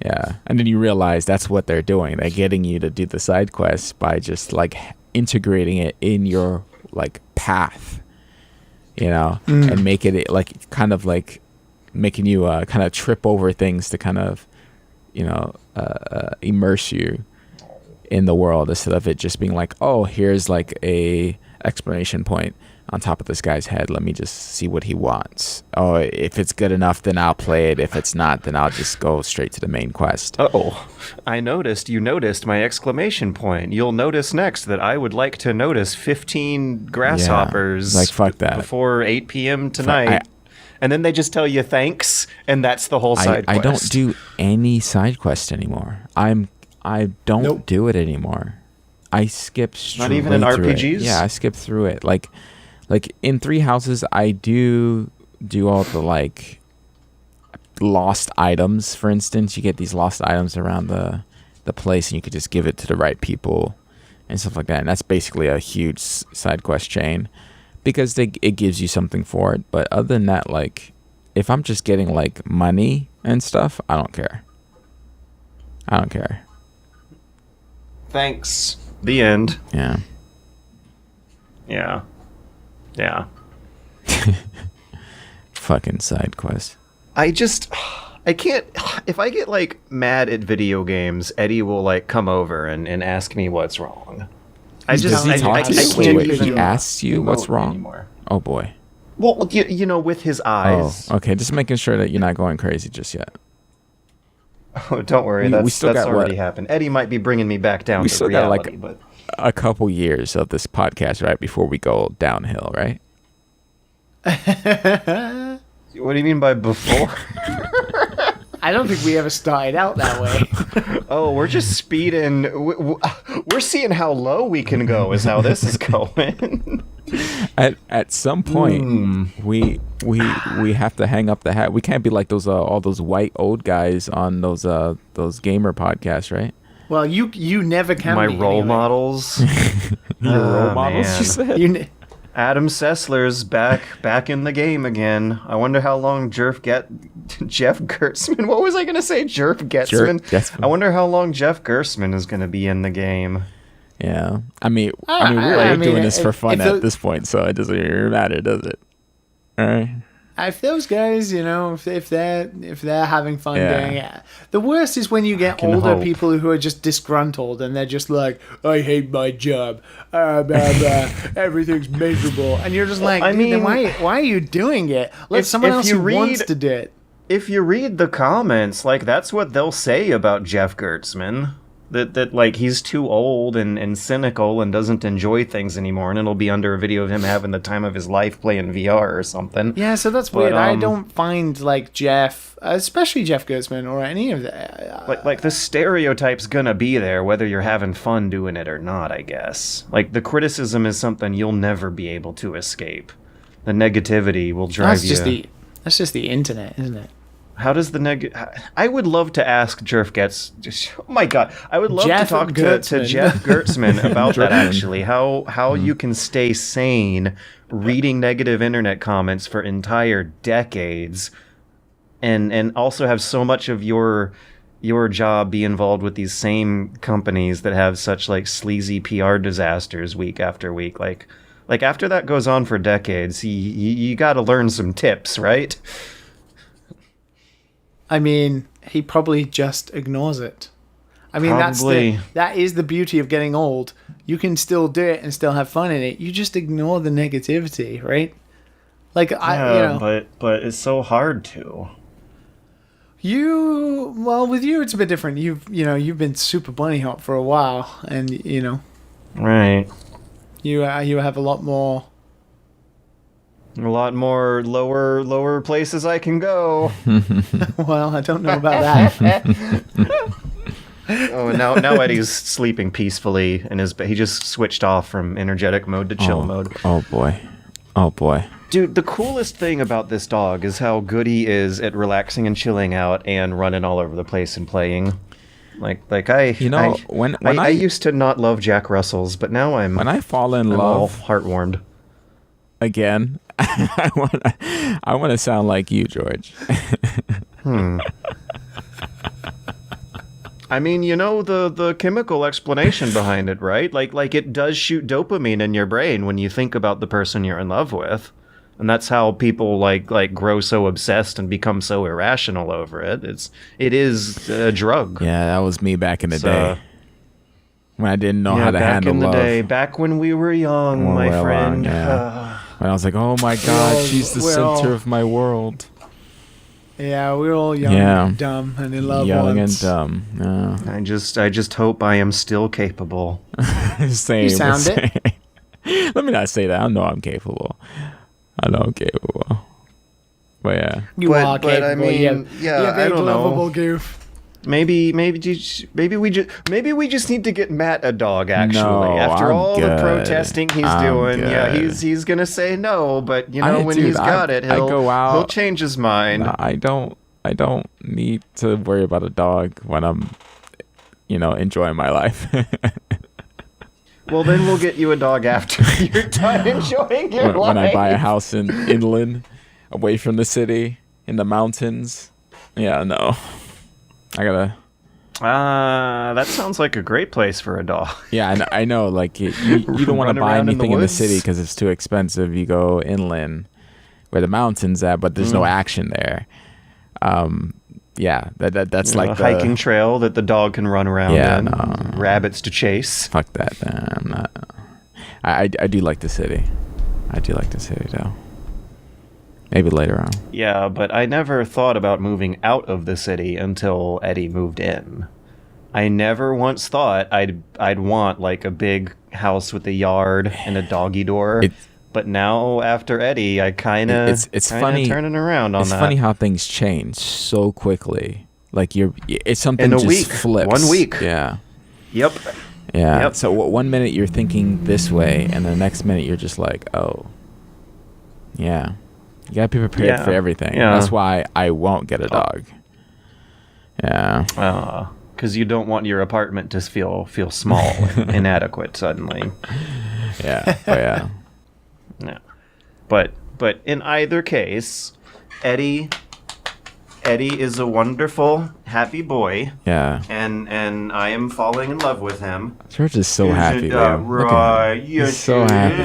Yeah. And then you realize that's what they're doing. They're getting you to do the side quest by just like integrating it in your like path, and making it like kind of like making you kind of trip over things to kind of, immerse you in the world instead of it just being like, oh, here's like a exclamation point on top of this guy's head. Let me just see what he wants. Oh, if it's good enough, then I'll play it. If it's not, then I'll just go straight to the main quest. Oh, you noticed my exclamation point. You'll notice next that I would like to notice 15 grasshoppers fuck that. Before 8 p.m. tonight. And then they just tell you thanks, and that's the whole side quest. I don't do any side quest anymore. I don't do it anymore. I skip straight through it. Not even in RPGs? Yeah, I skip through it. Like in Three Houses, I do all the lost items. For instance, you get these lost items around the place, and you could just give it to the right people and stuff like that. And that's basically a huge side quest chain because it gives you something for it. But other than that, if I'm just getting money and stuff, I don't care. Thanks. The end. Yeah. Yeah. Yeah. Fucking side quest. I can't. If I get mad at video games, Eddie will come over and ask me what's wrong. I can't. He asks you what's wrong anymore. Oh boy. Well, with his eyes. Oh, okay. Just making sure that you're not going crazy just yet. Oh, don't worry. That's already happened. Eddie might be bringing me back down to reality, but a couple years of this podcast right before we go downhill, right? What do you mean by before? I don't think we ever started out that way. Oh, we're just speeding. We're seeing how low we can go is how this is going. At some point, we have to hang up the hat. We can't be like those all those white old guys on those gamer podcasts, right? Well, you never can. My role models. Your role models, man. You said. Adam Sessler's back in the game again. I wonder how long Jeff Gertzman. What was I going to say? Jeff Gertzman. I wonder how long Jeff Gertzman is going to be in the game. Yeah, I mean, we're doing this for fun at this point, so it doesn't even matter, does it? All right. If those guys, if they're having fun doing it, the worst is when you get older people who are just disgruntled and they're just like, I hate my job, everything's miserable, and you're just like, then why are you doing it? Let someone else who wants to do it. If you read the comments, that's what they'll say about Jeff Gertzman. That he's too old and cynical and doesn't enjoy things anymore, and it'll be under a video of him having the time of his life playing VR or something. Yeah, so that's weird. I don't find Jeff, especially Jeff Gertzman or any of that. The stereotype's gonna be there whether you're having fun doing it or not, I guess. The criticism is something you'll never be able to escape. The negativity will drive you. That's just the internet, isn't it? How does I would love to ask Jeff Oh my God! I would love to talk to Jeff Gertzman about that. Actually, how you can stay sane reading negative internet comments for entire decades, and also have so much of your job be involved with these same companies that have such sleazy PR disasters week after week. After that goes on for decades, you got to learn some tips, right? I mean, he probably just ignores it. I mean, that is the beauty of getting old. You can still do it and still have fun in it. You just ignore the negativity, right? But it's so hard to. With you, it's a bit different. You've been super bunny hop for a while, and right. You have a lot more lower places I can go. Well, I don't know about that. Oh, now Eddie's sleeping peacefully in his bed. He just switched off from energetic mode to chill mode. Oh boy. Dude, the coolest thing about this dog is how good he is at relaxing and chilling out and running all over the place and playing. I used to not love Jack Russells, but now when I fall in love, all heart-warmed. Again, I want to sound like you, George. I mean, the chemical explanation behind it, right? Like it does shoot dopamine in your brain when you think about the person you're in love with. And that's how people grow so obsessed and become so irrational over it. It is a drug. Yeah, that was me back in the day. when I didn't know how to handle love. Back in the day, back when we were young, my friend. When I was like, oh my God, she's the center of my world. Yeah, we were all young and dumb and in love once. Young and dumb. I just hope I am still capable. Same. You sound it. Let me not say that. I know I'm capable. But yeah. You are capable. I mean, I don't know. Lovable goof. Maybe we just need to get Matt a dog. Actually, No, after I'm all good. the protesting he's doing, he's gonna say no. But when he's got it, he'll change his mind. No, I don't need to worry about a dog when I'm, enjoying my life. Well, then we'll get you a dog after you're done enjoying your life. When I buy a house inland, away from the city, in the mountains. Yeah, no. I gotta. That sounds like a great place for a dog. Yeah, I know. Like you don't want to buy anything in the city because it's too expensive. You go inland, where the mountains at, but there's no action there. Yeah, that's like a hiking trail that the dog can run around. Yeah, in, rabbits to chase. Fuck that. I'm not. I do like the city. I do like the city though. Maybe later on. Yeah, but I never thought about moving out of the city until Eddie moved in. I never once thought I'd want like a big house with a yard and a doggy door. But now after Eddie, I kind of it's funny turning around on that. It's funny how things change so quickly. Like it's something in a just week. flips. 1 week. Yeah. Yep. Yeah. Yep. So 1 minute you're thinking this way, and the next minute you're just like, oh, yeah. You gotta be prepared for everything. Yeah. That's why I won't get a dog. Yeah. Because you don't want your apartment to feel small and inadequate suddenly. Yeah. Oh, yeah. No. But in either case, Eddie is a wonderful, happy boy. Yeah. And I am falling in love with him. George is so happy, dude. Right. He's so happy.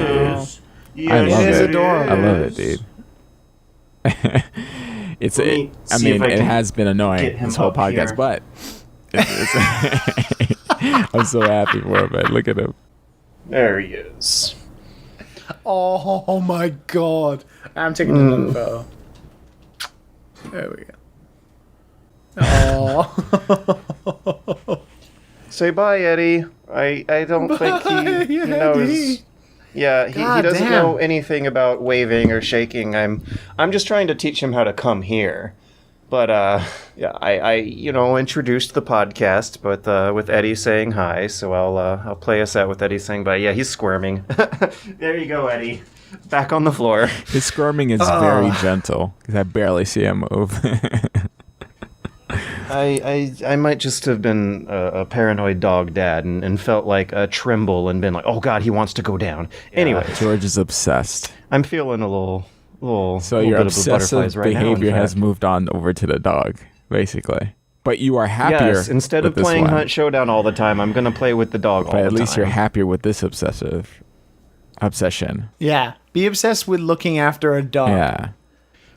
I love it. Adorable. I love it, dude. It has been annoying this whole podcast, here. but I'm so happy for him, man. Look at him. There he is. Oh my God! I'm taking another photo. There we go. Oh. Say bye, Eddie. I don't think he knows. Yeah, he doesn't know anything about waving or shaking. I'm just trying to teach him how to come here. But I introduced the podcast with Eddie saying hi, so I'll play us out with Eddie saying bye. Yeah, he's squirming. There you go, Eddie. Back on the floor. His squirming is very gentle because I barely see him move. I might just have been a paranoid dog dad and felt like a tremble and been like, oh God, he wants to go down. Yeah. Anyway, George is obsessed. I'm feeling a little. So your obsessive behavior has moved on over to the dog, basically. But you are happier. Yes, instead of playing Hunt Showdown all the time, I'm going to play with the dog all the time. But at least you're happier with this obsession. Yeah. Be obsessed with looking after a dog. Yeah.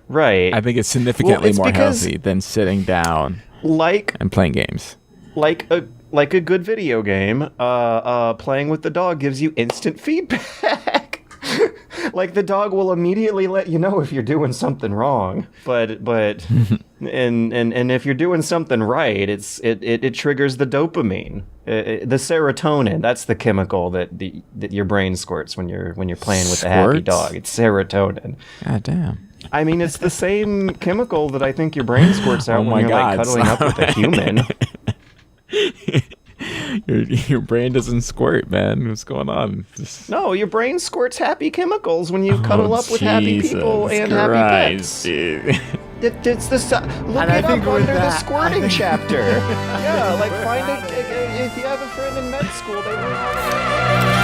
Right. I think it's significantly more healthy than sitting down and playing games. Like a good video game, playing with the dog gives you instant feedback. Like the dog will immediately let you know if you're doing something wrong, but and if you're doing something right, it triggers the dopamine, the serotonin. That's the chemical that your brain squirts when you're playing with a happy dog. It's serotonin. God damn. I mean, it's the same chemical that I think your brain squirts out when you're like cuddling up with a human. Your brain doesn't squirt, man. What's going on? No, your brain squirts happy chemicals when you cuddle up with happy people and happy pets. Dude. It's the look it up under the squirting chapter. Yeah, like find it if you have a friend in med school. They learn how to